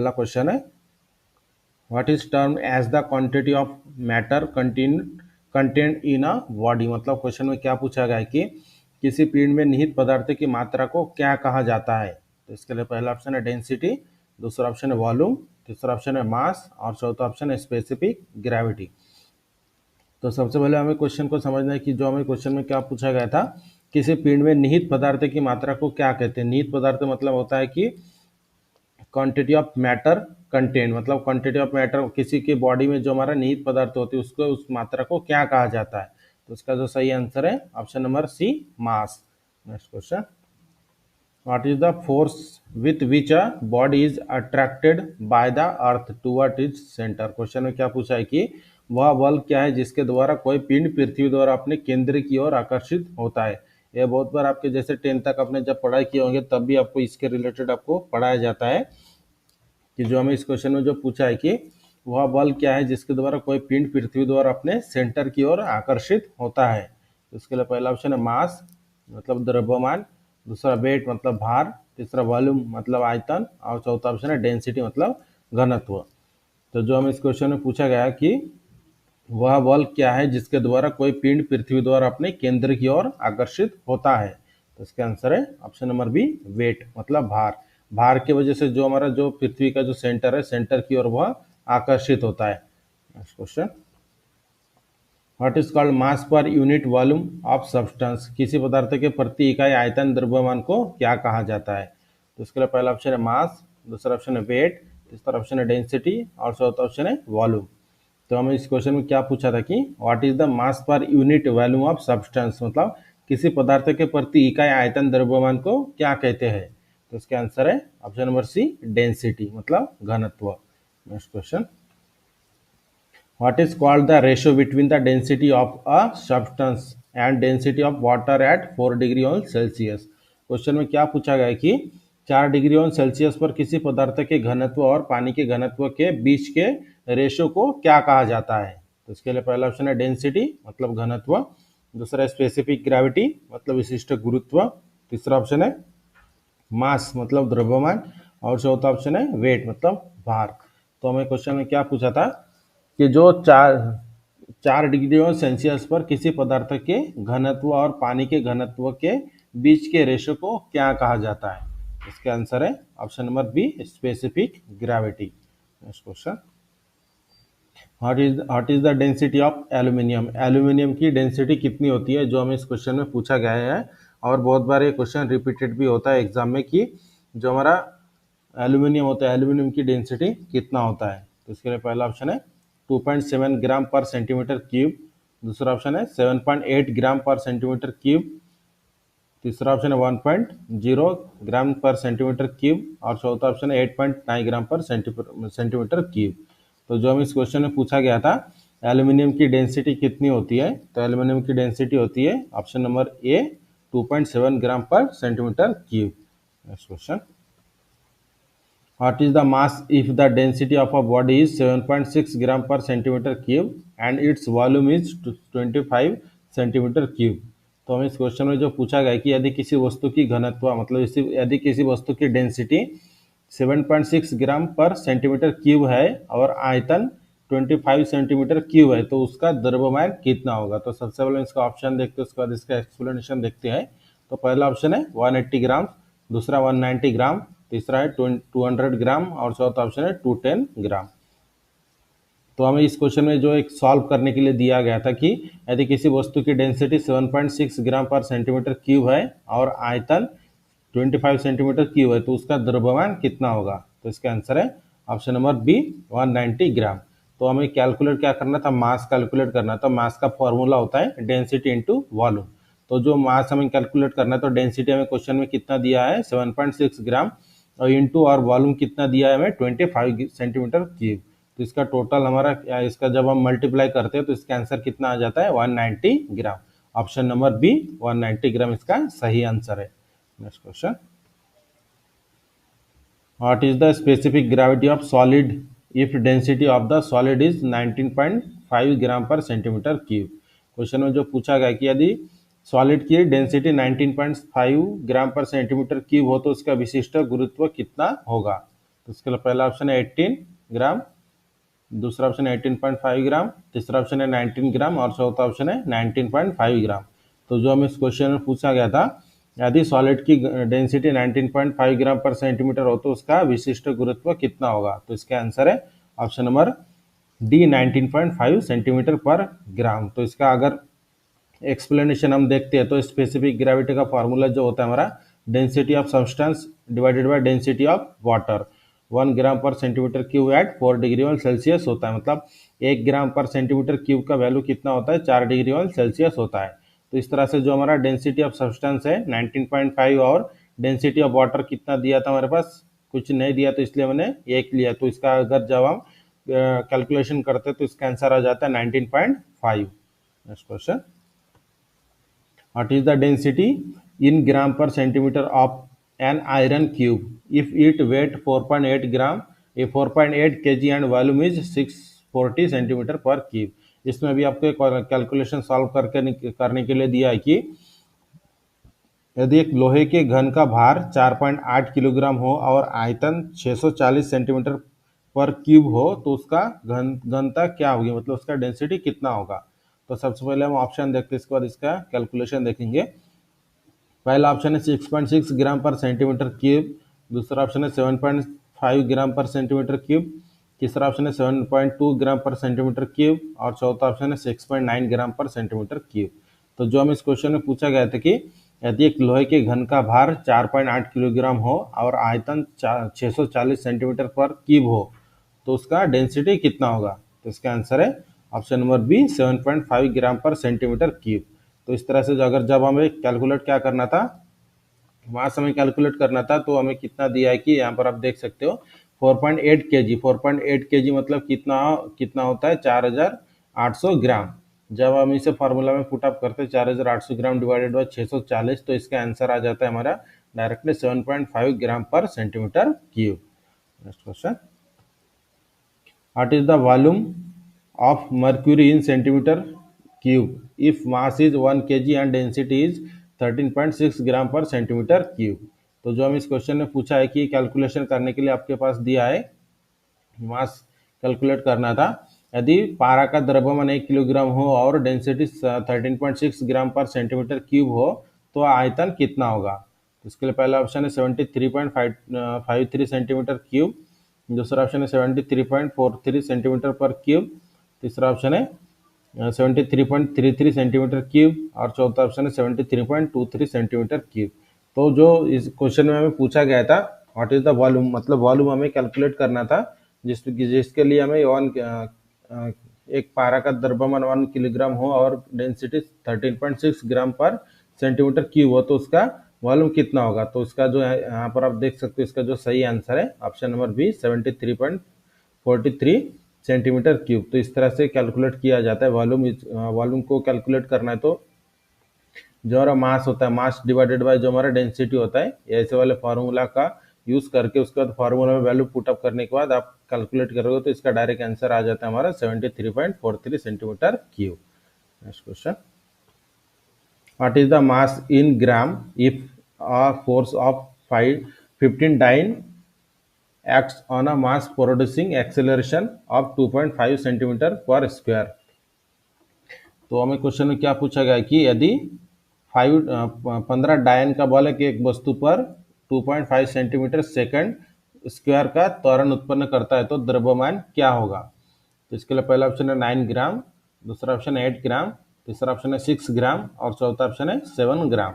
पहला क्वेश्चन है, what is term as the quantity of matter content in a body. मतलब question में क्या पूछा गया है कि किसी पिंड में निहित पदार्थ की मात्रा को क्या कहा जाता है। तो इसके लिए पहला ऑप्शन है डेंसिटी, दूसरा ऑप्शन है वॉल्यूम, तीसरा ऑप्शन है मास और चौथा ऑप्शन है स्पेसिफिक ग्रेविटी। तो सबसे पहले हमें क्वेश्चन को समझना है कि जो हमें क्वेश्चन में क्या पूछा गया था, किसी पिंड में निहित पदार्थ की मात्रा को क्या कहते हैं। निहित पदार्थ मतलब होता है कि क्वांटिटी ऑफ मैटर कंटेन, मतलब क्वांटिटी ऑफ मैटर किसी की बॉडी में जो हमारा निहित पदार्थ होती है उसको, उस मात्रा को क्या कहा जाता है। तो इसका जो सही आंसर है option number C, mass. Next question, what is the force with which a body is attracted by the earth toward its centre. Question में क्या पूछा है कि वह बल क्या है जिसके द्वारा कोई पिंड पृथ्वी द्वारा अपने केंद्र की ओर आकर्षित होता है। यह बहुत बार आपके जैसे 10th तक आपने जब पढ़ाई किए होंगे तब भी आपको इसके रिलेटेड आपको पढ़ाया जाता है कि जो हमें इस क्वेश्चन में जो पूछा है कि वह बल क्या है जिसके द्वारा कोई पिंड पृथ्वी द्वारा अपने सेंटर की ओर आकर्षित होता है। तो इसके लिए पहला ऑप्शन है मास मतलब द्रव्यमान, दूसरा वेट मतलब भार, तीसरा वॉल्यूम मतलब आयतन और चौथा ऑप्शन है डेंसिटी मतलब घनत्व। तो जो हमें इस क्वेश्चन में पूछा गया कि वह बल क्या है जिसके द्वारा कोई पिंड पृथ्वी द्वारा अपने केंद्र की ओर आकर्षित होता है। तो इसका आंसर है ऑप्शन नंबर बी, वेट मतलब भार। भार की वजह से जो हमारा जो पृथ्वी का जो सेंटर है, सेंटर की ओर वह आकर्षित होता है। Next question, what is called mass per unit volume of substance. किसी पदार्थ के प्रति इकाई आयतन द्रव्यमान को क्या कहा जाता है। तो इसके लिए पहला ऑप्शन है मास, दूसरा ऑप्शन है वेट, तीसरा ऑप्शन है डेंसिटी और चौथा ऑप्शन है वॉल्यूम। तो हमें इस क्वेश्चन में क्या पूछा था कि what is the mass per unit volume of substance, मतलब किसी पदार्थ के प्रति इकाई आयतन द्रव्यमान को क्या कहते हैं। तो इसका आंसर है ऑप्शन नंबर सी, डेंसिटी मतलब घनत्व। Next question, what is called the ratio between the density of a substance and density of water at 4 degree on Celsius. Question में क्या पूछा गया है कि 4 डिग्री ऑन सेल्सियस पर किसी पदार्थ के घनत्व और पानी के घनत्व के बीच के रेशियो को क्या कहा जाता है। तो इसके लिए पहला ऑप्शन है डेंसिटी मतलब घनत्व, दूसरा स्पेसिफिक ग्रेविटी मतलब विशिष्ट गुरुत्व, तीसरा ऑप्शन है मास मतलब द्रव्यमान और चौथा ऑप्शन है वेट मतलब भार। तो हमें क्वेश्चन में क्या पूछा था कि जो 4 डिग्री सेल्सियस पर किसी पदार्थ के घनत्व और पानी के घनत्व के बीच के रेशो को क्या कहा जाता है। इसका आंसर है option number B, specific gravity. Next question, what is the density of aluminium. Aluminium की डेंसिटी कितनी होती है, जो हमें इस क्वेश्चन में पूछा गया है और बहुत बार ये क्वेश्चन रिपीटेड भी होता है एग्जाम में कि जो हमारा एल्यूमिनियम होता है, एल्यूमिनियम की डेंसिटी कितना होता है। तो इसके लिए पहला ऑप्शन है 2.7 ग्राम पर सेंटीमीटर क्यूब, दूसरा ऑप्शन है 7.8 ग्राम पर सेंटीमीटर क्यूब, तीसरा ऑप्शन है 1.0 ग्राम पर सेंटीमीटर क्यूब और चौथा ऑप्शन है 8.9 ग्राम पर सेंटीमीटर क्यूब। तो जो हमें इस क्वेश्चन में पूछा गया था एल्यूमिनियम की डेंसिटी कितनी होती है, तो एल्यूमिनियम की डेंसिटी होती है option number A, 2.7 gram per centimetre cube. Next question, what is the mass if the density of a body is 7.6 gram per centimeter cube and its volume is 25 centimetre cube. तो हमें इस question में जो पूछा गया है कि यदि किसी वस्तु की घनत्व मतलब यदि किसी वस्तु की डेंसिटी 7.6 ग्राम पर सेंटीमीटर क्यूब है और आयतन 25 सेंटीमीटर क्यूब है तो उसका द्रव्यमान कितना होगा। तो सबसे पहले इसका ऑप्शन देखते हैं, उसके बाद इसका एक्सप्लेनेशन देखते हैं। तो पहला ऑप्शन है 180 ग्राम, दूसरा 190 ग्राम, तीसरा है 200 ग्राम और चौथा ऑप्शन है 210 ग्राम। तो हमें इस क्वेश्चन में जो एक सॉल्व करने के लिए दिया गया था कि यदि किसी वस्तु की डेंसिटी 7.6 ग्राम पर सेंटीमीटर क्यूब है और आयतन 25 सेंटीमीटर क्यूब है तो उसका द्रव्यमान कितना होगा। तो इसका आंसर है ऑप्शन नंबर बी, 190 ग्राम। तो हमें कैलकुलेट क्या करना था, मास कैलकुलेट करना था। मास का फॉर्मूला होता है डेंसिटी इंटू वॉल्यूम। तो जो मास हमें कैलकुलेट करना है तो डेंसिटी हमें क्वेश्चन में कितना दिया है 7.6 ग्राम और इंटू और वॉल्यूम कितना दिया है हमें 25 सेंटीमीटर क्यूब। तो इसका टोटल हमारा इसका जब हम मल्टीप्लाई करते हैं तो इसका आंसर कितना आ जाता है 190 ग्राम। ऑप्शन नंबर बी 190 ग्राम इसका सही आंसर है। Next question, what is the specific gravity of solid if density of the solid is 19.5 gram per centimetre cube. Question में जो पूछा गया कि यदि सॉलिड की डेंसिटी 19.5 ग्राम पर सेंटीमीटर क्यूब हो तो उसका विशिष्ट गुरुत्व कितना होगा। तो इसके लिए पहला ऑप्शन है 18 ग्राम, दूसरा ऑप्शन है 18.5 ग्राम, तीसरा ऑप्शन है 19 ग्राम और चौथा ऑप्शन है 19.5 ग्राम। तो जो हमें इस क्वेश्चन में पूछा गया था, यदि सॉलिड की डेंसिटी 19.5 ग्राम पर सेंटीमीटर हो तो उसका विशिष्ट गुरुत्व कितना होगा। तो इसका आंसर है ऑप्शन नंबर डी, 19.5 सेंटीमीटर पर ग्राम। तो इसका अगर एक्सप्लेनेशन हम देखते हैं तो स्पेसिफिक ग्रेविटी का फॉर्मूला जो होता है हमारा, density of substance divided by density of water, 1 gram per centimetre cube at 4 degree one Celsius होता है। मतलब 1 ग्राम पर सेंटीमीटर क्यूब का वैल्यू कितना होता है, 4 डिग्री वन सेल्सियस होता है। तो इस तरह से जो हमारा डेंसिटी ऑफ सब्सटेंस है 19.5 और डेंसिटी ऑफ वाटर कितना दिया था हमारे पास, कुछ नहीं दिया, तो इसलिए मैंने 1 लिया। तो इसका अगर जब हम कैलकुलेशन करते तो इसका आंसर आ जाता है 19.5। Next question, what is the density in gram per centimeter of an iron cube if it weight 4.8 gram, a 4.8 kg and volume is 640 centimetre पर क्यूब। इसमें भी आपको एक कैलकुलेशन सॉल्व करने के लिए दिया है कि यदि एक लोहे के घन का भार 4.8 किलोग्राम हो और आयतन 640 सेंटीमीटर पर क्यूब हो तो उसका घनता क्या होगी, मतलब उसका डेंसिटी कितना होगा। तो सबसे पहले हम ऑप्शन देखते हैं, इसके बाद इसका कैलकुलेशन देखेंगे। पहला ऑप्शन है 6.6 ग्राम पर सेंटीमीटर क्यूब, दूसरा ऑप्शन है 7.5 ग्राम पर सेंटीमीटर क्यूब, तीसरा ऑप्शन है 7.2 ग्राम पर सेंटीमीटर क्यूब और चौथा ऑप्शन है 6.9 ग्राम पर सेंटीमीटर क्यूब। तो जो हम इस क्वेश्चन में पूछा गया था कि यदि एक लोहे के घन का भार 4.8 किलोग्राम हो और आयतन 640 सेंटीमीटर पर क्यूब हो तो उसका डेंसिटी कितना होगा। तो इसका आंसर है ऑप्शन नंबर बी, 7.5 ग्राम पर सेंटीमीटर क्यूब। तो इस तरह से जब हमें कैलकुलेट क्या करना था, मास हमें कैलकुलेट करना था, तो हमें कितना दिया है कि यहाँ पर आप देख सकते हो 4.8 केजी। 4.8 केजी मतलब कितना कितना होता है, 4800 ग्राम। जब हम इसे फार्मूला में पुट अप करते हैं 4800 ग्राम डिवाइडेड बाय 640, तो इसका आंसर आ जाता है हमारा directly 7.5 gram per centimetre cube. Next question, what is the volume of mercury in centimeter cube if mass is 1 kg and density is 13.6 gram per centimetre cube. तो जो हम इस क्वेश्चन में पूछा है कि कैलकुलेशन करने के लिए आपके पास दिया है, मास कैलकुलेट करना था, यदि पारा का द्रव्यमान 1 किलोग्राम हो और डेंसिटी 13.6 ग्राम पर सेंटीमीटर क्यूब हो तो आयतन कितना होगा। तो इसके लिए पहला ऑप्शन है 73.53 सेंटीमीटर क्यूब, दूसरा ऑप्शन है 73.43 सेंटीमीटर पर क्यूब, तीसरा ऑप्शन है 73.33 सेंटीमीटर क्यूब और चौथा ऑप्शन है 73.23 सेंटीमीटर क्यूब। तो जो इस क्वेश्चन में हमें पूछा गया था व्हाट इज द वॉल्यूम, मतलब वॉल्यूम हमें कैलकुलेट करना था जिसके लिए हमें एक पारा का द्रव्यमान 1 किलोग्राम हो और डेंसिटी 13.6 ग्राम पर सेंटीमीटर क्यूब हो तो उसका वॉल्यूम कितना होगा। तो इसका जो है यहाँ पर आप देख सकते हो, इसका जो सही आंसर है option number B, 73.43 centimetre cube. तो इस तरह से कैलकुलेट किया जाता है वॉल्यूम। वॉल्यूम को कैलकुलेट करना है तो जो हमारा मास होता है, मास डिवाइडेड बाय जो हमारा डेंसिटी होता है, ऐसे वाले फार्मूला का यूज करके उसके बाद फार्मूला में वैल्यू पुट अप करने के बाद आप कैलकुलेट करोगे तो इसका डायरेक्ट आंसर आ जाता है हमारा 73.43 centimetre cube. Next question, what is the mass in gram if a force of 15 dyne acts on a mass producing acceleration of 2.5 centimetre per square. तो हमें क्वेश्चन में क्या पूछा गया कि यदि 15 डायन का बल एक वस्तु पर 2.5 सेंटीमीटर सेकंड स्क्वायर का त्वरण उत्पन्न करता है तो द्रव्यमान क्या होगा। तो इसके लिए पहला ऑप्शन है 9 ग्राम, दूसरा ऑप्शन है 8 ग्राम, तीसरा ऑप्शन है 6 ग्राम और चौथा ऑप्शन है 7 ग्राम।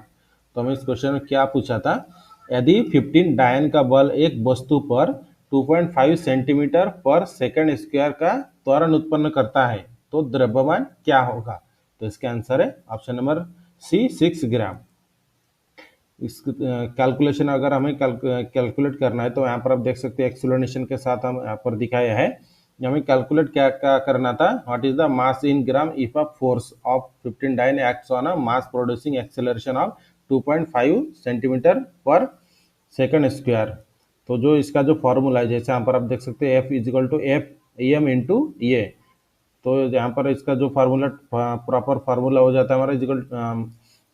तो हमें इस क्वेश्चन में क्या पूछा था, यदि 15 डायन का बल एक वस्तु पर 2.5 सेंटीमीटर पर सेकंड स्क्वायर का त्वरण उत्पन्न करता है तो द्रव्यमान क्या होगा। तो इसका आंसर है ऑप्शन नंबर सी, 6 ग्राम। इस कैलकुलेशन अगर हमें कैलकुलेट करना है तो यहाँ पर आप देख सकते हैं एक्सप्लेनेशन के साथ हम यहाँ पर दिखाया है। हमें कैलकुलेट क्या करना था, what is the mass in gram if a force of 15 dyne acts on a mass producing acceleration of 2.5 centimetre per second square. तो जो इसका जो फॉर्मूला है, जैसे यहाँ पर आप देख सकते हैं F equal to F M into A. तो यहाँ पर इसका जो फार्मूला प्रॉपर फार्मूला हो जाता है हमारा इजिकल,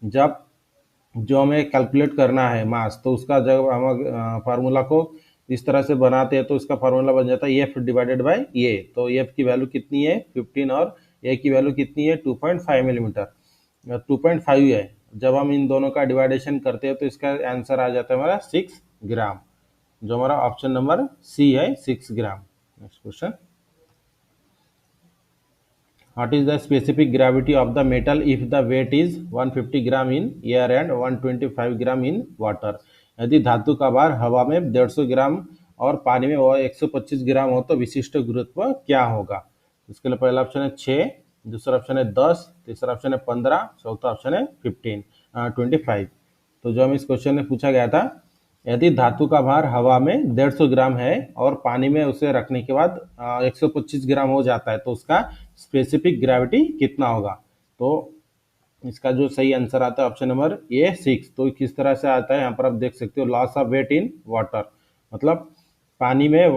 जब जो हमें कैलकुलेट करना है मास, तो उसका जब हम फार्मूला को इस तरह से बनाते हैं तो इसका फार्मूला बन जाता है एफ डिवाइडेड बाई ए। तो एफ की वैल्यू कितनी है 15 और ए की वैल्यू कितनी है 2.5 मिलीमीटर, 2.5 है। जब हम इन दोनों का डिवाइडेशन करते हैं तो इसका आंसर आ जाता है हमारा 6 ग्राम, जो हमारा ऑप्शन नंबर सी है 6 gram. Next question, what is the specific gravity of the metal if the weight is 150 gram in air and 125 gram in water? यदि धातु का भार हवा में 150 ग्राम और पानी में 125 ग्राम हो तो विशिष्ट गुरुत्व क्या होगा? इसके लिए पहला ऑप्शन है 6, दूसरा ऑप्शन है 10, तीसरा ऑप्शन है 15, चौथा ऑप्शन है 25। तो जो हम इस क्वेश्चन में पूछा गया था, यदि धातु का भार हवा में 150 ग्राम है और पानी में उसे रखने के बाद 125 ग्राम हो जाता है तो उसका स्पेसिफिक ग्रेविटी कितना होगा? तो इसका जो सही आंसर आता है ऑप्शन नंबर ए 6। तो किस तरह से आता है यहाँ पर आप देख सकते हो, loss of weight in water, मतलब पानी में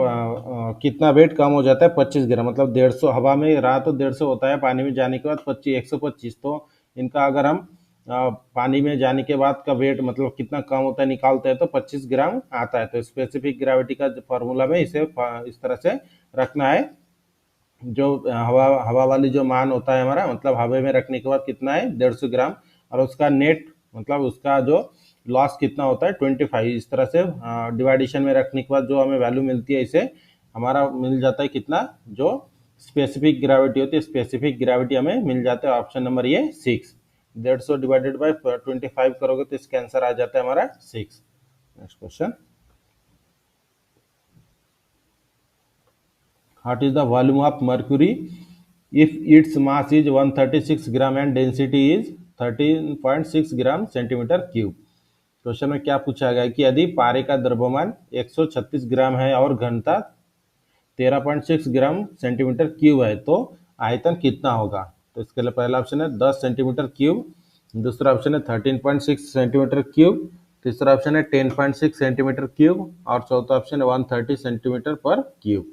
कितना वेट कम हो जाता है 25 ग्राम, मतलब 150 हवा में रहा तो 150 होता है, पानी में जाने के बाद 125। तो इनका अगर हम पानी में जाने के बाद का वेट मतलब कितना कम होता है निकालते हैं तो 25 ग्राम आता है। तो स्पेसिफिक ग्रेविटी का फॉर्मूला में इसे इस तरह से रखना है, जो हवा वाली जो मान होता है हमारा, मतलब हवा में रखने के बाद कितना है 150 ग्राम, और उसका नेट मतलब उसका जो लॉस कितना होता है 25। इस तरह से डिवाइडेशन में रखने के बाद जो हमें वैल्यू मिलती है, इसे हमारा मिल जाता है कितना, जो स्पेसिफिक ग्रेविटी होती है, स्पेसिफिक ग्रेविटी हमें मिल जाता है ऑप्शन नंबर ये 6। 150 डिवाइडेड बाय 25 करोगे तो इसका आंसर आ जाता है हमारा 6। Next question, what is the volume of mercury if its mass is 136 gram and density is 13.6 gram centimetre cube? Question में क्या पूछा गया कि यदि पारे का द्रव्यमान 136 ग्राम है और घनता 13.6 ग्राम सेंटीमीटर क्यूब है तो आयतन कितना होगा? तो इसके लिए पहला ऑप्शन है 10 सेंटीमीटर क्यूब, दूसरा ऑप्शन है 13.6 सेंटीमीटर क्यूब, तीसरा ऑप्शन है 10.6 सेंटीमीटर क्यूब और चौथा ऑप्शन है 130 सेंटीमीटर पर क्यूब।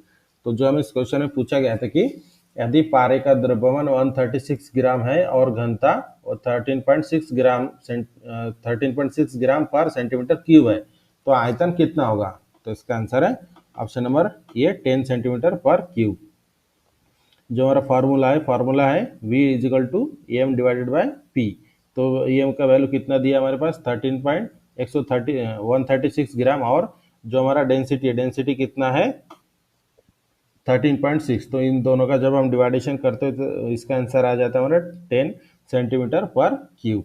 तो जो हमें इस क्वेश्चन में पूछा गया था कि यदि पारे का द्रव्यमान 136 ग्राम है और घनता 13.6 ग्राम पर सेंटीमीटर क्यूब है तो आयतन कितना होगा? तो इसका आंसर है ऑप्शन नंबर ये 10 सेंटीमीटर पर क्यूब। जो हमारा फार्मूला है V equal to M divided by P. तो एम का वैल्यू कितना दिया हमारे पास 136 ग्राम, और जो हमारा डेंसिटी कितना है 13.6। तो इन दोनों का जब हम डिवाइडेशन करते हैं तो इसका आंसर आ जाता है हमारा 10 सेंटीमीटर पर क्यूब।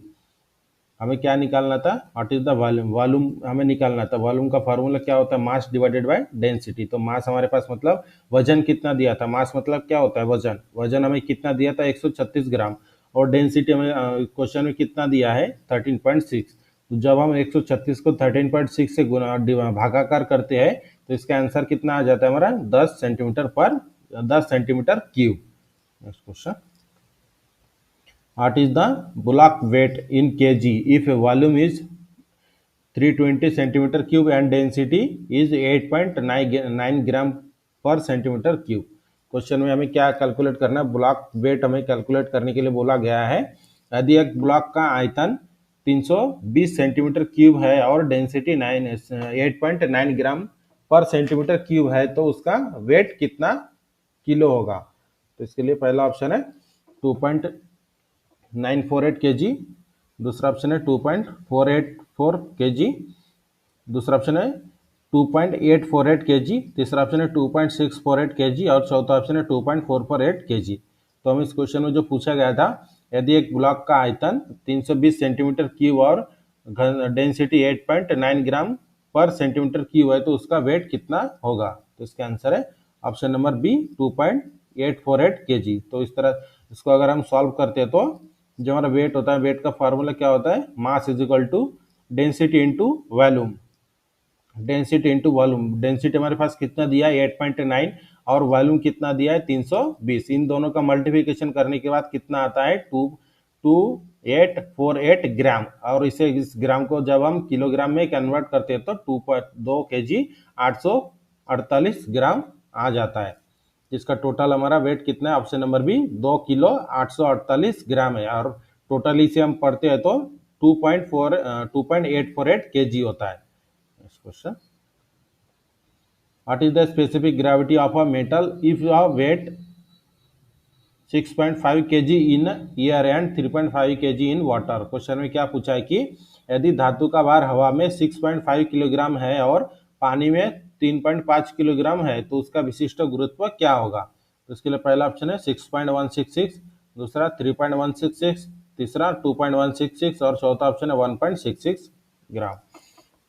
हमें क्या निकालना था, व्हाट इज द वॉल्यूम हमें निकालना था। वॉल्यूम का फार्मूला क्या होता है, मास डिवाइडेड बाय डेंसिटी। तो मास हमारे पास मतलब वजन कितना दिया था, मास मतलब क्या होता है वजन हमें कितना दिया था 136 ग्राम, और डेंसिटी हमें क्वेश्चन में कितना दिया है 13.6। तो जब हम 136 को 13.6 से भागाकार करते हैं तो इसका आंसर कितना आ जाता है हमारा 10 centimetre cube. Next question, what is the bulk weight in kg if volume is 320 centimeter cube and density is 8.9 gram per centimetre cube? Question में हमें क्या कैलकुलेट करना है, ब्लॉक वेट हमें कैलकुलेट करने के लिए बोला गया है। यदि एक ब्लॉक का आयतन 320 सेंटीमीटर क्यूब है और डेंसिटी 8.9 ग्राम पर सेंटीमीटर क्यूब है तो उसका वेट कितना किलो होगा? तो इसके लिए पहला ऑप्शन है 2.948 kg, दूसरा ऑप्शन है 2.484 kg, दूसरा ऑप्शन है 2.848 kg, तीसरा ऑप्शन है 2.648 kg और चौथा ऑप्शन है 2.448 kg। तो हम इस क्वेश्चन में जो पूछा गया था, यदि एक ब्लॉक का आयतन 320 सेंटीमीटर क्यूब और डेंसिटी 8.9 ग्राम पर सेंटीमीटर क्यूब है तो उसका वेट कितना होगा? तो इसका आंसर है ऑप्शन नंबर बी 2.848 kg। तो इस तरह इसको अगर हम सॉल्व करते हैं तो जो हमारा वेट होता है, वेट का फार्मूला क्या होता है, mass is equal to density into volume. Density हमारे पास कितना दिया है 8.9 और वॉल्यूम कितना दिया है 320। इन दोनों का मल्टीप्लिकेशन करने के बाद कितना आता है 2848 ग्राम, और इस ग्राम को जब हम किलोग्राम में कन्वर्ट करते हैं तो 2 kg 848 ग्राम आ जाता है। इसका टोटल हमारा वेट कितना है, ऑप्शन नंबर बी 2 किलो 848 ग्राम है, और टोटली से हम पढ़ते हैं तो 2.848 kg होता है। Next question, what is the specific gravity of a metal if a weight 6.5 kg in air and 3.5 kg in water. Question में क्या पूछा है कि यदि धातु का भार हवा में 6.5 किलोग्राम है और पानी में 3.5 किलोग्राम है तो उसका विशिष्ट गुरुत्व क्या होगा। तो इसके लिए पहला ऑप्शन है 6.166, दूसरा 3.166, तीसरा 2.166 और चौथा ऑप्शन है 1.66 ग्राम।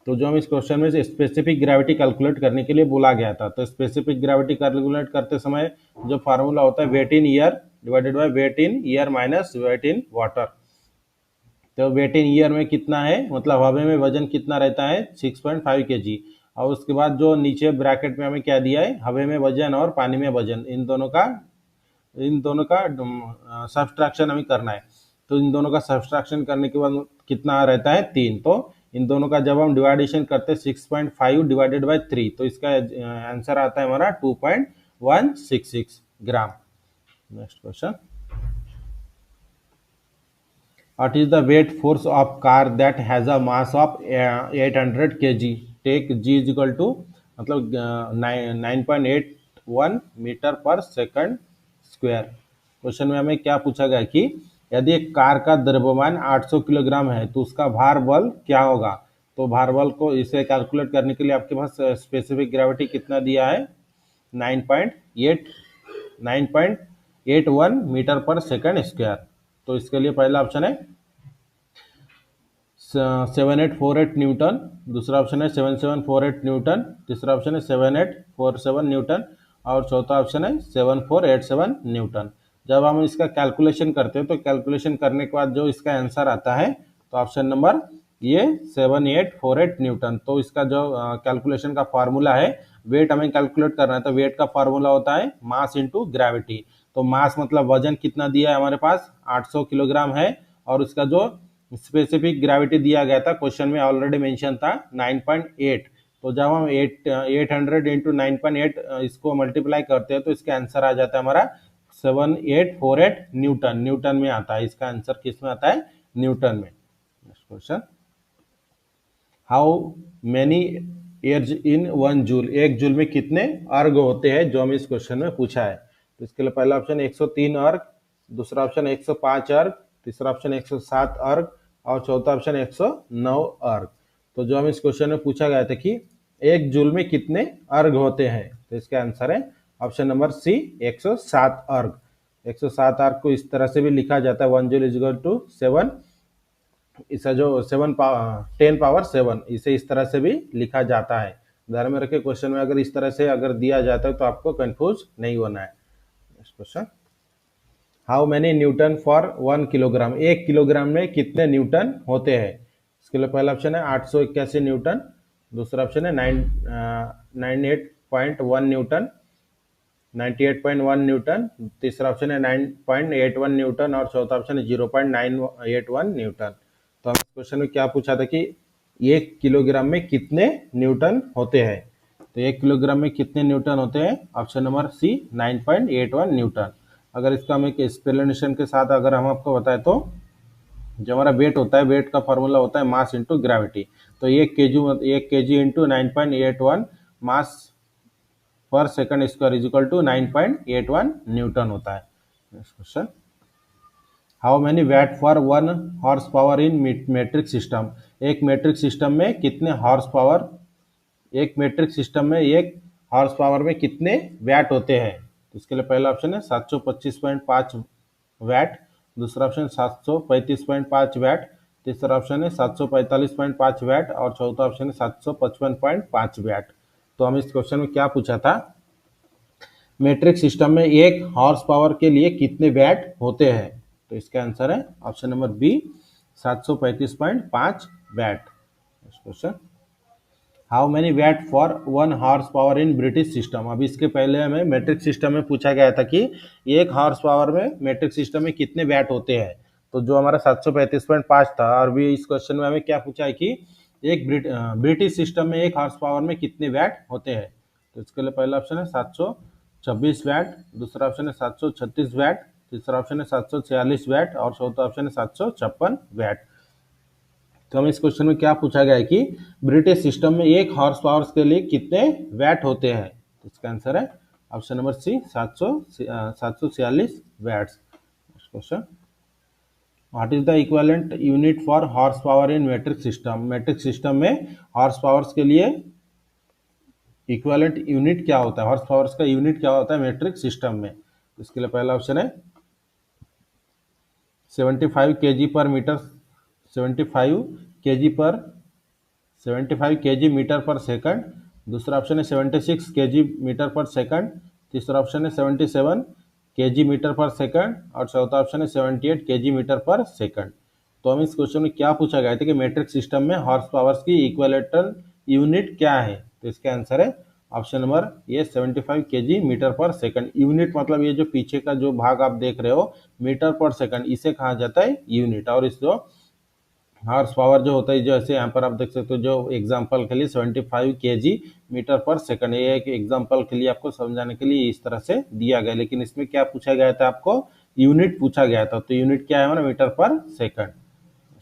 तो जो हम इस क्वेश्चन में स्पेसिफिक ग्रेविटी कैलकुलेट करने के लिए बोला गया था, तो स्पेसिफिक ग्रेविटी कैलकुलेट करते समय जो फार्मूला होता है weight in air divided by weight in air minus weight in water. तो वेट इन ईयर में कितना है, मतलब हवा में वजन कितना रहता है 6.5 kg, और उसके बाद जो नीचे ब्रैकेट में हमें क्या दिया है हवा में वजन और पानी में वजन, इन दोनों का सब्सट्रैक्शन हमें करना है। तो इन दोनों का सब्सट्रैक्शन करने के बाद कितना रहता है 3, तो इन दोनों का जब हम डिवाइडेशन करते हैं 6.5 डिवाइडेड बाय 3 तो इसका आंसर आता है हमारा 2.166 gram. Next question, what is the weight force of car that has a mass of 800 kg, take g is equal to मतलब 9.81 metre per second square. Question में हमें क्या पूछा गया कि यदि एक कार का द्रव्यमान 800 किलोग्राम है तो उसका भार बल क्या होगा। तो भार बल को इसे कैलकुलेट करने के लिए आपके पास स्पेसिफिक ग्रेविटी कितना दिया है 9.81 मीटर पर सेकंड स्क्वायर। तो इसके लिए पहला ऑप्शन है 7848 न्यूटन, दूसरा ऑप्शन है 7748 न्यूटन, तीसरा ऑप्शन है 7847 न्यूटन और चौथा ऑप्शन है 7487 न्यूटन। जब हम इसका कैलकुलेशन करते हैं तो कैलकुलेशन करने के बाद जो इसका आंसर आता है तो ऑप्शन नंबर ये 7848 न्यूटन। तो इसका जो कैलकुलेशन का फार्मूला है, वेट हमें कैलकुलेट करना है तो वेट का फार्मूला होता है मास इंटू ग्रेविटी। तो मास मतलब वजन कितना दिया है हमारे पास 800 किलोग्राम है और उसका जो स्पेसिफिक ग्रेविटी दिया गया था क्वेश्चन में ऑलरेडी मेंशन था 9.8। तो जब हम 800 इंटू 9.8 इसको मल्टीप्लाई करते हैं तो इसका आंसर आ जाता है हमारा 7848 न्यूटन। न्यूटन में आता है इसका आंसर, किस में आता है न्यूटन में। Next question, how many ergs in 1 joule, 1 joule में कितने अर्घ होते हैं, जो हमें इस क्वेश्चन में पूछा है। तो इसके लिए पहला ऑप्शन 103 अर्घ, दूसरा ऑप्शन 105 अर्घ, तीसरा ऑप्शन 107 अर्घ और चौथा ऑप्शन 109 अर्घ। तो जो हम इस क्वेश्चन में पूछा गया था कि 1 जूल में कितने अर्घ होते हैं, तो इसका आंसर है ऑप्शन नंबर सी 107 अर्घ। 107 अर्घ को इस तरह से भी लिखा जाता है 1 जूल इज इक्वल टू 7, इसका जो 10 पावर 7 इसे इस तरह से भी लिखा जाता है। ध्यान में रखे क्वेश्चन में अगर इस तरह से अगर दिया जाता है तो आपको कंफ्यूज नहीं होना है। Next question, how many Newton for 1 kilogram, 1 kilogram में कितने न्यूटन होते हैं। इसके लिए पहला ऑप्शन है 881 न्यूटन, दूसरा ऑप्शन है 98.1 न्यूटन, 98.1 न्यूटन, तीसरा ऑप्शन है 9.81 न्यूटन और चौथा ऑप्शन है 0.981 न्यूटन। तो हम इस क्वेश्चन में क्या पूछा था कि 1 किलोग्राम में कितने न्यूटन होते हैं। तो 1 किलोग्राम में कितने न्यूटन होते हैं, ऑप्शन नंबर सी 9.81 न्यूटन। अगर इसका हम एक एक्सप्लेनेशन के साथ अगर हम आपको बताएं तो जो हमारा वेट होता है, वेट का फॉर्मूला होता है मास इंटू ग्रेविटी। तो 1 KG into 9.81 mass per second square is equal to 9.81 newton होता है। Next question, how many watt for 1 horse power in metric system, एक मेट्रिक सिस्टम में कितने हॉर्स पावर, एक मेट्रिक सिस्टम में एक हॉर्स पावर में कितने वैट होते हैं। तो इसके लिए पहला ऑप्शन है 725.5 वैट, दूसरा ऑप्शन 735.5 वैट, तीसरा ऑप्शन है 745.5 वैट और चौथा ऑप्शन है 755.5 वैट। तो हम इस क्वेश्चन में क्या पूछा था, मेट्रिक सिस्टम में एक हॉर्स पावर के लिए कितने वैट होते हैं। तो इसका आंसर है option number B 735.5 watt. Next question, how many watt for 1 horse power in British system. अभी इसके पहले हमें मैट्रिक सिस्टम में पूछा गया था कि 1 हॉर्स पावर में मैट्रिक सिस्टम में कितने वैट होते हैं, तो जो हमारा 735.5 था। और भी इस क्वेश्चन में हमें क्या पूछा है कि एक ब्रिटिश सिस्टम में 1 हॉर्स पावर में कितने वैट होते हैं। तो इसके लिए पहला ऑप्शन है 726 वैट, दूसरा ऑप्शन है 736 वैट, तीसरा ऑप्शन है 746 वैट और चौथा ऑप्शन है 756 वैट। तो हमें इस क्वेश्चन में क्या पूछा गया है कि ब्रिटिश सिस्टम में 1 हॉर्स पावर के लिए कितने वैट होते हैं। तो इसका आंसर है option number C 746 watts. Question, what is the equivalent unit for horse power in metric system. Metric system में हॉर्स पावर्स के लिए इक्विवेलेंट यूनिट क्या होता है, हॉर्स पावर्स का यूनिट क्या होता है मैट्रिक सिस्टम में। इसके लिए पहला ऑप्शन है 75 केजी पर मीटर, 75 केजी पर 75 केजी मीटर पर सेकंड। दूसरा ऑप्शन है 76 केजी मीटर पर सेकंड। तीसरा ऑप्शन है 77 केजी मीटर पर सेकंड और चौथा ऑप्शन है 78 केजी मीटर पर सेकंड। तो हम इस क्वेश्चन में क्या पूछा गया था कि मैट्रिक सिस्टम में हॉर्स पावर्स की इक्विवेलेंट यूनिट क्या है। तो इसका आंसर है ऑप्शन नंबर ये 75 KG metre per second. Unit मतलब ये जो पीछे का जो भाग आप देख रहे हो मीटर पर सेकंड, इसे कहा जाता है यूनिट। और इस जो हॉर्स पावर जो होता है, जैसे यहाँ पर आप देख सकते हो जो एग्जांपल के लिए 75 केजी मीटर पर सेकंड, ये एक एग्जांपल के लिए आपको समझाने के लिए इस तरह से दिया गया। लेकिन इसमें क्या पूछा गया था, आपको यूनिट पूछा गया था। तो यूनिट क्या है हमारा, metre per second.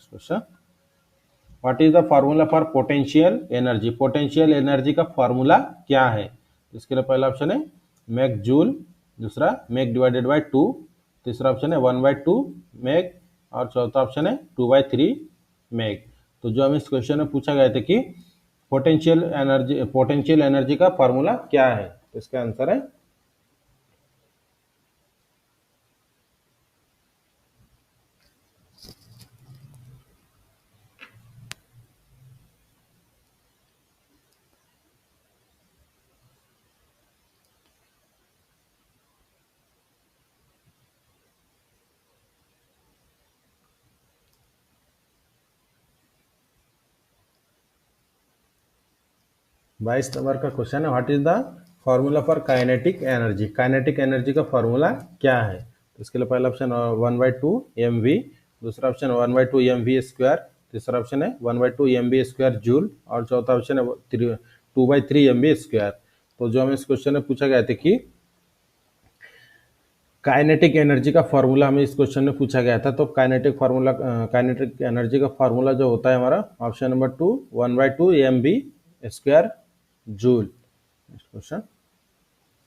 Question, what is the formula for potential energy. Potential energy का फॉर्मूला क्या है। इसके लिए पहला ऑप्शन है मैग जूल, दूसरा मैग डिवाइडेड बाय 2, तीसरा ऑप्शन है 1/2 मैग और चौथा ऑप्शन है 2/3 मैग। तो जो हमें इस क्वेश्चन में पूछा गया था कि पोटेंशियल एनर्जी का फॉर्मूला क्या है। तो इसका आंसर है बाईस नंबर का क्वेश्चन है, what is the formula for kinetic energy. Kinetic energy का फॉर्मूला क्या है। तो इसके लिए पहला ऑप्शन 1/2 mv, दूसरा ऑप्शन 1/2 mv स्क्वायर, तीसरा ऑप्शन है 1/2 mv स्क्वायर जूल और चौथा ऑप्शन है 2/3 mv स्क्वायर। तो जो हमें इस क्वेश्चन में पूछा गया था कि काइनेटिक एनर्जी का फॉर्मूला हमें इस क्वेश्चन में पूछा गया था। तो काइनेटिक एनर्जी का फॉर्मूला जो होता है हमारा option number 2 1/2 mv square joule. Next question,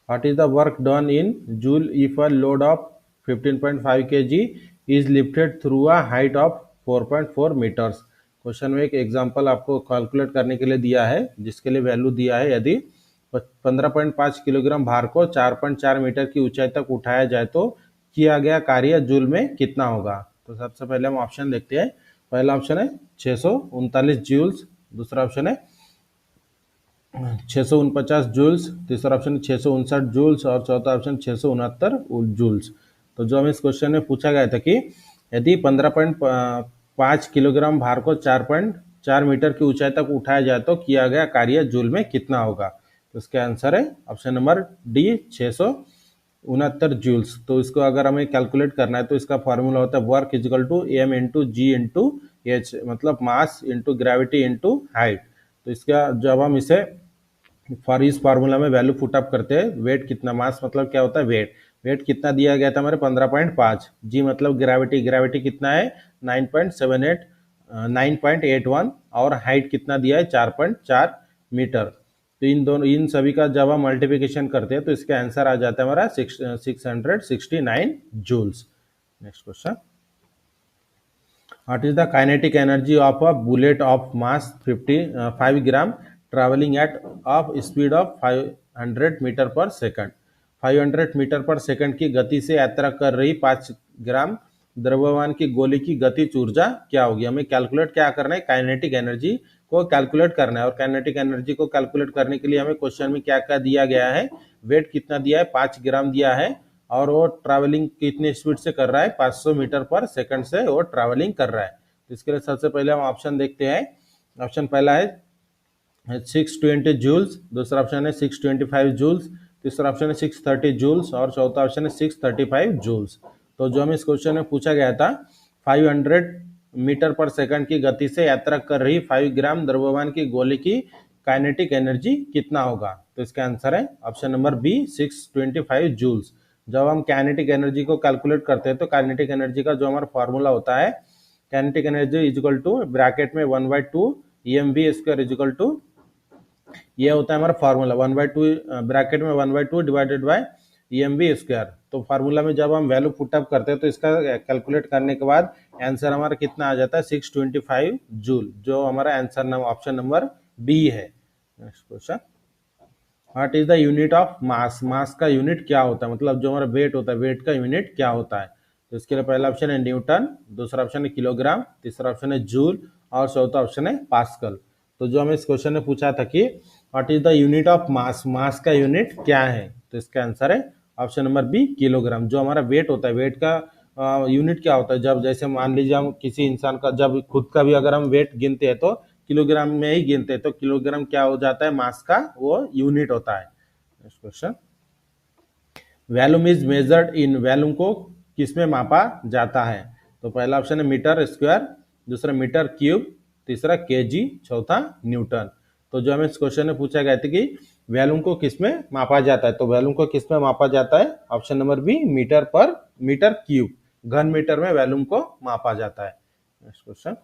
what is the work done in joule if a load of 15.5 kg is lifted through a height of 4.4 meters। Question में एक एग्जांपल आपको calculate करने के लिए दिया है, जिसके लिए वैल्यू दिया है यदि 15.5 किलोग्राम भार को 4.4 मीटर की ऊंचाई तक उठाया जाए तो किया गया कार्य जूल में कितना होगा। तो सबसे पहले हम ऑप्शन देखते हैं। पहला ऑप्शन है 639 जूल्स, दूसरा ऑप्शन है 649 जूल्स, तीसरा ऑप्शन 659 जूल्स और चौथा ऑप्शन 669 जूल्स। तो जो हमें इस क्वेश्चन में पूछा गया था कि यदि 15.5 किलोग्राम भार को 4.4 मीटर की ऊंचाई तक उठाया जाए तो किया गया कार्य जूल में कितना होगा। तो इसका आंसर है ऑप्शन नंबर डी 669 जूल्स। तो इसको अगर हमें कैलकुलेट करना है तो इसका फॉर्मूला होता है work equal to M into G into H, मतलब mass into gravity into height. तो इसका जब हम इसे फॉर इस फार्मूला में वैल्यू पुट अप करते हैं, वेट कितना, मास मतलब क्या होता है वेट, वेट कितना दिया गया था हमारे 15.5, जी मतलब ग्रेविटी, ग्रेविटी कितना है 9.78 9.81 और हाइट कितना दिया है 4.4 मीटर। तो इन सभी का जब हम मल्टीप्लिकेशन करते हैं तो इसका आंसर आ जाता है हमारा 669 joules. Next question, what is the kinetic energy of a bullet of mass 5 gram traveling at of speed of 500 metre per second. 500 metre per second की गति से यात्रा कर रही 5 ग्राम द्रव्यमान की गोली की गतिज ऊर्जा क्या होगी। हमें कैलकुलेट क्या करना है, काइनेटिक एनर्जी को कैलकुलेट करना है। और काइनेटिक एनर्जी को कैलकुलेट करने के लिए हमें क्वेश्चन में क्या क्या दिया गया है, वेट कितना दिया है 5 ग्राम दिया है और वो ट्रैवलिंग कितने स्पीड से कर रहा है 500 मीटर पर सेकंड से वो ट्रैवलिंग कर रहा है। तो इसके लिए सबसे पहले हम ऑप्शन देखते हैं। ऑप्शन पहला है 620 जूल्स, दूसरा ऑप्शन है 625 जूल्स, तीसरा ऑप्शन है 630 जूल्स और चौथा ऑप्शन है 635 जूल्स। तो जो हमें इस क्वेश्चन में पूछा गया था 500 मीटर पर सेकंड की गति से यात्रा कर रही 5 ग्राम द्रव्यमान की गोली की काइनेटिक एनर्जी कितना होगा। तो इसका आंसर है ऑप्शन नंबर बी 625 जूल्स। जब हम काइनेटिक एनर्जी को कैलकुलेट करते हैं तो काइनेटिक एनर्जी का जो हमारा फॉर्मूला होता है kinetic energy is equal to bracket में 1/2 EmV² इज इक्वल टू, ये होता है हमारा फार्मूला 1/2 ब्रैकेट में 1/2 डिवाइडेड बाय EmV²। तो फार्मूला में जब हम वैल्यू पुटअप करते हैं तो इसका कैलकुलेट करने के बाद आंसर हमारा कितना आ जाता है 625 जूल, जो हमारा आंसर ऑप्शन नंबर बी है। Next question, what is the unit of mass, mass का यूनिट क्या होता है, मतलब जो हमारा वेट होता है वेट का यूनिट क्या होता है। तो इसके लिए पहला ऑप्शन है न्यूटन, दूसरा ऑप्शन है किलोग्राम, तीसरा ऑप्शन है जूल और चौथा ऑप्शन है पास्कल। तो जो हमें इस क्वेश्चन में पूछा था कि what is the unit of mass, mass का यूनिट क्या है, तो इसका आंसर है ऑप्शन नंबर बी किलोग्राम। जो हमारा वेट होता है वेट का यूनिट क्या होता है, जब जैसे मान लीजिए हम किसी इंसान का जब खुद का भी अगर हम वेट गिनते हैं तो किलोग्राम में ही गिनते हैं, तो किलोग्राम क्या हो जाता है मास का वो यूनिट होता है। Next question, volume is measured in, volume को किसमें मापा जाता है। तो पहला ऑप्शन है मीटर स्क्वायर, दूसरा मीटर क्यूब, तीसरा केजी, चौथा न्यूटन। तो जो हमें इस क्वेश्चन में पूछा गया था कि वैल्यूम को किसमें मापा जाता है, तो वैल्यूम को किसमें मापा जाता है, option number B meter per meter cube, घन मीटर में वैल्यूम को मापा जाता है। Next question,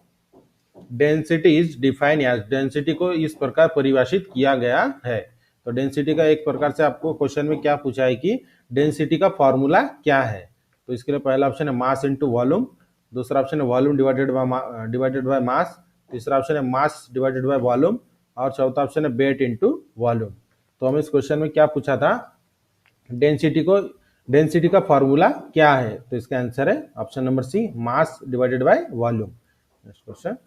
density is define as, density को इस प्रकार परिभाषित किया गया है। तो डेंसिटी का एक प्रकार से आपको क्वेश्चन में क्या पूछा है कि डेंसिटी का फॉर्मूला क्या है। तो इसके लिए पहला ऑप्शन है मास इनटू वॉल्यूम, दूसरा ऑप्शन है वॉल्यूम डिवाइडेड बाय मास, तीसरा ऑप्शन है मास डिवाइडेड बाय वॉल्यूम और चौथा ऑप्शन है वेट इनटू वॉल्यूम। तो हमें इस क्वेश्चन में क्या पूछा था, डेंसिटी का फॉर्मूला क्या है। तो इसका आंसर है option number C mass divided by volume. Next question,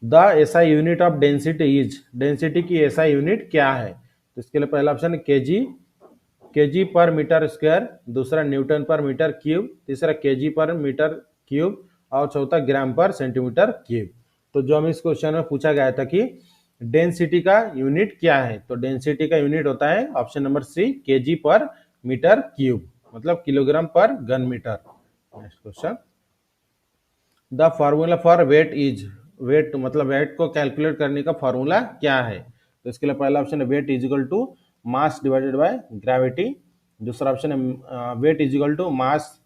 the SI unit of density is, density की एसआई यूनिट क्या है। तो इसके लिए पहला ऑप्शन है KG, KG per meter square, दूसरा न्यूटन पर मीटर क्यूब, तीसरा केजी पर मीटर क्यूब और चौथा ग्राम पर सेंटीमीटर क्यूब। तो जो हमें इस क्वेश्चन में पूछा गया था कि डेंसिटी का यूनिट क्या है, तो डेंसिटी का यूनिट होता है option number C KG per meter cube, मतलब किलोग्राम पर घन meter. Next question, the formula for weight is, weight मतलब वेट को कैलकुलेट करने का फॉर्मूला क्या है। तो इसके लिए पहला ऑप्शन है weight is equal to mass divided by gravity, दूसरा ऑप्शन है weight is equal to mass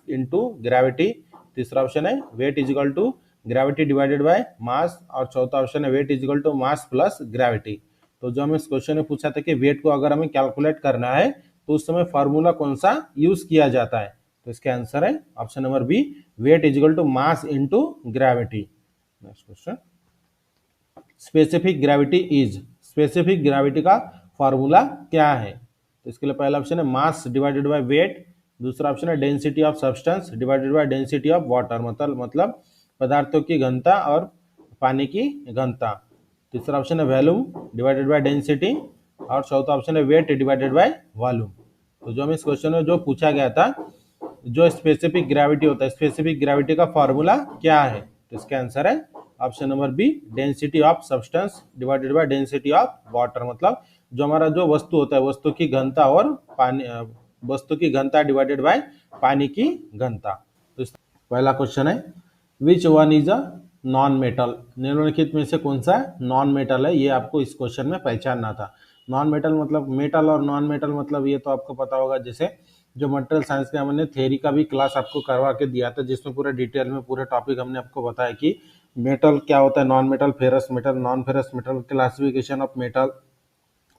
into gravity, तीसरा ऑप्शन है weight is equal to gravity divided by mass और चौथा ऑप्शन है weight is equal to mass plus gravity. तो जो हमें इस क्वेश्चन में पूछा था कि वेट को अगर हमें कैलकुलेट करना है तो उस समय फॉर्मूला कौन सा यूज किया जाता है। तो इसका आंसर है option number B weight is equal to mass into gravity. Next question, specific gravity is, specific gravity का फॉर्मूला क्या है। तो इसके लिए पहला ऑप्शन है मास डिवाइडेड बाय वेट, दूसरा ऑप्शन है density of substance divided by density of water, मतलब पदार्थों की घनता और पानी की घनता, तीसरा ऑप्शन है वॉल्यूम डिवाइडेड बाय डेंसिटी और चौथा ऑप्शन है वेट डिवाइडेड बाय वॉल्यूम। तो जो हमें इस क्वेश्चन में जो पूछा गया था जो स्पेसिफिक ग्रेविटी होता है, स्पेसिफिक ग्रेविटी का फॉर्मूला क्या है। तो इसका आंसर है option number B density of substance divided by density of water, मतलब जो हमारा जो वस्तु होता है वस्तु की घनता और पानी, वस्तु की घनता डिवाइडेड बाय पानी की घनता। तो पहला क्वेश्चन है which one is a non metal, निम्नलिखित में से कौन सा नॉन मेटल है, ये आपको इस क्वेश्चन में पहचानना था। नॉन मेटल मतलब मेटल और नॉन मेटल मतलब ये तो आपको पता होगा, जैसे जो मटेरियल साइंस के हमने थ्योरी का भी क्लास आपको करवा के दिया था जिसमें पूरे डिटेल में पूरे टॉपिक हमने आपको बताया कि मेटल क्या होता है, non metal, ferrous metal, non ferrous metal, classification of metal,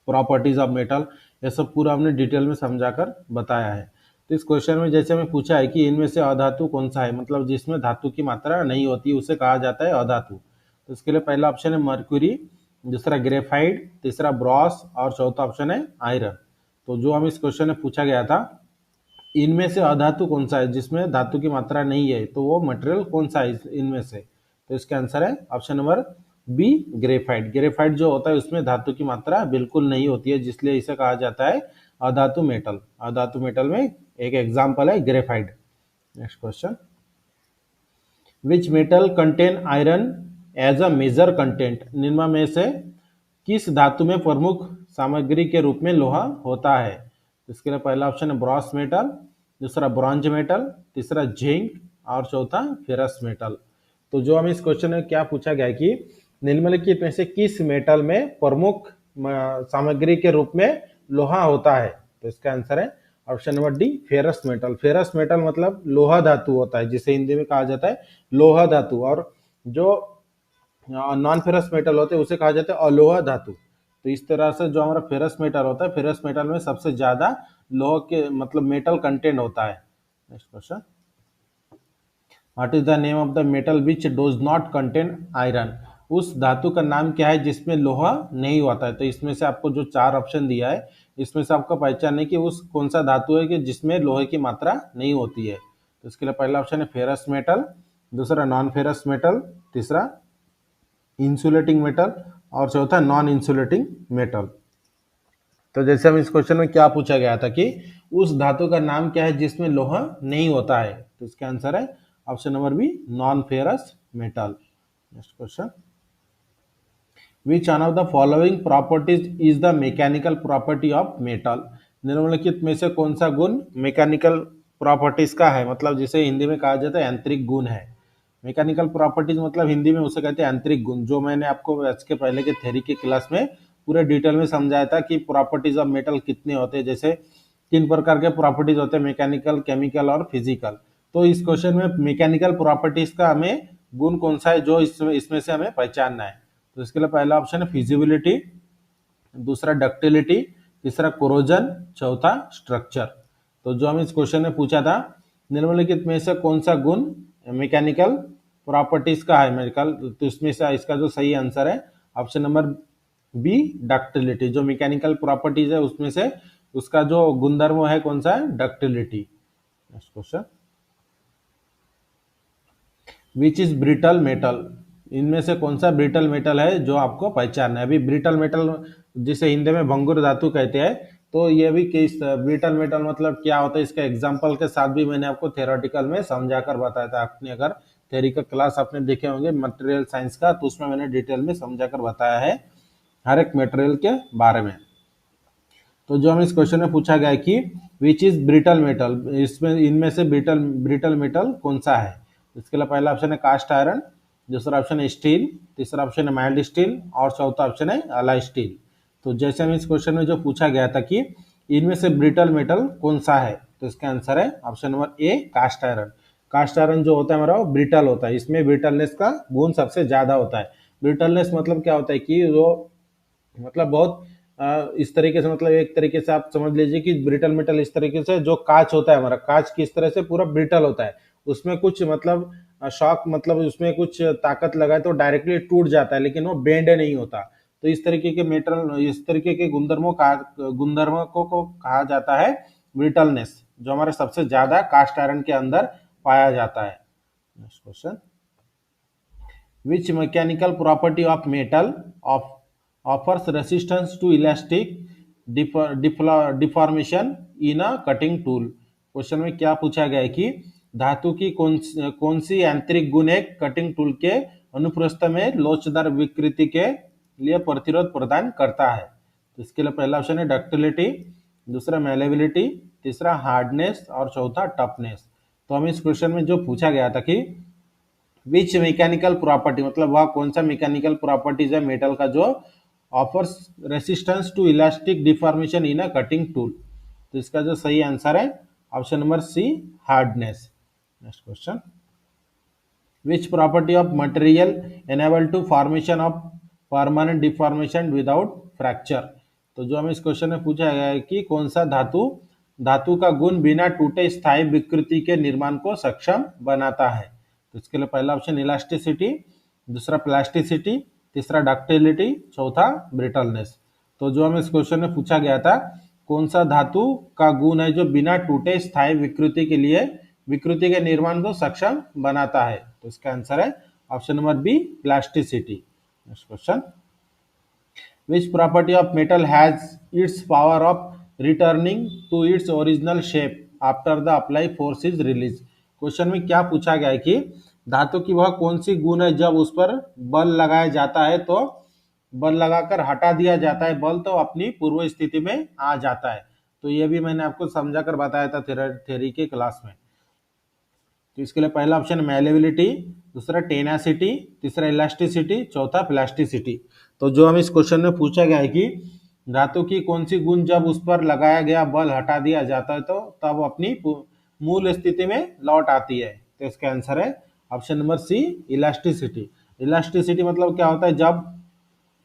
properties of metal, ये सब पूरा हमने डिटेल में समझाकर बताया है। तो इस क्वेश्चन में जैसे हमें पूछा है कि इनमें से अधातु कौन सा है, मतलब जिसमें धातु की मात्रा नहीं होती उसे कहा जाता है अधातु। तो इसके लिए पहला ऑप्शन है मर्क्यूरी, दूसरा ग्रेफाइट, तीसरा ब्रॉस और चौथा ऑप्शन है आयरन। तो जो हमें इस क्वेश्चन में पूछा गया था इनमें से अधातु कौन सा है जिसमें धातु की मात्रा नहीं है, तो वो मटेरियल कौन सा है इनमें से। तो इसका आंसर है option number B graphite. Graphite जो होता है उसमें धातु की मात्रा बिल्कुल नहीं होती है, जिसलिए इसे कहा जाता है अधातु मेटल। अधातु मेटल में एक एग्जाम्पल है graphite. Next question, which metal contain iron as a major content, निम्न में से किस धातु में प्रमुख सामग्री के रूप में लोहा होता है। इसके लिए पहला ऑप्शन है ब्रॉस मेटल, दूसरा ब्रॉन्ज मेटल, तीसरा जिंक और चौथा फेरस मेटल। तो जो हमें इस क्वेश्चन में क्या पूछा गया है कि निम्नलिखित में से किस मेटल में प्रमुख सामग्री के रूप में लोहा होता है। तो इसका आंसर है option number D ferrous metal. Ferrous metal मतलब लोहा धातु होता है, जिसे हिंदी में कहा जाता है लोहा धातु, और जो नॉन फेरस मेटल होते हैं उसे कहा जाता है अलोहा धातु। तो इस तरह से जो हमारा फेरस मेटल होता है, फेरस मेटल में सबसे ज्यादा लोह के मतलब मेटल कंटेंट होता है। Next question, what is the name of the metal which dose not contain iron. उस धातु का नाम क्या है जिसमें लोहा नहीं होता है। तो इसमें से आपको जो चार ऑप्शन दिया है, इसमें से आपको पहचान है कि उस कौन सा धातु है कि जिसमें लोहे की मात्रा नहीं होती है। तो इसके लिए पहला ऑप्शन है फेरस मेटल, दूसरा नॉन फेरस मेटल, तीसरा इंसुलेटिंग मेटल, और चौथा नॉन इंसुलेटिंग मेटल। तो जैसे हम इस क्वेश्चन में क्या पूछा गया था कि उस धातु का नाम क्या है जिसमें लोहा नहीं होता है, तो इसका आंसर है option number A non ferrous metal. Next question, which one of the following properties is the mechanical property of metal. निम्नलिखित में से कौन सा गुण मैकेनिकल प्रॉपर्टीज का है, मतलब जिसे हिंदी में कहा जाता है यांत्रिक गुण है। मैकेनिकल प्रॉपर्टीज मतलब हिंदी में उसे कहते हैं यांत्रिक गुण, जो मैंने आपको इसके पहले के थ्योरी की क्लास में पूरे डिटेल में समझाया था कि प्रॉपर्टीज ऑफ मेटल कितने होते हैं, जैसे तीन प्रकार के प्रॉपर्टीज होते हैं, मैकेनिकल, केमिकल और फिजिकल। तो इस क्वेश्चन में मैकेनिकल प्रॉपर्टीज का हमें गुण कौन सा है जो इसमें से हमें पहचानना है। तो इसके लिए पहला ऑप्शन है फिजिबिलिटी, दूसरा डक्टिलिटी, तीसरा कोरोजन, चौथा स्ट्रक्चर। तो जो हम इस क्वेश्चन में पूछा था, निम्नलिखित में से कौन सा गुण मैकेनिकल प्रॉपर्टीज का है मेडिकल, तो इसमें से इसका जो सही आंसर है ऑप्शन नंबर बी डक्टिलिटी। जो मैकेनिकल प्रॉपर्टीज है उसमें से उसका जो गुणधर्म है कौन सा है, ductility. Next question, which is brittle metal. इनमें से कौन सा ब्रिटल मेटल है जो आपको पहचानना है। अभी ब्रिटल मेटल जिसे हिंदी में भंगुर धातु कहते हैं, तो ये भी किस ब्रिटल मेटल मतलब क्या होता है, इसका एग्जांपल के साथ भी मैंने आपको थ्योरेटिकल में समझाकर बताया था। आपने अगर थ्योरी का क्लास आपने देखे होंगे मटेरियल साइंस का, तो उसमें मैंने डिटेल में समझाकर बताया है हर एक मटेरियल के बारे में। तो जो हम इस क्वेश्चन में पूछा गया है कि विच इज ब्रिटल मेटल, इसमें इनमें से ब्रिटल ब्रिटल मेटल कौन सा है। इसके लिए पहला ऑप्शन है कास्ट आयरन, दूसरा ऑप्शन है स्टील, तीसरा ऑप्शन है माइल्ड स्टील, और चौथा ऑप्शन है अलाई स्टील। तो जैसे हम इस क्वेश्चन में जो पूछा गया था कि इनमें से ब्रिटल मेटल कौन सा है, तो इसका आंसर है option number A cast iron. Cast iron जो होता है हमारा वो ब्रिटल होता है, इसमें ब्रिटलनेस का गुण सबसे ज्यादा होता है। ब्रिटलनेस मतलब क्या होता है कि वो मतलब बहुत इस तरीके से, मतलब एक तरीके से आप समझ लीजिए कि ब्रिटल मेटल इस तरीके से, जो कांच होता है हमारा, कांच किस तरह से पूरा ब्रिटल होता है, उसमें कुछ मतलब शॉक मतलब उसमें कुछ ताकत लगाए तो डायरेक्टली टूट जाता है, लेकिन वो बेंड नहीं होता। तो इस तरीके के मेटल, इस तरीके के गुणधर्मों को कहा जाता है ब्रिटलनेस, जो हमारे सबसे ज्यादा कास्ट आयरन के अंदर पाया जाता है। Next question, which mechanical property of metal of offers resistance to elastic deformation in a cutting tool। Question में क्या पूछा गया है कि धातु की कौन सी यांत्रिक गुण एक कटिंग टूल के अनुप्रस्थ में लोचदार विकृति के लिए प्रतिरोध प्रदान करता है। तो इसके लिए पहला ऑप्शन है डक्टिलिटी, दूसरा मेलेबिलिटी, तीसरा हार्डनेस, और चौथा टफनेस। तो हम इस क्वेश्चन में जो पूछा गया था कि विच मैकेनिकल प्रॉपर्टी मतलब वह कौन सा मैकेनिकल प्रॉपर्टीज है मेटल का जो offers resistance to elastic deformation in a cutting tool. तो इसका जो सही आंसर है option number C hardness. Next question, which property of material enable to formation of permanent deformation without fracture. तो जो हमें इस क्वेश्चन में पूछा गया है कि कौन सा धातु का गुण बिना टूटे स्थायी विकृति के निर्माण को सक्षम बनाता है। तो इसके लिए पहला ऑप्शन इलास्टिसिटी, दूसरा प्लास्टिसिटी, तीसरा डक्टिलिटी, चौथा ब्रिटलनेस। तो जो हमें इस क्वेश्चन में पूछा गया था कौन सा धातु का गुण है जो बिना टूटे स्थायी विकृति के निर्माण को सक्षम बनाता है, तो इसका आंसर है option number B plasticity. Next question, which property of metal has its power of returning to its original shape after the apply force is released। Question में क्या पूछा गया है कि धातु की वह कौन सी गुण है जब उस पर बल लगाया जाता है, तो बल लगाकर हटा दिया जाता है बल, तो अपनी पूर्व स्थिति में आ जाता है। तो ये भी मैंने आपको समझाकर बताया था थ्योरी के क्लास में। तो इसके लिए पहला ऑप्शन मैलेबिलिटी, दूसरा टेनासिटी, तीसरा इलास्टिसिटी, चौथा प्लास्टिसिटी। तो जो हम इस क्वेश्चन में पूछा गया है कि धातु की कौन सी गुण जब उस पर लगाया गया बल हटा दिया जाता है तो तब अपनी मूल स्थिति में लौट आती है? तो इसका आंसर है option number C, elasticity. Elasticity मतलब क्या होता है, जब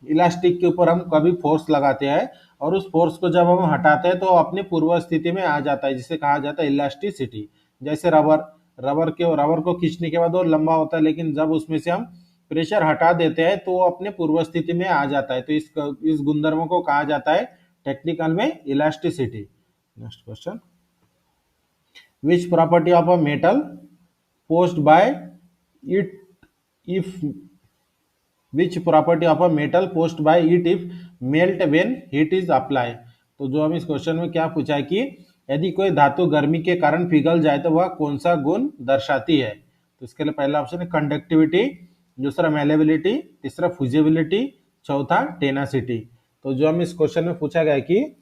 इलास्टिक के ऊपर हम कभी फोर्स लगाते हैं और उस फोर्स को जब हम हटाते हैं तो अपनी पूर्व स्थिति में आ जाता है, जिसे कहा जाता है इलास्टिसिटी। जैसे रबर, रबर को खींचने के बाद वो लंबा होता है, लेकिन जब उसमें से हम प्रेशर हटा देते हैं तो वो अपने पूर्व स्थिति में आ जाता है। तो इस गुणधर्म को कहा जाता है टेक्निकल में elasticity. Next question, which property of a metal possessed by it if which property of a metal possessed by it if melt when heat is apply. तो जो हम इस क्वेश्चन में क्या पूछा है कि यदि कोई धातु गर्मी के कारण पिघल जाए तो वह कौन सा गुण दर्शाती है? तो इसके लिए पहला ऑप्शन है कंडक्टिविटी, दूसरा मेलेबिलिटी, तीसरा फ्यूजिबिलिटी, चौथा टेनासिटी। तो जो हम इस क्वेश्चन में पूछा गया है कि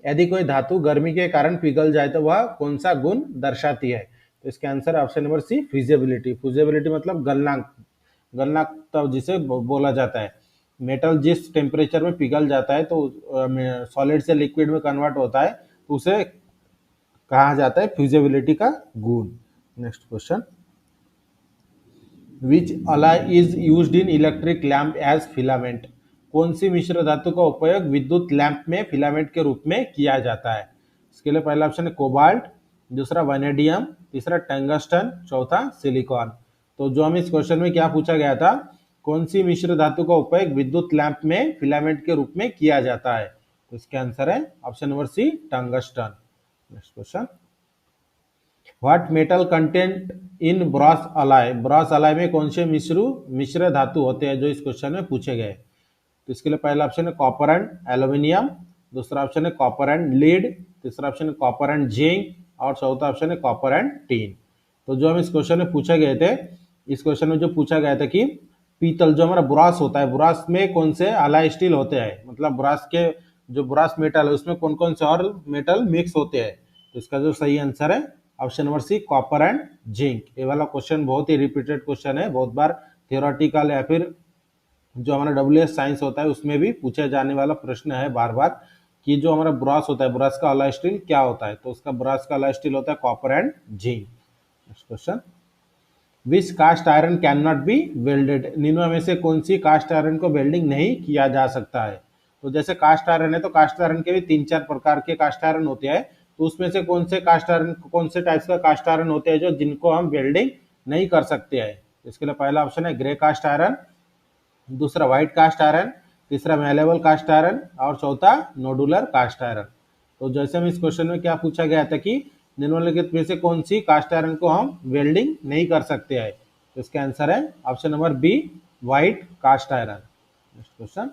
यदि कोई धातु गर्मी के कारण पिघल जाए तो वह कौन सा गुण दर्शाती है? तो इसका आंसर ऑप्शन नंबर सी, फ्यूजिबिलिटी। फ्यूजिबिलिटी मतलब गलनांक, गलनांक तब जिसे बोला जाता है। मेटल जिस टेम्परेचर में पिघल जाता है तो सॉलिड से लिक्विड में कन्वर्ट होता है, तो उसे कहा जाता है फ्यूजिबिलिटी का गुण। Next question, which alloy is used in electric lamp as filament. कौन सी मिश्र धातु का उपयोग विद्युत लैंप में फिलामेंट के रूप में किया जाता है? इसके लिए पहला ऑप्शन है कोबाल्ट, दूसरा वैनेडियम, तीसरा टंगस्टन, चौथा सिलिकॉन। तो जो हम इस क्वेश्चन में क्या पूछा गया था, कौन सी मिश्र धातु का उपयोग विद्युत लैंप में फिलामेंट के रूप में किया जाता है? तो इसका आंसर है option number C, tungsten. Next question, what metal content in brass alloy. Brass alloy में कौन से मिश्र धातु होते हैं, जो इस क्वेश्चन में पूछे गए? तो इसके लिए पहला ऑप्शन है कॉपर एंड एल्यूमिनियम, दूसरा ऑप्शन है कॉपर एंड लीड, तीसरा ऑप्शन है कॉपर एंड जिंक, और चौथा ऑप्शन है कॉपर एंड टीन। तो जो हम इस क्वेश्चन में पूछे गए थे, इस क्वेश्चन में जो पूछा गया था कि पीतल जो हमारा ब्रास होता है, ब्रास में कौन से अलाय स्टील होते हैं, मतलब ब्रास के जो ब्रास मेटल है उसमें कौन कौन से और मेटल मिक्स होते हैं? तो इसका जो सही आंसर है option number C, copper and zinc. ये वाला क्वेश्चन बहुत ही रिपीटेड क्वेश्चन है, बहुत बार थियोरेटिकल या फिर जो हमारा डब्ल्यूएस साइंस होता है उसमें भी पूछा जाने वाला प्रश्न है बार बार, कि जो हमारा ब्रास होता है, ब्रास का अलॉय स्टील क्या होता है? तो उसका ब्रास का अलॉय स्टील होता है copper and zinc. Next question, which cast iron can not be welded. निम्न में से कौन सी कास्ट आयरन को वेल्डिंग नहीं किया जा सकता है? तो जैसे कास्ट आयरन है तो कास्ट आयरन के भी 3-4 प्रकार के कास्ट आयरन होते हैं, तो उसमें से कौन से कास्ट आयरन, कौन से टाइप्स का कास्ट आयरन होते हैं जो जिनको हम वेल्डिंग नहीं कर सकते हैं? इसके लिए पहला ऑप्शन है ग्रे कास्ट आयरन, दूसरा व्हाइट कास्ट आयरन, तीसरा मैलेबल कास्ट आयरन, और चौथा नोडुलर कास्ट आयरन। तो जैसे हम इस क्वेश्चन में क्या पूछा गया था कि निम्नलिखित में से कौन सी कास्ट आयरन को हम वेल्डिंग नहीं कर सकते हैं? तो इसका आंसर है option number B, white cast iron. Next question,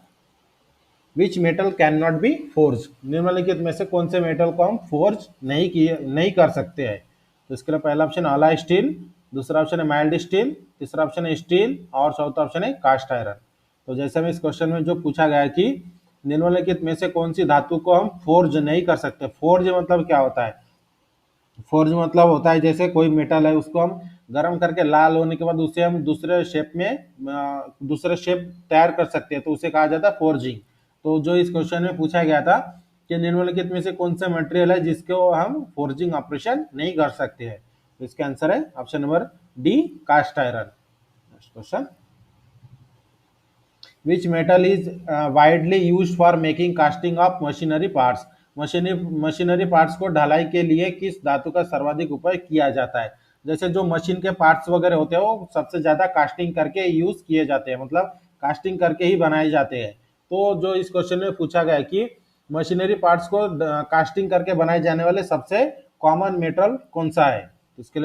which metal can not be forge. निम्नलिखित में से कौन से मेटल को हम फोर्ज नहीं कर सकते हैं? तो इसके लिए पहला ऑप्शन अलाय स्टील, दूसरा ऑप्शन है माइल्ड स्टील, तीसरा ऑप्शन है स्टील, और चौथा ऑप्शन है कास्ट आयरन। तो जैसे में इस क्वेश्चन में जो पूछा गया है कि निम्नलिखित में से कौन सी धातु को हम फोर्ज नहीं कर सकते। फोर्ज मतलब क्या होता है? फोर्ज मतलब होता है जैसे कोई मेटल है उसको हम गर्म करके लाल होने के बाद उसे हम दूसरे शेप में दूसरे शेप तैयार कर सकते हैं, तो उसे कहा जाता है फोर्जिंग। तो जो इस क्वेश्चन में पूछा गया था कि निम्नलिखित में से कौन सा मटेरियल है जिसको हम फोर्जिंग ऑपरेशन नहीं कर सकते हैं? तो इसका आंसर है option number D, cast iron. Next question, which metal is widely used for making casting of machinery parts. Machinery parts को ढलाई के लिए किस धातु का सर्वाधिक उपयोग किया जाता है? जैसे जो मशीन के पार्ट्स वगैरह होते हैं वो सबसे ज्यादा कास्टिंग करके यूज किए जाते हैं, मतलब कास्टिंग करके ही बनाए जाते हैं। तो जो इस क्वेश्चन में पूछा गया है कि मशीनरी पार्ट्स को कास्टिंग करके बनाए जाने वाले सबसे कॉमन मेटल कौन सा है? इसके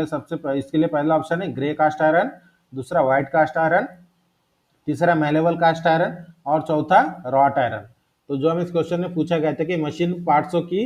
लिए पहला ऑप्शन है ग्रे कास्ट आयरन, दूसरा व्हाइट कास्ट आयरन, तीसरा मैलेबल कास्ट आयरन, और चौथा रॉट आयरन। तो जो हम इस क्वेश्चन में पूछा गया था कि मशीन पार्ट्सों की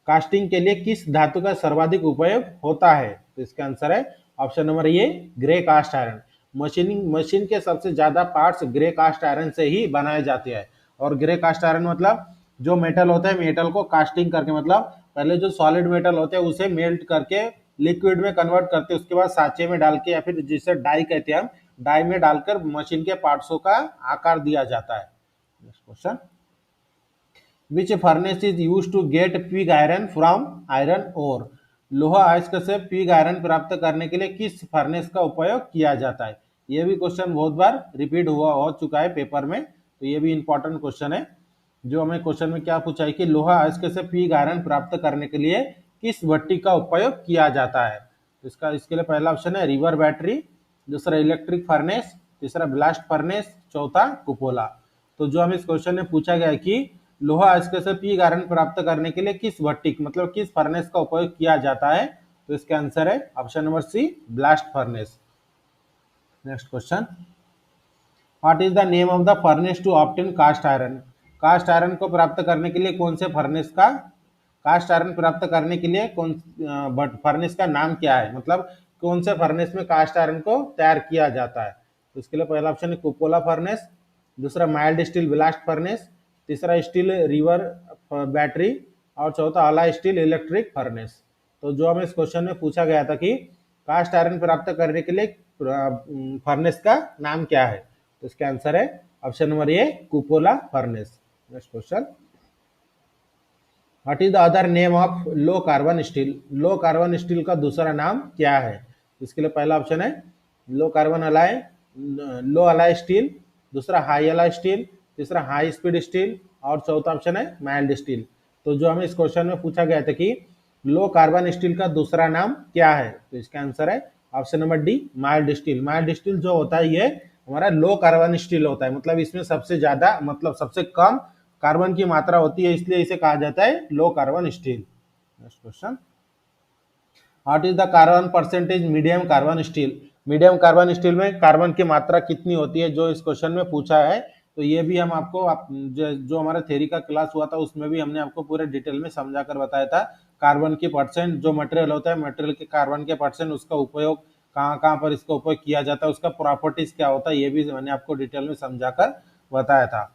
कास्टिंग के लिए किस धातु का सर्वाधिक उपयोग होता है? तो इसका आंसर है option number A, grey cast iron. Machine के सबसे ज्यादा पार्ट्स ग्रे कास्ट आयरन से ही बनाए जाते हैं। और ग्रे कास्ट आयरन मतलब जो मेटल होता है, मेटल को कास्टिंग करके, मतलब पहले जो सॉलिड मेटल होते हैं उसे मेल्ट करके लिक्विड में कन्वर्ट करते हैं, उसके बाद साँचे में डाल के या फिर जिसे डाई कहते हैं हम, डाई में डालकर मशीन के पार्ट्सों का आकार दिया जाता है। Next question, which furnace is use to get pig iron from iron ore. लोहा अयस्क से पिग आयरन प्राप्त करने के लिए किस फर्नेस का उपयोग किया जाता है। ये भी क्वेश्चन बहुत बार रिपीट हुआ हो चुका है पेपर में, तो ये भी इंपॉर्टेंट क्वेश्चन है। जो हमें क्वेश्चन में क्या पूछा है कि लोहा अयस्क से पिग आयरन प्राप्त करने के लिए किस भट्टी का उपयोग किया जाता है। तो इसके लिए पहला ऑप्शन है रिवर बैटरी, दूसरा इलेक्ट्रिक फर्नेस, तीसरा ब्लास्ट फर्नेस, चौथा कुपोला। तो जो हमें इस क्वेश्चन में पूछा गया है कि लोहा अयस्क से पिग आयरन प्राप्त करने के लिए किस भट्टी मतलब किस फर्नेस का उपयोग किया जाता है, तो इसका आंसर है option number C, blast furnace. Next question, what is the name of the furnace to obtain cast iron. Cast iron को प्राप्त करने के लिए कौन से फर्नेस का कास्ट आयरन प्राप्त करने के लिए कौन फर्नेस का नाम क्या है, मतलब कौन से फर्नेस में कास्ट आयरन को तैयार किया जाता है। तो इसके लिए पहला ऑप्शन है कुपोला फर्नेस, दूसरा माइल्ड स्टील ब्लास्ट फर्नेस, तीसरा स्टील रिवर बैटरी और चौथा आला स्टील इलेक्ट्रिक फर्नेस। तो जो हमें इस क्वेश्चन में पूछा गया था कि कास्ट आयरन प्राप्त करने के लिए फर्नेस का नाम क्या है, तो इसका आंसर है option number A, कुपोला furnace. Next question, what is the other name of low carbon steel. Low carbon steel का दूसरा नाम क्या है। इसके लिए पहला ऑप्शन है लो कार्बन अलाय, लो अलाय स्टील, दूसरा हाई अलाय स्टील, तीसरा हाई स्पीड स्टील और चौथा ऑप्शन है माइल्ड स्टील। तो जो हमें इस क्वेश्चन में पूछा गया था कि लो कार्बन स्टील का दूसरा नाम क्या है, तो इसका आंसर है option number D, mild steel. Mild steel जो होता है ये हमारा लो कार्बन स्टील होता है, मतलब इसमें सबसे ज्यादा मतलब सबसे कम कार्बन की मात्रा होती है, इसलिए इसे कहा जाता है low carbon steel. Next question, what is the carbon percentage medium carbon steel. Medium carbon steel में कार्बन की मात्रा कितनी होती है, जो इस क्वेश्चन में पूछा है। तो ये भी हम आपको जो हमारा थ्योरी का क्लास हुआ था उसमें भी हमने आपको पूरे डिटेल में समझा कर बताया था। कार्बन की परसेंट जो मटेरियल होता है, मटेरियल के कार्बन के परसेंट, उसका उपयोग कहाँ कहाँ पर इसका उपयोग किया जाता है, उसका प्रॉपर्टीज क्या होता है, ये भी मैंने आपको डिटेल में समझा कर बताया था।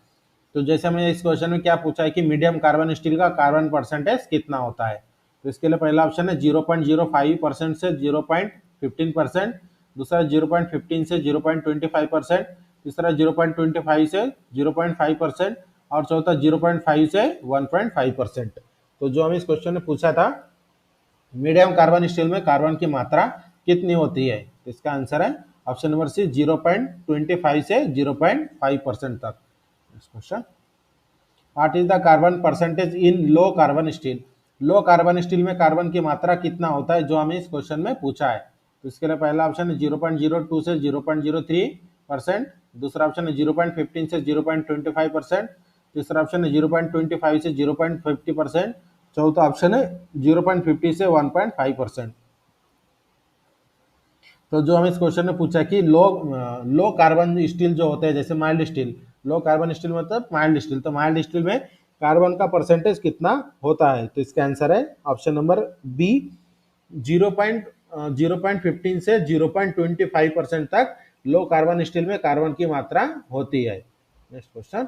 तो जैसे हमें इस क्वेश्चन में क्या पूछा है कि मीडियम कार्बन स्टील का कार्बन परसेंटेज कितना होता है। तो इसके लिए पहला ऑप्शन है 0.05% से 0.15%, दूसरा 0.15 से 0.25%, तीसरा 0.25 से 0.5% और चौथा 0.5 से 1.5%। तो जो हमें इस क्वेश्चन में पूछा था मीडियम कार्बन स्टील में कार्बन की मात्रा कितनी होती है, तो इसका आंसर है ऑप्शन नंबर सी, 0.25 से 0.5% तक। Question, what is the carbon percentage in low carbon steel. Low carbon steel में कार्बन की मात्रा कितना होता है, जो हमें इस क्वेश्चन में पूछा है। तो इसके लिए पहला ऑप्शन है 0.02 से 0.03%, दूसरा ऑप्शन है 0.15 से 0.25%, तीसरा ऑप्शन है 0.25 से 0.50%, चौथा ऑप्शन है 0.50 से 1.5%। तो जो हमें इस क्वेश्चन में पूछा कि लो कार्बन स्टील जो होते हैं, जैसे mild steel, low carbon steel मतलब माइल्ड स्टील, तो माइल्ड स्टील में कार्बन का परसेंटेज कितना होता है, तो इसका आंसर है ऑप्शन नंबर बी, 0.15 से 0.25% तक लो कार्बन स्टील में कार्बन की मात्रा होती है। Next question,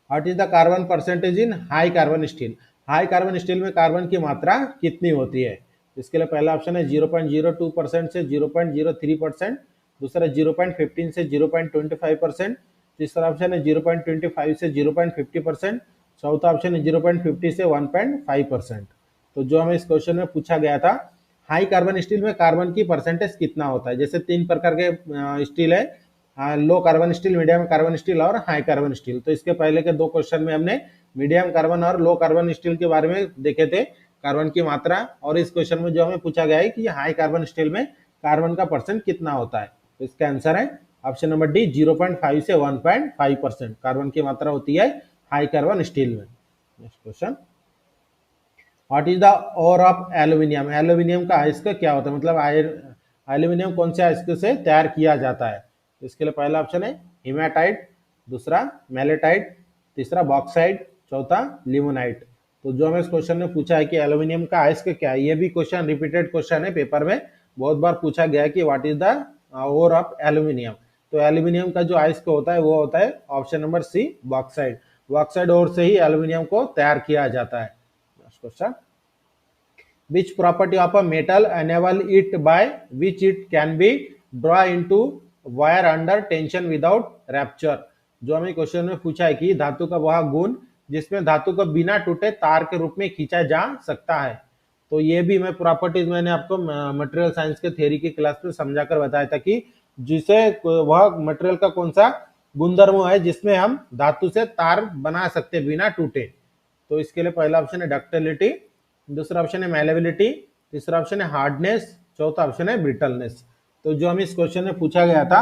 what is the carbon percentage in high carbon steel. High carbon steel में कार्बन की मात्रा कितनी होती है। इसके लिए पहला ऑप्शन है 0.02% से 0.03%, दूसरा 0.15 से 0.25%, तीसरा ऑप्शन है 0.25 से 0.50%, चौथा ऑप्शन है 0.50 से 1.5%। तो जो हमें इस क्वेश्चन में पूछा गया था हाई कार्बन स्टील में कार्बन की परसेंटेज कितना होता है, जैसे तीन प्रकार के स्टील है, low carbon steel, medium carbon steel और हाई कार्बन स्टील। तो इसके पहले के दो क्वेश्चन में हमने मीडियम कार्बन और लो कार्बन स्टील के बारे में देखे थे, कार्बन की मात्रा, और इस क्वेश्चन में जो हमें पूछा गया है कि हाई कार्बन स्टील में कार्बन का परसेंट कितना होता है, तो इसका आंसर है ऑप्शन नंबर डी, 0.5 से 1.5% कार्बन की मात्रा होती है हाई कार्बन स्टील में। Next question, what is the ore of aluminium. Aluminium का अयस्क क्या होता है, मतलब एल्यूमिनियम कौन से अयस्क से तैयार किया जाता है। तो इसके लिए पहला ऑप्शन है हीमाटाइट, दूसरा मेलेटाइट, तीसरा बॉक्साइट, चौथा लिमोनाइट। तो जो हमें इस क्वेश्चन में पूछा है कि एल्यूमिनियम का अयस्क क्या है, ये भी क्वेश्चन रिपीटेड क्वेश्चन है पेपर में, बहुत बार पूछा गया है कि what is the ore of aluminium. तो एल्यूमिनियम का जो अयस्क होता है वो होता है option number C, bauxite. Bauxite ore से ही एल्यूमिनियम को तैयार किया जाता है। Question, which property of a metal enable it by which it can be draw into wire under tension without rupture। जो हमें क्वेश्चन में पूछा है कि धातु का वह गुण जिसमें धातु को बिना टूटे तार के रूप में खींचा जा सकता है। तो ये भी मैं प्रॉपर्टीज मैंने आपको मटेरियल साइंस के थ्योरी की क्लास में समझाकर बताया था कि जिसे वह मटेरियल का कौन सा गुणधर्म है जिसमें हम धातु से तार बना सकते बिना टूटे। तो इसके लिए पहला ऑप्शन है डक्टिलिटी, दूसरा ऑप्शन है मैलेबिलिटी, तीसरा ऑप्शन है हार्डनेस, चौथा ऑप्शन है ब्रिटलनेस। तो जो हम इस क्वेश्चन में पूछा गया था,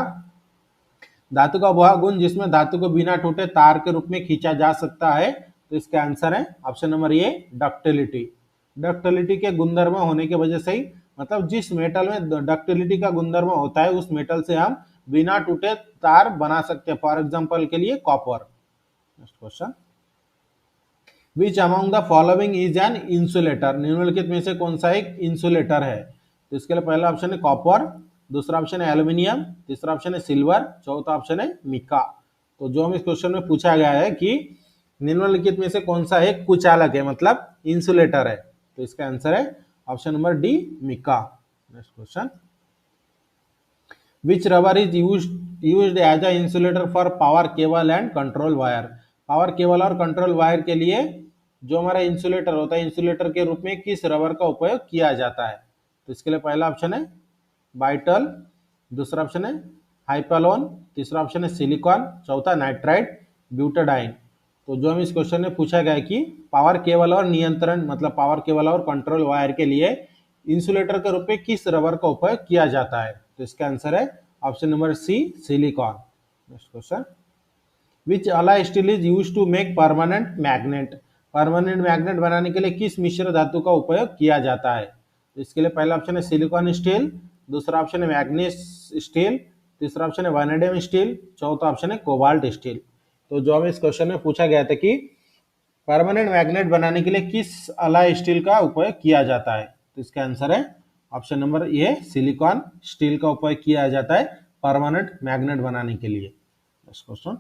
धातु का वह गुण जिसमें धातु को बिना टूटे तार के रूप में खींचा जा सकता है, तो इसका आंसर है ऑप्शन नंबर ए डक्टिलिटी। डक्टिलिटी के गुणधर्म होने की वजह से ही, मतलब जिस मेटल में डक्टिलिटी का गुणधर्म होता है उस मेटल से हम बिना टूटे तार बना सकते हैं। फॉर एग्जाम्पल के लिए copper. Next question, which among the following is an insulator, निम्नलिखित में से कौन सा एक इंसुलेटर है? तो इसके लिए पहला ऑप्शन है कॉपर, दूसरा ऑप्शन है एल्यूमिनियम, तीसरा ऑप्शन है सिल्वर, चौथा ऑप्शन है मिका। तो जो हम इस क्वेश्चन में पूछा गया है कि निम्नलिखित में से कौन सा एक कुचालक है, मतलब इंसुलेटर है, तो इसका आंसर है option number D mica. Next question, which rubber is used as a insulator for power cable and control wire, power cable और कंट्रोल वायर के लिए जो हमारा इंसुलेटर होता है, इंसुलेटर के रूप में किस रबर का उपयोग किया जाता है? तो इसके लिए पहला ऑप्शन है बाइटल, दूसरा ऑप्शन है हाइपलोन, तीसरा ऑप्शन है सिलिकॉन, चौथा नाइट्राइट ब्यूटाडाइन। तो जो हम इस क्वेश्चन में पूछा गया है कि पावर केबल और नियंत्रण, मतलब पावर केबल और कंट्रोल वायर के लिए इंसुलेटर के रूप में किस रबर का उपयोग किया जाता है? तो इसका आंसर है option number C silicon. Next question, which alloy steel is use to make permanent magnet, permanent magnet बनाने के लिए किस मिश्र धातु का उपयोग किया जाता है? तो इसके लिए पहला ऑप्शन है सिलिकॉन स्टील, दूसरा ऑप्शन है मैग्नीस स्टील, तीसरा ऑप्शन है वैनेडियम स्टील, चौथा ऑप्शन है कोबाल्ट स्टील। तो जो हमें इस क्वेश्चन में पूछा गया था कि परमानेंट मैग्नेट बनाने के लिए किस अलाय स्टील का उपयोग किया जाता है, तो इसका आंसर है option number A silicon steel का उपयोग किया जाता है परमानेंट मैग्नेट बनाने के लिए। Next question,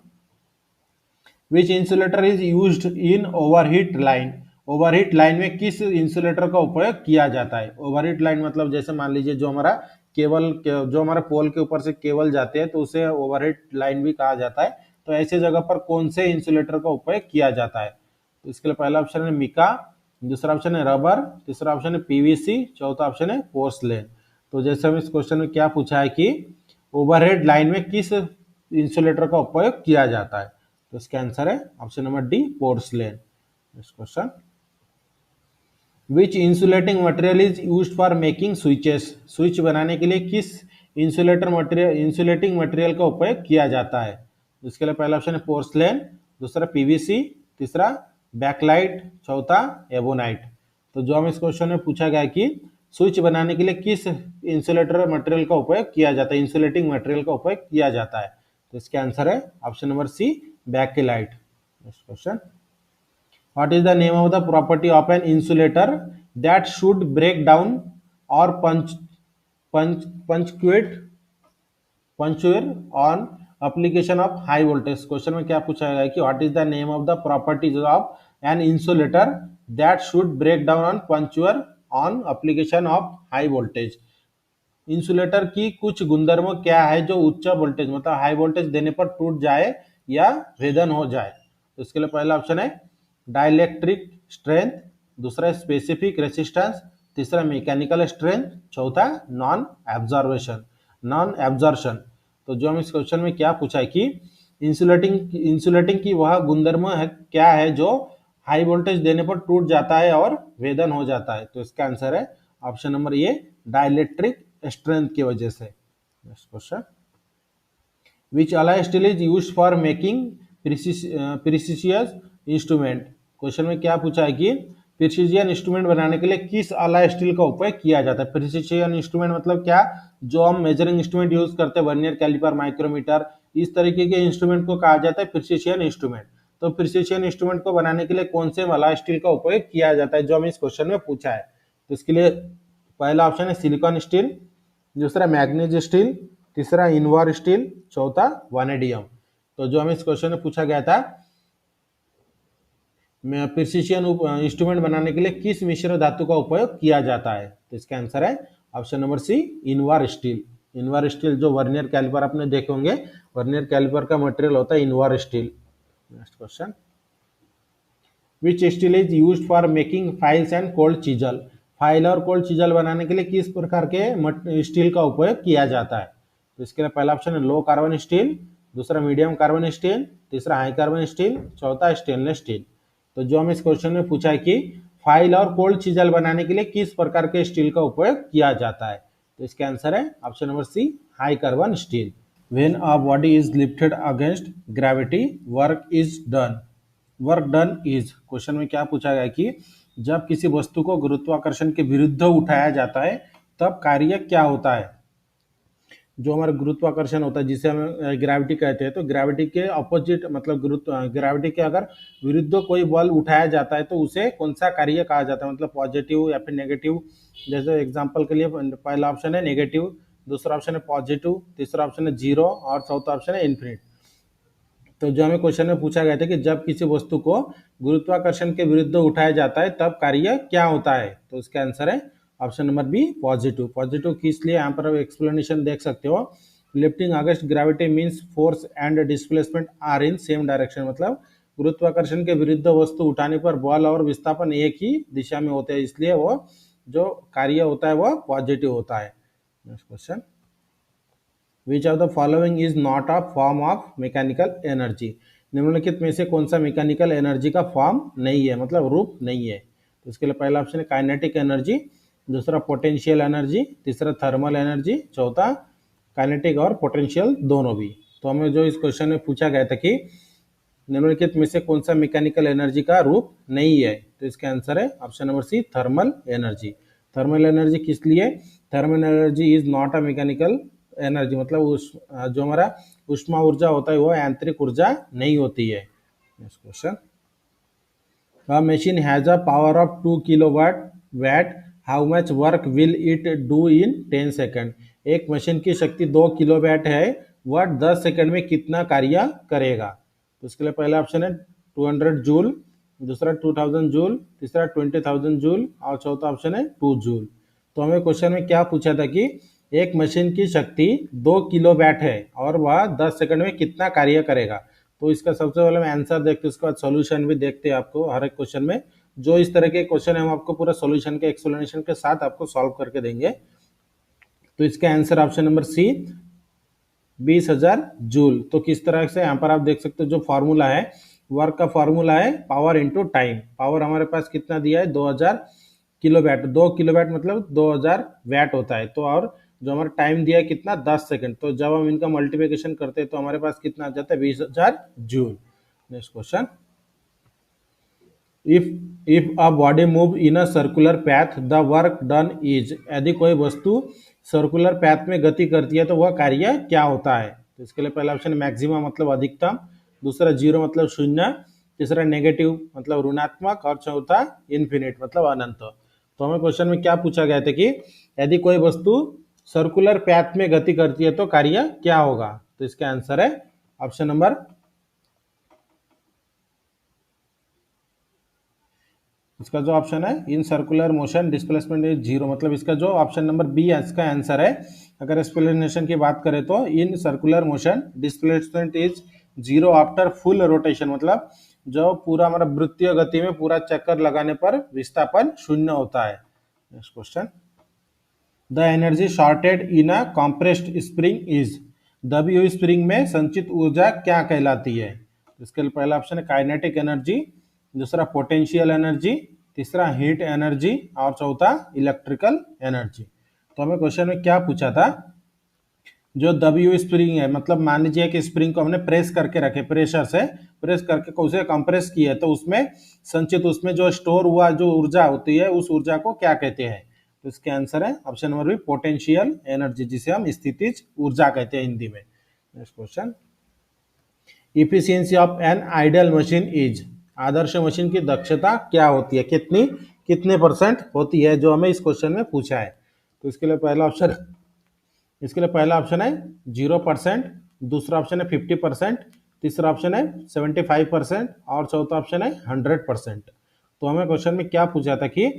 which insulator is used in overheat line, overheat line में किस इंसुलेटर का उपयोग किया जाता है? ओवरहीट लाइन मतलब जैसे मान लीजिए जो हमारा केबल, जो हमारे पोल के ऊपर से केबल जाते हैं तो उसे ओवरहीट लाइन भी कहा जाता है। तो ऐसे जगह पर कौन से इंसुलेटर का उपयोग किया जाता है? तो इसके लिए पहला ऑप्शन है मिका, दूसरा ऑप्शन है रबर, तीसरा ऑप्शन है पीवीसी, चौथा ऑप्शन है पोर्सलेन। तो जैसे हम इस क्वेश्चन में क्या पूछा है कि ओवरहेड लाइन में किस इंसुलेटर का उपयोग किया जाता है, तो इसका आंसर है option number D porcelain. Next question, which insulating material is used for making switches, switch बनाने के लिए किस इंसुलेटिंग मटेरियल का उपयोग किया जाता है? इसके लिए पहला ऑप्शन है पोर्सलेन, दूसरा पीवीसी, तीसरा बैकलाइट, चौथा एबोनाइट। तो जो हम इस क्वेश्चन में पूछा गया कि स्विच बनाने के लिए किस इंसुलेटर मटेरियल का उपयोग किया जाता है, इंसुलेटिंग मटेरियल का उपयोग किया जाता है, तो इसका आंसर है option number C Bakelite. Next question, what is the name of the property of an insulator that should break down or puncture on application of high voltage. Question में क्या पूछा गया है कि what is the name of the properties of an insulator that should break down on puncture on application of high voltage. Insulator की कुछ गुणधर्म क्या है जो उच्च वोल्टेज, मतलब हाई वोल्टेज देने पर टूट जाए या भेदन हो जाए? तो इसके लिए पहला ऑप्शन है डाइलेक्ट्रिक स्ट्रेंथ, दूसरा स्पेसिफिक रेसिस्टेंस, तीसरा मैकेनिकल स्ट्रेंथ, चौथा नॉन एब्जॉर्शन। तो जो हम इस क्वेश्चन में क्या पूछा है कि इंसुलेटिंग की वह गुणधर्म है क्या है जो हाई वोल्टेज देने पर टूट जाता है और भेदन हो जाता है? तो इसका आंसर है option number A dielectric strength की वजह से। Next question, which alloy steel is used for making precision instrument. Question में क्या पूछा है कि प्रिसिशियन इंस्ट्रूमेंट बनाने के लिए किस अलाय स्टील का उपयोग किया जाता है? प्रिसिशियन इंस्ट्रूमेंट मतलब क्या, जो हम मेजरिंग इंस्ट्रूमेंट यूज करते हैं, वर्नियर कैलिपर, माइक्रोमीटर, इस तरीके के इंस्ट्रूमेंट को कहा जाता है प्रिसिशियन इंस्ट्रूमेंट। तो प्रिसिशियन इंस्ट्रूमेंट को बनाने के लिए कौन से अलाय स्टील का उपयोग किया जाता है, जो हमें इस क्वेश्चन में पूछा है? तो इसके लिए पहला ऑप्शन है सिलिकॉन स्टील, दूसरा मैग्नीज स्टील, तीसरा इनवार स्टील, चौथा वैनेडियम। तो जो हमें इस क्वेश्चन में पूछा गया था प्रिसिशियन इंस्ट्रूमेंट बनाने के लिए किस मिश्र धातु का उपयोग किया जाता है, तो इसका आंसर है option number C invar steel. Invar steel जो वर्नियर कैलिपर आपने देखे होंगे, वर्नियर कैलिपर का मटेरियल होता है invar steel. Next question, which steel is used for making files and cold chisel. File और कोल्ड चीजल बनाने के लिए किस प्रकार के स्टील का उपयोग किया जाता है? तो इसके लिए पहला ऑप्शन है लो कार्बन स्टील, दूसरा मीडियम कार्बन स्टील, तीसरा हाई कार्बन स्टील, चौथा स्टेनलेस स्टील। तो जो हमें इस क्वेश्चन में पूछा है कि फाइल और कोल्ड चीजल बनाने के लिए किस प्रकार के स्टील का उपयोग किया जाता है, तो इसका आंसर है option number C, high carbon steel. When a body is lifted against gravity work is done. Work done is, question में क्या पूछा गया कि जब किसी वस्तु को गुरुत्वाकर्षण के विरुद्ध उठाया जाता है तब कार्य क्या होता है? जो हमारा गुरुत्वाकर्षण होता है जिसे हम ग्रेविटी कहते हैं, तो ग्रेविटी के अपोजिट मतलब ग्रेविटी के अगर विरुद्ध कोई बल उठाया जाता है तो उसे कौन सा कार्य कहा जाता है, मतलब पॉजिटिव या फिर नेगेटिव। जैसे एग्जांपल के लिए पहला ऑप्शन है नेगेटिव, दूसरा ऑप्शन है पॉजिटिव, तीसरा ऑप्शन है जीरो और चौथा ऑप्शन है इन्फिनिट। तो जो हमें क्वेश्चन में पूछा गया था कि जब किसी वस्तु को गुरुत्वाकर्षण के विरुद्ध उठाया जाता है तब कार्य क्या होता है, तो इसका आंसर है option number B, positive. Positive किस लिए, यहाँ पर एक्सप्लेनेशन देख सकते हो। Lifting against gravity means force and displacement are in same direction, मतलब गुरुत्वाकर्षण के विरुद्ध वस्तु उठाने पर बल और विस्थापन एक ही दिशा में होते हैं, इसलिए वो जो कार्य होता है वह पॉजिटिव होता है। Next question, which of the following is not a form of mechanical energy. निम्नलिखित में से कौन सा मैकेनिकल एनर्जी का फॉर्म नहीं है, मतलब रूप नहीं है? तो इसके लिए पहला ऑप्शन है काइनेटिक एनर्जी, दूसरा पोटेंशियल एनर्जी, तीसरा थर्मल एनर्जी, चौथा काइनेटिक और पोटेंशियल दोनों भी। तो हमें जो इस क्वेश्चन में पूछा गया था कि निम्नलिखित में से कौन सा मैकेनिकल एनर्जी का रूप नहीं है, तो इसका आंसर है option number C, thermal energy. Thermal energy किस लिए? Thermal energy is not a mechanical energy, मतलब जो हमारा ऊष्मा ऊर्जा होता है वो यांत्रिक ऊर्जा नहीं होती है। Next question, A machine has a power of 2 kilowatt watt. How much work will it do in 10 second? एक मशीन की शक्ति 2 किलोवाट है, वह 10 सेकंड में कितना कार्य करेगा? तो इसके लिए पहला ऑप्शन है 200 जूल, दूसरा 2000 जूल, तीसरा 20,000 जूल और चौथा ऑप्शन है 2 जूल। तो हमें क्वेश्चन में क्या पूछा था कि एक मशीन की शक्ति 2 किलोवाट है और वह 10 सेकंड में कितना कार्य करेगा। तो इसका सबसे पहले मैं आंसर देखते उसके बाद सॉल्यूशन भी देखते हैं आपको हर एक क्वेश्चन में। जो इस तरह के क्वेश्चन है हम आपको पूरा सॉल्यूशन के एक्सप्लेनेशन के साथ आपको सॉल्व करके देंगे। तो इसका answer option number C, 20,000 joule. तो किस तरह से, यहाँ पर आप देख सकते हो जो फॉर्मूला है, वर्क का फॉर्मूला है पावर इंटू टाइम। पावर हमारे पास कितना दिया है, 2000 किलोवाट। 2 किलोवाट मतलब 2000 वैट होता है। तो और जो हमारा टाइम दिया है कितना, 10 सेकंड। तो जब हम इनका मल्टीप्लिकेशन करते हैं तो हमारे पास कितना आ जाता है, 20,000 joule. Next question, if a body move in a circular path the work done is. यदि कोई वस्तु सर्कुलर पैथ में गति करती है तो वह कार्य क्या होता है? तो इसके लिए पहला ऑप्शन मैक्सिमम मतलब अधिकतम, दूसरा जीरो मतलब शून्य, तीसरा नेगेटिव मतलब ऋणात्मक और चौथा इन्फिनिट मतलब अनंत। तो हमें क्वेश्चन में क्या पूछा गया था कि यदि कोई वस्तु सर्कुलर पैथ में गति करती है तो कार्य क्या होगा? तो इसका आंसर है ऑप्शन नंबर, इसका जो ऑप्शन है in circular motion displacement is zero, मतलब इसका जो ऑप्शन नंबर बी है इसका आंसर है। अगर एक्सप्लेनेशन की बात करें तो in circular motion displacement is zero after full rotation, मतलब जो पूरा हमारा वृत्तीय गति में पूरा चक्कर लगाने पर विस्थापन शून्य होता है। Next question, the energy shorted in a compressed spring is. दबी हुई स्प्रिंग में संचित ऊर्जा क्या कहलाती है? इसके लिए पहला ऑप्शन है काइनेटिक एनर्जी, दूसरा पोटेंशियल एनर्जी, तीसरा हीट एनर्जी और चौथा इलेक्ट्रिकल एनर्जी। तो हमें क्वेश्चन में क्या पूछा था, जो दबी हुई स्प्रिंग है, मतलब मान लीजिए कि स्प्रिंग को हमने प्रेस करके रखे, प्रेशर से प्रेस करके उसे कंप्रेस किया है, तो उसमें संचित, उसमें जो स्टोर हुआ जो ऊर्जा होती है उस ऊर्जा को क्या कहते हैं? तो इसके आंसर है option number B, potential energy, जिसे हम स्थितिज ऊर्जा कहते हैं हिंदी में। Next question, efficiency of an ideal machine is. आदर्श मशीन की दक्षता क्या होती है, कितने परसेंट होती है, जो हमें इस क्वेश्चन में पूछा है। तो इसके लिए पहला ऑप्शन, इसके लिए पहला ऑप्शन है 0%, दूसरा ऑप्शन है 50%, तीसरा ऑप्शन है 75% और चौथा ऑप्शन है 100%। तो हमें क्वेश्चन में क्या पूछा था कि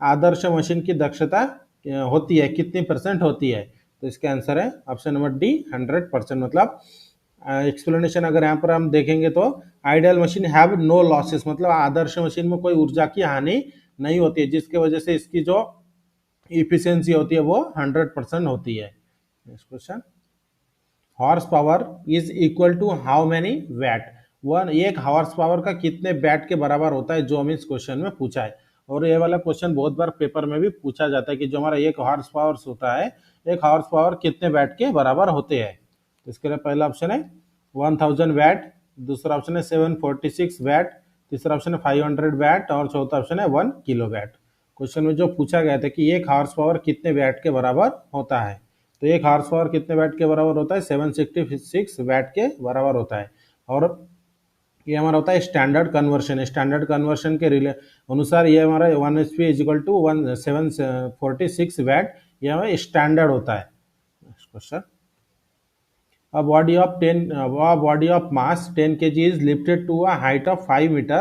आदर्श मशीन की दक्षता होती है कितनी परसेंट होती है? तो इसका आंसर है ऑप्शन नंबर डी, 100%, मतलब एक्सप्लेनेशन अगर यहाँ पर हम देखेंगे तो ideal machine have no losses, मतलब आदर्श मशीन में कोई ऊर्जा की हानि नहीं होती है, जिसके वजह से इसकी जो इफिशियंसी होती है वो 100% होती है। Next question, horse power is equal to how many watt, one एक हॉर्स पावर का कितने वैट के बराबर होता है, जो हमें इस क्वेश्चन में पूछा है। और ये वाला क्वेश्चन बहुत बार पेपर में भी पूछा जाता है कि जो हमारा एक हॉर्स पावर होता है, एक हॉर्स पावर कितने वैट के बराबर होते हैं। तो इसके लिए पहला ऑप्शन है 1000 वैट, दूसरा ऑप्शन है 746 वैट, तीसरा ऑप्शन है 500 वैट और चौथा ऑप्शन है 1 किलो वैट। क्वेश्चन में जो पूछा गया था कि एक हॉर्स पावर कितने वैट के बराबर होता है, तो एक हॉर्स पावर कितने वैट के बराबर होता है, 766 वैट के बराबर होता है। और ये हमारा होता है स्टैंडर्ड कन्वर्शन, स्टैंडर्ड कन्वर्शन के अनुसार ये हमारा 1 HP is equal to 746 watt, ये हमारा स्टैंडर्ड होता है। Next question, a body of mass 10 kg is lifted to a height of 5 meter,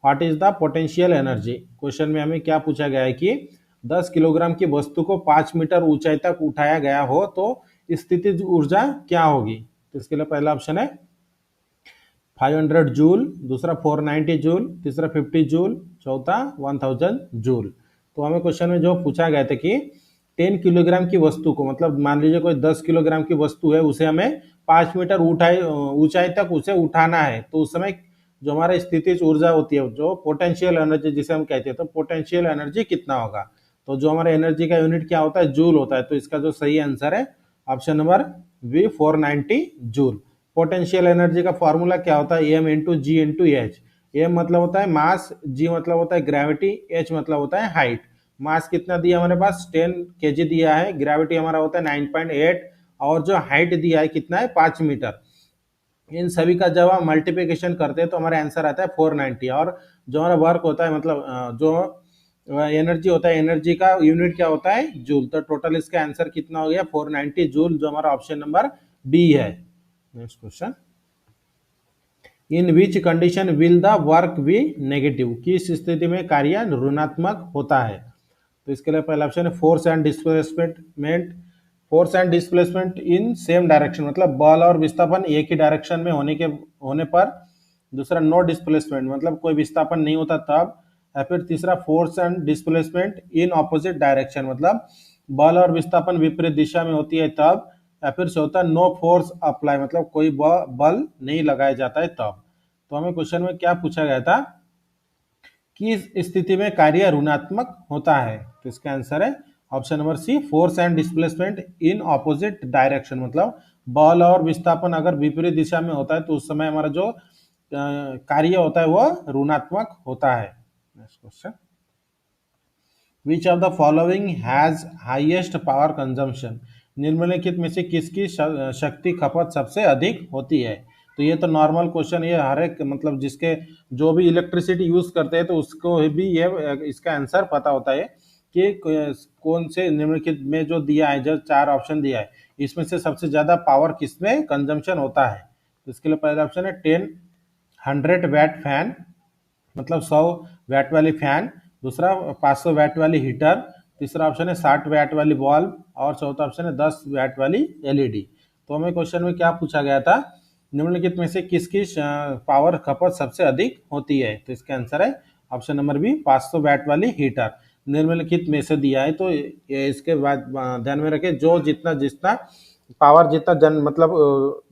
what is the potential energy। Question में हमें क्या पूछा गया है कि 10 किलोग्राम की वस्तु को 5 मीटर ऊंचाई तक उठाया गया हो तो स्थितिज ऊर्जा क्या होगी। तो इसके लिए पहला ऑप्शन है 500 जूल, दूसरा 490 जूल, तीसरा 50 जूल, चौथा 1000 जूल। तो हमें क्वेश्चन में जो पूछा गया था कि 10 किलोग्राम की वस्तु को, मतलब मान लीजिए कोई 10 किलोग्राम की वस्तु है, उसे हमें 5 मीटर ऊंचाई तक उसे उठाना है, तो उस समय जो हमारा स्थितिज ऊर्जा होती है, जो पोटेंशियल एनर्जी जिसे हम कहते हैं, तो पोटेंशियल एनर्जी कितना होगा। तो जो हमारे एनर्जी का यूनिट क्या होता है, जूल होता है। तो इसका जो सही आंसर है option number B 490 joule. Potential energy का फॉर्मूला क्या होता है, M into G into H. M मतलब होता है मास, जी मतलब होता है ग्रेविटी, एच मतलब होता है हाइट। मास कितना दिया हमारे पास 10 kg दिया है, ग्रेविटी हमारा होता है 9.8 और जो हाइट दिया है कितना है 5 मीटर। इन सभी का जब हम मल्टीप्लिकेशन करते हैं तो हमारा आंसर आता है 490। और जो हमारा वर्क होता है, मतलब जो एनर्जी होता है, एनर्जी का यूनिट क्या होता है, जूल। तो टोटल इसका आंसर कितना हो गया 490 जूल, जो हमारा ऑप्शन नंबर बी है। Next question, in which condition will the work be negative, किस स्थिति में कार्य ऋणात्मक होता है। तो इसके लिए पहला ऑप्शन है force and displacement in same direction, मतलब बल और विस्थापन एक ही डायरेक्शन में होने पर। दूसरा नो डिस्प्लेसमेंट, मतलब कोई विस्थापन नहीं होता तब। या फिर तीसरा force and displacement in opposite direction, मतलब बल और विस्थापन विपरीत दिशा में होती है तब। या फिर चौथा नो फोर्स अप्लाई, मतलब कोई बल नहीं लगाया जाता है तब। तो हमें क्वेश्चन में क्या पूछा गया था, किस स्थिति में कार्य ऋणात्मक होता है। तो इसका आंसर है option number C force and displacement in opposite direction, मतलब बल और विस्थापन अगर विपरीत दिशा में होता है तो उस समय हमारा जो कार्य होता है वो ऋणात्मक होता है। Next question, which of the following has highest power consumption, निम्नलिखित में से किसकी शक्ति खपत सबसे अधिक होती है। तो ये तो नॉर्मल क्वेश्चन, ये हर एक मतलब जिसके जो भी इलेक्ट्रिसिटी यूज करते हैं तो उसको भी ये इसका आंसर पता होता है कि कौन से निम्नलिखित में जो दिया है, जो 4 ऑप्शन दिया है, इसमें से सबसे ज्यादा पावर किसमें कंजम्पशन होता है। तो इसके लिए पहला ऑप्शन है 100 वैट फैन, मतलब 100 वैट वाली फैन। दूसरा 500 वैट वाली हीटर। तीसरा ऑप्शन है 60 वैट वाली बल्ब और चौथा ऑप्शन है 10 वैट वाली एलईडी। तो हमें क्वेश्चन में क्या पूछा गया था, निम्नलिखित में से किसकी पावर खपत सबसे अधिक होती है। तो इसका आंसर है ऑप्शन नंबर बी 500 वैट वाली हीटर। निम्नलिखित में से दिया है, तो इसके बाद ध्यान में रखें, जो जितना जितना पावर मतलब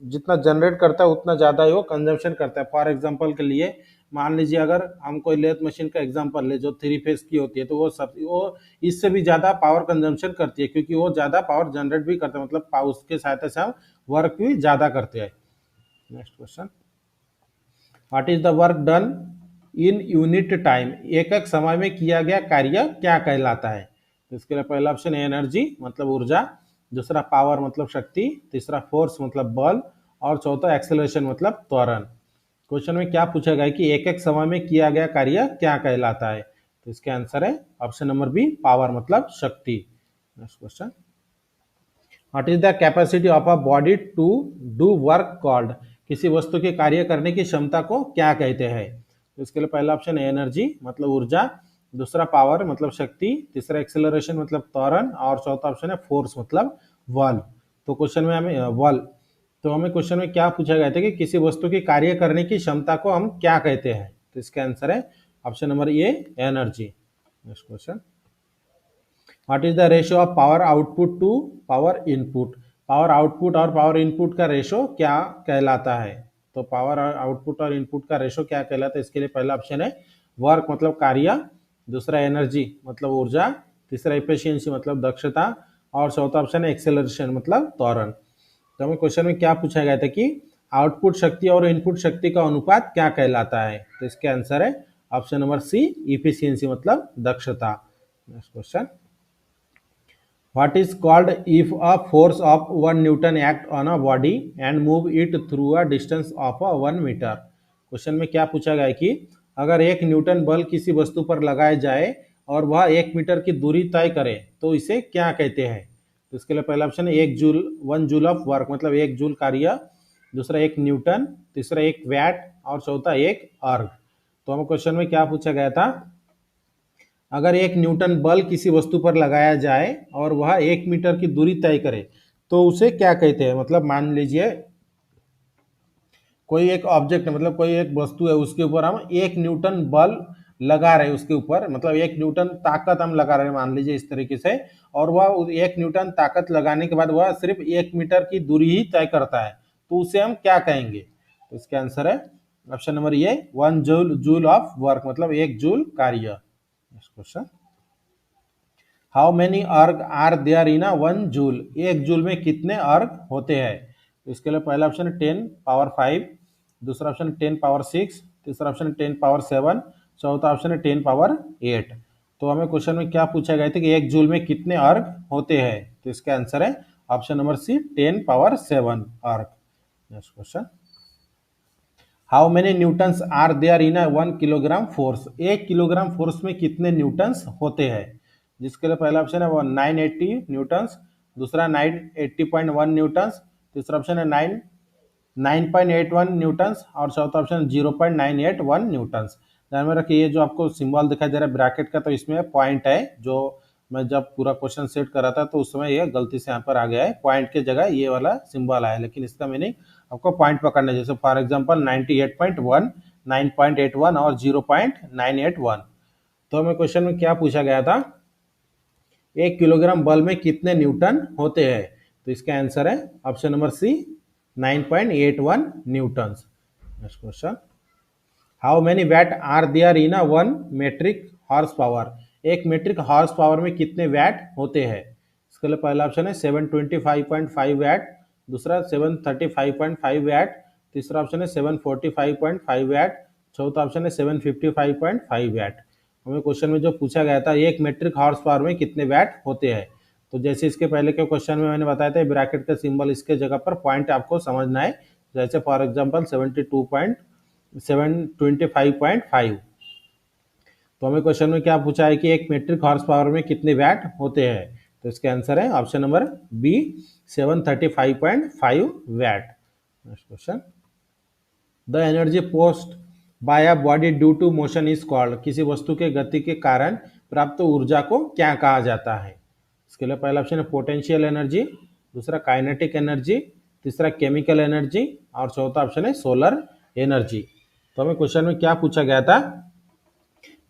जितना जनरेट करता है उतना ज्यादा ही वो कंजम्पशन करता है। फॉर एग्जांपल के लिए मान लीजिए अगर हम कोई लेथ मशीन का एग्जांपल ले जो 3 फेज की होती है, तो वो इससे भी ज्यादा पावर कंजम्पशन करती है, क्योंकि वो ज्यादा पावर जनरेट भी करता है, मतलब उसके सहायता से हम वर्क भी ज्यादा करते हैं। Next question, what is the work done in unit time, एक एक समय में किया गया कार्य क्या कहलाता है। तो इसके लिए पहला ऑप्शन है एनर्जी मतलब ऊर्जा, दूसरा पावर मतलब शक्ति, तीसरा फोर्स मतलब बल और चौथा एक्सेलरेशन मतलब त्वरण। क्वेश्चन में क्या पूछा गया कि एक एक समय में किया गया कार्य क्या कहलाता है। तो इसके आंसर है ऑप्शन नंबर बी पावर मतलब शक्ति। Next question, what is the capacity of a body to do work called, किसी वस्तु के कार्य करने की क्षमता को क्या कहते हैं। तो इसके लिए पहला ऑप्शन है एनर्जी मतलब ऊर्जा, दूसरा पावर मतलब शक्ति, तीसरा एक्सेलरेशन मतलब त्वरण और चौथा ऑप्शन है फोर्स मतलब बल। तो क्वेश्चन में हमें बल तो हमें क्वेश्चन में क्या पूछा गया था कि किसी वस्तु की कार्य करने की क्षमता को हम क्या कहते हैं। तो इसका आंसर है option number A, energy. Next question, what is the ratio of power output to power input. Power output और पावर इनपुट का रेशो क्या कहलाता है। तो पावर आउटपुट और इनपुट का रेशो क्या कहलाता है, इसके लिए पहला ऑप्शन है वर्क मतलब कार्य, दूसरा एनर्जी मतलब ऊर्जा, तीसरा इफिशियंसी मतलब दक्षता, और चौथा ऑप्शन है एक्सेलरेशन मतलब त्वरण। तो हमें क्वेश्चन में क्या पूछा गया था कि आउटपुट शक्ति और इनपुट शक्ति का अनुपात क्या कहलाता है। तो इसके आंसर है ऑप्शन नंबर सी, इफिशियंसी मतलब दक्षता। Next question, what is called if a force of 1 newton act on a body and move it through a distance of 1 meter। Question में क्या पूछा गया है कि अगर 1 न्यूटन बल किसी वस्तु पर लगाया जाए और वह 1 मीटर की दूरी तय करे तो इसे क्या कहते हैं। तो इसके लिए पहला ऑप्शन है 1 जूल, 1 जूल ऑफ वर्क मतलब 1 जूल कार्य, दूसरा 1 न्यूटन, तीसरा 1 वैट और चौथा 1 अर्ग। तो हमें क्वेश्चन में क्या पूछा गया था, अगर 1 न्यूटन बल किसी वस्तु पर लगाया जाए और वह 1 मीटर की दूरी तय करे तो उसे क्या कहते हैं। मतलब मान लीजिए कोई एक ऑब्जेक्ट है, मतलब कोई एक वस्तु है, उसके ऊपर हम 1 न्यूटन बल लगा रहे हैं, उसके ऊपर मतलब 1 न्यूटन ताकत हम लगा रहे हैं मान लीजिए इस तरीके से, और वह 1 न्यूटन ताकत लगाने के बाद वह सिर्फ 1 मीटर की दूरी ही तय करता है तो उसे हम क्या कहेंगे। तो इसका आंसर है option number A, 1 joule of work मतलब 1 जूल कार्य। Next question, how many erg are there in 1 joule. 1 joule में कितने अर्ग होते हैं। तो इसके लिए पहला ऑप्शन है 10 पावर 5, दूसरा ऑप्शन है 10 पावर 6, तीसरा ऑप्शन है 10 पावर 7, चौथा ऑप्शन है 10 पावर 8। तो हमें क्वेश्चन में क्या पूछा गया था कि 1 जूल में कितने अर्ग होते हैं। तो इसका आंसर है option number C, 10 power 7 erg. Next question, how many newtons are there in 1 kilogram force. 1 kilogram force में कितने न्यूटन्स होते हैं। जिसके लिए पहला ऑप्शन है वो 980 न्यूटन्स, दूसरा 980.1 न्यूटन्स, तीसरा ऑप्शन है 9.81 न्यूटन्स और चौथा ऑप्शन 0.981 न्यूटन्स। ध्यान में रखिए ये जो आपको सिंबल दिखाई दे रहा है ब्रैकेट का, तो इसमें पॉइंट है, जो मैं जब पूरा क्वेश्चन सेट कर रहा था तो उस समय ये गलती से यहाँ पर आ गया है, पॉइंट की जगह ये वाला सिंबल आया है, लेकिन इसका मीनिंग आपको पॉइंट पकड़ना है। जैसे फॉर एग्जांपल 98.1, 9.81 और 0.981। तो हमें क्वेश्चन में क्या पूछा गया था, 1 किलोग्राम बल में कितने न्यूटन होते हैं। तो इसका आंसर है option number C, 9.81 newtons. Next question, how many watts are there in 1 metric horse power. 1 metric horse power में कितने वैट होते हैं। इसके लिए पहला ऑप्शन है 725.5 वैट, दूसरा 735.5 वैट, तीसरा ऑप्शन है 745.5 वैट, चौथा ऑप्शन है 755.5 वैट। हमें क्वेश्चन में जो पूछा गया था 1 मेट्रिक हॉर्स पावर में कितने वैट होते हैं, तो जैसे इसके पहले के क्वेश्चन में मैंने बताया था ब्रैकेट का सिंबल इसके जगह पर पॉइंट आपको समझना है। जैसे फॉर एग्जांपल 725.5। तो हमें क्वेश्चन में क्या पूछा है कि 1 मेट्रिक हॉर्स पावर में कितने वैट होते हैं। तो इसका आंसर है option number B, 735.5 watt. Next question, the energy post by a body due to motion is called. किसी वस्तु के गति के कारण प्राप्त ऊर्जा को क्या कहा जाता है। इसके लिए पहला ऑप्शन है पोटेंशियल एनर्जी, दूसरा काइनेटिक एनर्जी, तीसरा केमिकल एनर्जी और चौथा ऑप्शन है सोलर एनर्जी। तो हमें क्वेश्चन में क्या पूछा गया था,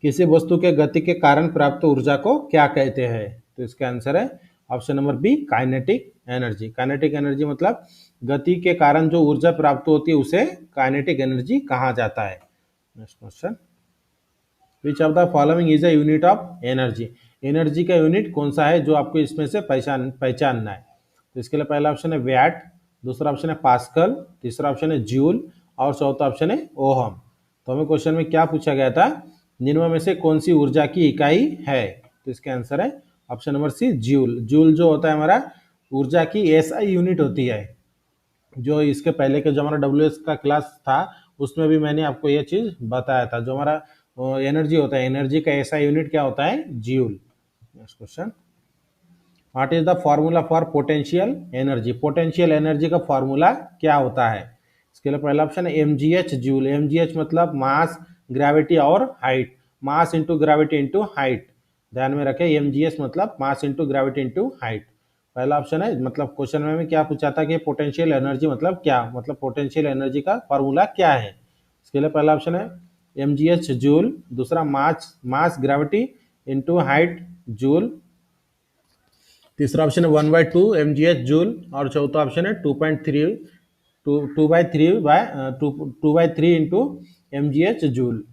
किसी वस्तु के गति के कारण प्राप्त ऊर्जा को क्या कहते हैं। तो इसका आंसर है option number B, kinetic energy. Kinetic energy मतलब गति के कारण जो ऊर्जा प्राप्त होती है उसे काइनेटिक एनर्जी कहा जाता है। Next question, which of the following is a unit of energy. Energy का यूनिट कौन सा है जो आपको इसमें से पहचानना है। तो इसके लिए पहला ऑप्शन है वैट, दूसरा ऑप्शन है पास्कल, तीसरा ऑप्शन है जूल और चौथा ऑप्शन है ओहम। तो हमें क्वेश्चन में क्या पूछा गया था, निम्न में से कौन सी ऊर्जा की इकाई है। तो इसका आंसर है option number C, joule. Joule जो होता है हमारा ऊर्जा की एसआई यूनिट होती है। जो इसके पहले के जो हमारा डब्ल्यू का क्लास था उसमें भी मैंने आपको ये चीज बताया था, जो हमारा एनर्जी होता है, एनर्जी का एसआई यूनिट क्या होता है, joule. Next question, what is the formula for potential energy. Potential energy का फॉर्मूला क्या होता है। इसके लिए पहला ऑप्शन है mgh जूल। mgh मतलब मास, ग्रेविटी और हाइट, मास इंटू ग्रेविटी इंटू हाइट। ध्यान में रखें mgh मतलब mass into gravity into height. पहला ऑप्शन है, मतलब क्वेश्चन में क्या पूछा था कि पोटेंशियल एनर्जी मतलब क्या, मतलब पोटेंशियल एनर्जी का फॉर्मूला क्या है। इसके लिए पहला ऑप्शन है mgh जूल, दूसरा मास ग्रेविटी इनटू हाइट जूल, तीसरा ऑप्शन है 1/2 mgh जूल, और चौथा ऑप्शन है 2/3 इंटू mgh जूल।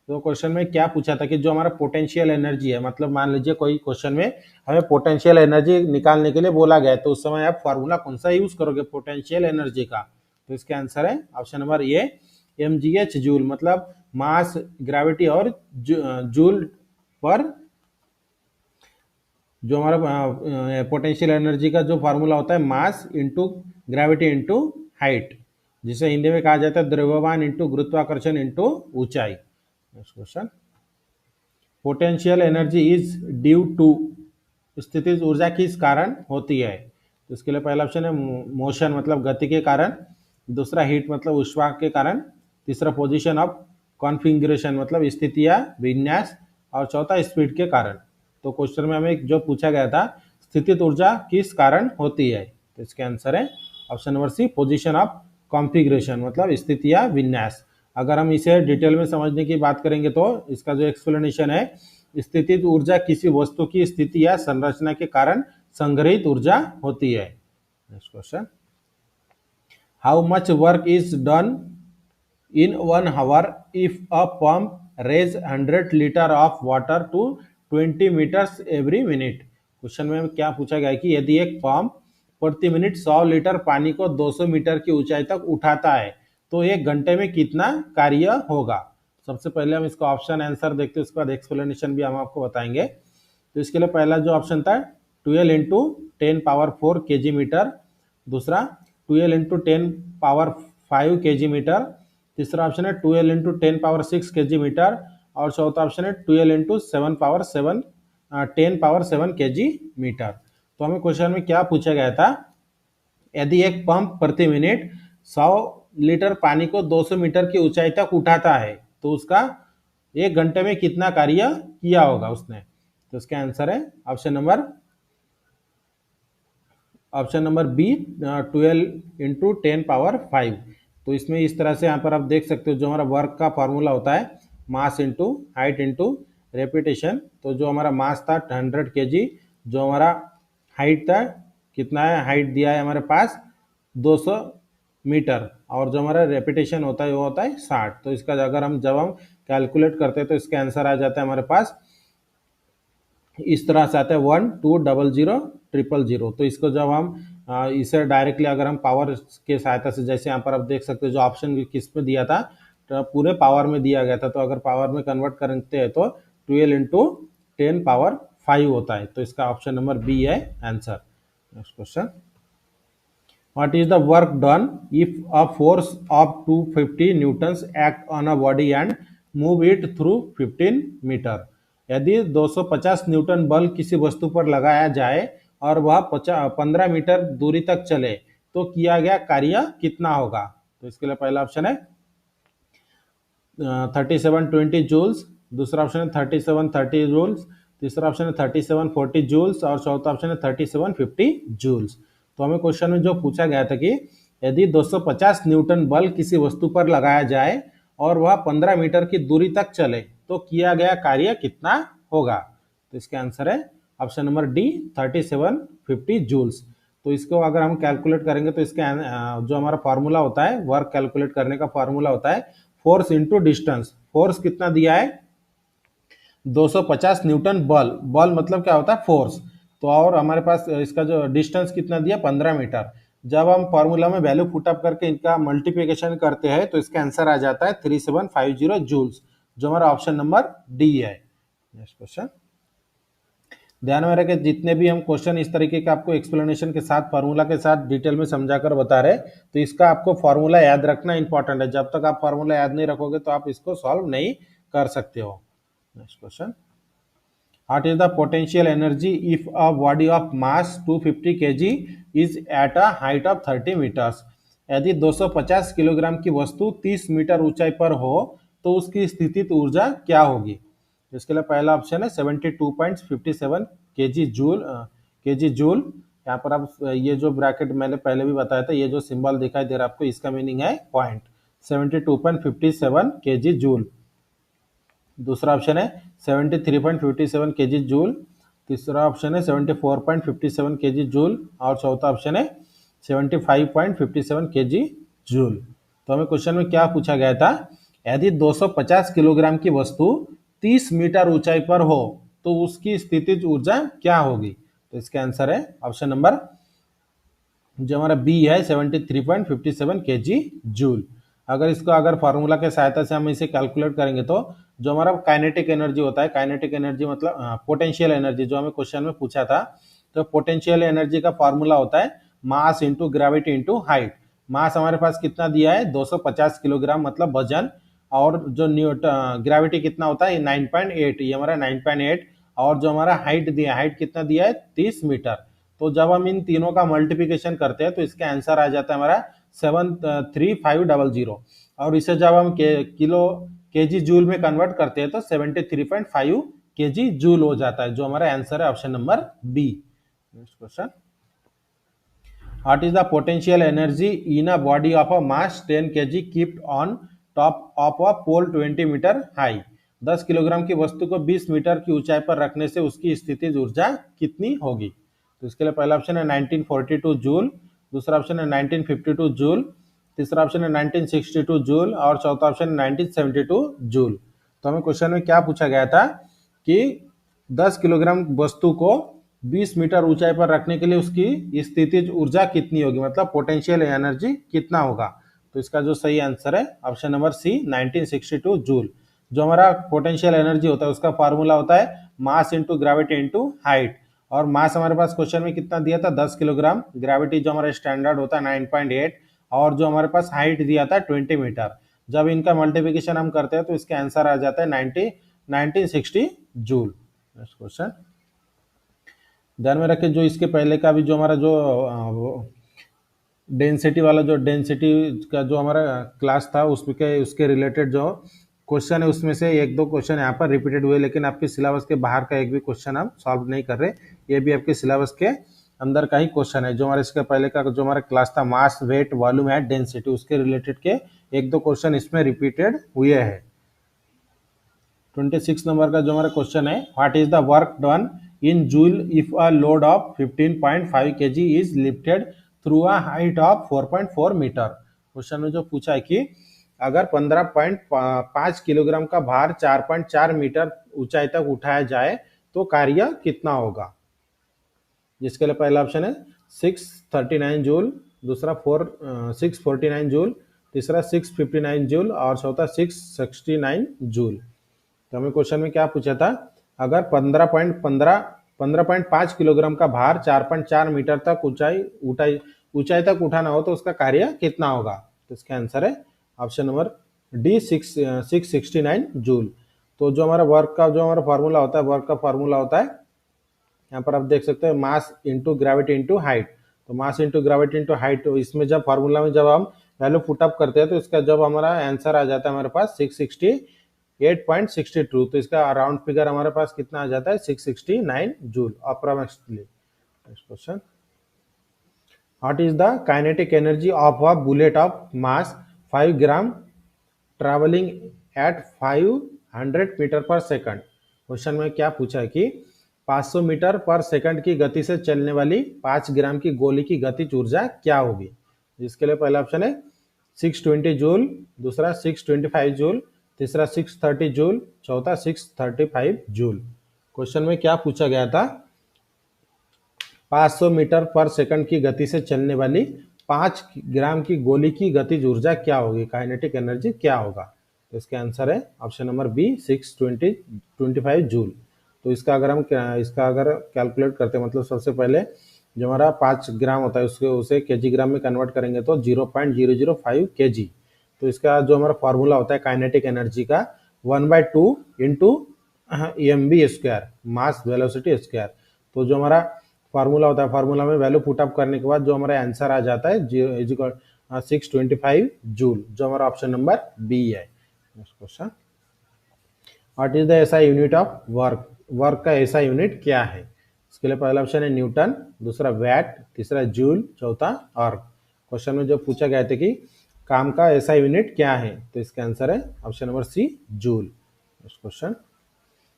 तो क्वेश्चन में क्या पूछा था कि जो हमारा पोटेंशियल एनर्जी है, मतलब मान लीजिए कोई क्वेश्चन में हमें पोटेंशियल एनर्जी निकालने के लिए बोला गया है, तो उस समय आप फॉर्मूला कौन सा यूज करोगे पोटेंशियल एनर्जी का। तो इसका आंसर है ऑप्शन नंबर ए mgh जूल, मतलब मास ग्रेविटी और जूल पर जो हमारा पोटेंशियल एनर्जी का जो फार्मूला होता है mass into gravity into height, जिसे हिंदी में कहा जाता है द्रव्यमान इंटू गुरुत्वाकर्षण इंटू ऊंचाई। Next question, potential energy is due to, स्थितिज ऊर्जा किस कारण होती है। तो इसके लिए पहला ऑप्शन है मोशन मतलब गति के कारण, दूसरा हीट मतलब ऊष्मा के कारण, तीसरा पोजीशन ऑफ कॉन्फ़िगरेशन मतलब स्थितियां विन्यास, और चौथा स्पीड के कारण। तो क्वेश्चन में हमें जो पूछा गया था स्थितिज ऊर्जा किस कारण होती है, तो इसके आंसर है option number C position of configuration मतलब स्थितियां विन्यास। अगर हम इसे डिटेल में समझने की बात करेंगे तो इसका जो एक्सप्लेनेशन है, स्थितिज ऊर्जा किसी वस्तु की स्थिति या संरचना के कारण संग्रहित ऊर्जा होती है। Next question, how much work is done in 1 hour if a pump raise 100 liter of water to 20 meters every minute। Question में क्या पूछा गया है कि यदि एक पंप प्रति मिनट 100 लीटर पानी को 200 मीटर की ऊंचाई तक उठाता है तो एक घंटे में कितना कार्य होगा। सबसे पहले हम इसका ऑप्शन आंसर देखते हैं, उसके बाद एक्सप्लेनेशन भी हम आपको बताएंगे। तो इसके लिए पहला जो ऑप्शन था 12 इंटू 10⁴ kg मीटर, दूसरा 12 इंटू 10⁵ kg मीटर, तीसरा ऑप्शन है 12 इंटू 10⁶ kg मीटर, और चौथा ऑप्शन है 12 इंटू 10⁷ kg मीटर। तो हमें क्वेश्चन में क्या पूछा गया था, यदि एक पंप प्रति मिनट 100 लीटर पानी को 200 मीटर की ऊंचाई तक उठाता है तो उसका एक घंटे में कितना कार्य किया होगा उसने। तो इसका आंसर है ऑप्शन नंबर बी 12 इंटू 10⁵। तो इसमें इस तरह से यहाँ पर आप देख सकते हो जो हमारा वर्क का फॉर्मूला होता है mass into height into repetition. तो जो हमारा मास था 100 kg, जो हमारा हाइट था कितना है, हाइट दिया है हमारे पास 200 मीटर, और जो हमारा रेपिटेशन होता है वो होता है 60। तो इसका अगर जब हम कैलकुलेट करते हैं तो इसका आंसर आ जाता है हमारे पास इस तरह से आता है 12000000। तो इसको जब हम इसे डायरेक्टली अगर हम पावर के सहायता से, जैसे यहाँ पर आप देख सकते हो जो ऑप्शन किस में दिया था तो पूरे पावर में दिया गया था, तो अगर पावर में कन्वर्ट करते हैं तो 12 इंटू 10⁵ होता है। तो इसका ऑप्शन नंबर बी है answer. Next question, what is the work done if a force of 250 newtons act on a body and move it through 15 metre. यदि 250 न्यूटन बल किसी वस्तु पर लगाया जाए और वह 15 मीटर दूरी तक चले तो किया गया कार्य कितना होगा। तो इसके लिए पहला ऑप्शन है 3720 जूल्स, दूसरा ऑप्शन है 3730 जूल्स, तीसरा ऑप्शन है 3740 जूल्स, और चौथा ऑप्शन है 3750 जूल्स। तो हमें क्वेश्चन में जो पूछा गया था कि यदि 250 न्यूटन बल किसी वस्तु पर लगाया जाए और वह 15 मीटर की दूरी तक चले तो किया गया कार्य कितना होगा। तो इसका आंसर है ऑप्शन नंबर डी 3750 जूल्स। तो इसको अगर हम कैलकुलेट करेंगे तो इसका जो हमारा फॉर्मूला होता है वर्क कैलकुलेट करने का फॉर्मूला होता है फोर्स इंटू डिस्टेंस। फोर्स कितना दिया है 250 न्यूटन बल मतलब क्या होता है फोर्स, तो और हमारे पास इसका जो डिस्टेंस कितना दिया 15 मीटर। जब हम फॉर्मूला में वैल्यू पुटअप करके इनका मल्टीप्लिकेशन करते हैं तो इसका आंसर आ जाता है 3750 जूल्स, जो हमारा ऑप्शन नंबर डी है। नेक्स्ट क्वेश्चन, ध्यान में रखें जितने भी हम क्वेश्चन इस तरीके के आपको एक्सप्लेनेशन के साथ फॉर्मूला के साथ डिटेल में समझाकर बता रहे तो इसका आपको फॉर्मूला याद रखना इंपॉर्टेंट है। जब तक आप फॉर्मूला याद नहीं रखोगे तो आप इसको सॉल्व नहीं कर सकते हो। Next question, what is the potential energy if a body of mass 250 kg is at a height of 30 meters। यदि 250 किलोग्राम की वस्तु 30 मीटर ऊंचाई पर हो तो उसकी स्थितिज ऊर्जा क्या होगी। इसके लिए पहला ऑप्शन है 72.57 kg जूल, यहाँ पर आप ये जो ब्रैकेट मैंने पहले भी बताया था, ये जो सिंबल दिखाई दे रहा है आपको, इसका मीनिंग है पॉइंट। 72.57 KG joule. दूसरा ऑप्शन है 73.57 केजी जूल। तीसरा ऑप्शन है 74.57 केजी जूल। और चौथा ऑप्शन है 75.57 केजी जूल। तो हमें क्वेश्चन में क्या पूछा गया था, यदि 250 किलोग्राम की वस्तु 30 मीटर ऊंचाई पर हो तो उसकी स्थितिज ऊर्जा क्या होगी। तो इसका आंसर है ऑप्शन नंबर जो हमारा बी है 73.57 केजी जूल। अगर इसको अगर फार्मूला के सहायता से हम इसे कैलकुलेट करेंगे तो जो हमारा काइनेटिक एनर्जी होता है, काइनेटिक एनर्जी मतलब पोटेंशियल एनर्जी, जो हमें क्वेश्चन में पूछा था, तो पोटेंशियल एनर्जी का फार्मूला होता है mass into gravity into height. Mass हमारे पास कितना दिया है 250 किलोग्राम मतलब वजन, और जो ग्रेविटी कितना होता है 9.8, ये हमारा 9.8, और जो हमारा हाइट दिया, हाइट कितना दिया है 30 मीटर। तो जब हम इन तीनों का मल्टीप्लिकेशन करते हैं तो इसका आंसर आ जाता है हमारा 73500, और इसे जब हम किलो केजी जूल में कन्वर्ट करते हैं तो 73.5 केजी जूल हो जाता है, जो हमारा आंसर है option number B. Next question, what is the potential energy in a body of a mass 10 kg kept on top of a pole 20 metre high। 10 kilogram की वस्तु को 20 मीटर की ऊंचाई पर रखने से उसकी स्थितिज ऊर्जा कितनी होगी। तो इसके लिए पहला ऑप्शन है 1942 जूल, दूसरा ऑप्शन है 1952 जूल, तीसरा ऑप्शन है 1962 जूल, और चौथा ऑप्शन है 1972 जूल। तो हमें क्वेश्चन में क्या पूछा गया था कि 10 किलोग्राम वस्तु को 20 मीटर ऊंचाई पर रखने के लिए उसकी स्थितिज ऊर्जा कितनी होगी, मतलब पोटेंशियल एनर्जी कितना होगा। तो इसका जो सही आंसर है ऑप्शन नंबर सी 1962 जूल। जो हमारा पोटेंशियल एनर्जी होता है उसका फार्मूला होता है mass into gravity into height, और मास हमारे पास क्वेश्चन में कितना दिया था 10 किलोग्राम, ग्रेविटी जो हमारा स्टैंडर्ड होता है 9.8, और जो हमारे पास हाइट दिया था 20 मीटर। जब इनका मल्टीप्लिकेशन हम करते हैं तो इसका आंसर आ जाता है 1960 जूल। नेक्स्ट क्वेश्चन, ध्यान में रखें जो इसके पहले का भी जो हमारा जो डेंसिटी वाला जो डेंसिटी का जो हमारा क्लास था उसके रिलेटेड जो क्वेश्चन है उसमें से एक दो क्वेश्चन यहाँ पर रिपीटेड हुए, लेकिन आपके सिलेबस के बाहर का एक भी क्वेश्चन हम सॉल्व नहीं कर रहे। ये भी आपके सिलेबस के अंदर का ही क्वेश्चन है। जो हमारे इसके पहले का जो हमारा क्लास था mass weight volume and density, उसके रिलेटेड के एक दो क्वेश्चन इसमें रिपीटेड हुए हैं। 26 नंबर का जो हमारा क्वेश्चन है, what is the work done in joule if a load of 15.5 kg is lifted through a height of 4.4 metre. Question में जो पूछा है कि अगर 15.5 किलोग्राम का भार 4.4 मीटर ऊंचाई तक उठाया जाए तो कार्य कितना होगा। जिसके लिए पहला ऑप्शन है 639 जूल, दूसरा 649 जूल, तीसरा 659 जूल, और चौथा 669 जूल। तो हमें क्वेश्चन में क्या पूछा था, अगर 15.5 किलोग्राम का भार 4.4 मीटर तक ऊंचाई तक उठाना हो तो उसका कार्य कितना होगा। तो इसका आंसर है ऑप्शन नंबर डी 669 जूल। तो जो हमारा वर्क का जो हमारा फार्मूला होता है, वर्क का फार्मूला होता है यहाँ पर आप देख सकते हैं mass into gravity into height. तो mass into gravity into height, तो इसमें जब फार्मूला में जब हम वैल्यू पुटअप करते हैं तो इसका जब हमारा आंसर आ जाता है हमारे पास 668.62, तो इसका राउंड फिगर हमारे पास कितना आ जाता है 669 joule approximately. Next question, what is the kinetic energy of a bullet of mass 5 gram travelling at 500 metre per second. Question में क्या पूछा है कि 500 मीटर पर सेकंड की गति से चलने वाली 5 ग्राम की गोली की गतिज ऊर्जा क्या होगी। जिसके लिए पहला ऑप्शन है 620 जूल, दूसरा 625 जूल, तीसरा 630 जूल, चौथा 635 जूल। क्वेश्चन में क्या पूछा गया था, 500 मीटर पर सेकंड की गति से चलने वाली 5 ग्राम की गोली की गतिज ऊर्जा क्या होगी, काइनेटिक एनर्जी क्या होगा। तो इसका आंसर है ऑप्शन नंबर बी 625 जूल। तो इसका अगर कैलकुलेट करते हैं, मतलब सबसे पहले जो हमारा 5 ग्राम होता है उसे केजी ग्राम में कन्वर्ट करेंगे तो 0.005 केजी। तो इसका जो हमारा फॉर्मूला होता है काइनेटिक एनर्जी का 1/2 इंटू mv स्क्वायर, मास वेलोसिटी स्क्वायर। तो जो हमारा फार्मूला होता है, फार्मूला में वैल्यू पुटअप करने के बाद जो हमारा आंसर आ जाता है 625 जूल, जो हमारा ऑप्शन नंबर बी है। Next question, what is the SI unit of work. Work का एसआई यूनिट क्या है। इसके लिए पहला ऑप्शन है न्यूटन, दूसरा वैट, तीसरा जूल, चौथा आर्क। क्वेश्चन में जो पूछा गया था कि काम का ऐसा यूनिट क्या है, तो इसका आंसर है option number C, joule. Next question,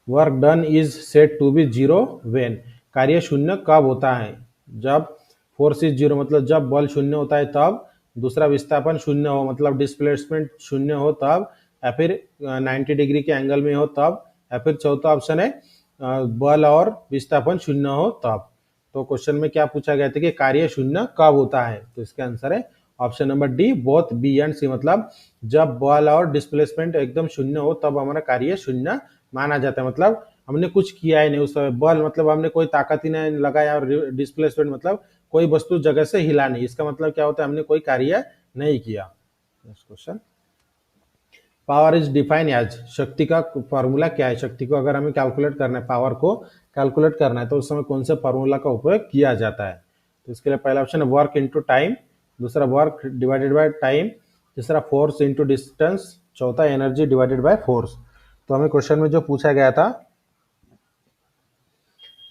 work done is said to be zero when, कार्य शून्य कब होता है? जब फोर्स इज जीरो मतलब जब बल शून्य होता है तब, दूसरा विस्थापन शून्य हो मतलब डिस्प्लेसमेंट शून्य हो तब, या फिर 90 डिग्री के एंगल में हो तब, या फिर चौथा ऑप्शन है बल और विस्थापन शून्य हो तब। तो क्वेश्चन में क्या पूछा गया था कि कार्य शून्य कब होता है, तो इसका आंसर है option number D, both B and C, मतलब जब बल और डिस्प्लेसमेंट एकदम शून्य हो तब हमारा कार्य शून्य माना जाता है। मतलब हमने कुछ किया ही नहीं उस समय, बल मतलब हमने कोई ताकत ही नहीं लगाया, और डिस्प्लेसमेंट मतलब कोई वस्तु जगह से हिला नहीं, इसका मतलब क्या होता है, हमने कोई कार्य नहीं किया। Next question, power is define as, शक्ति का फॉर्मूला क्या है? शक्ति को अगर हमें कैलकुलेट करना है, पावर को कैलकुलेट करना है, तो उस समय कौन से फॉर्मूला का उपयोग किया जाता है? तो इसके लिए पहला ऑप्शन है वर्क इनटू टाइम, दूसरा वर्क डिवाइडेड बाय टाइम, तीसरा फोर्स इनटू डिस्टेंस, चौथा एनर्जी डिवाइडेड बाय फोर्स। तो हमें क्वेश्चन में जो पूछा गया था,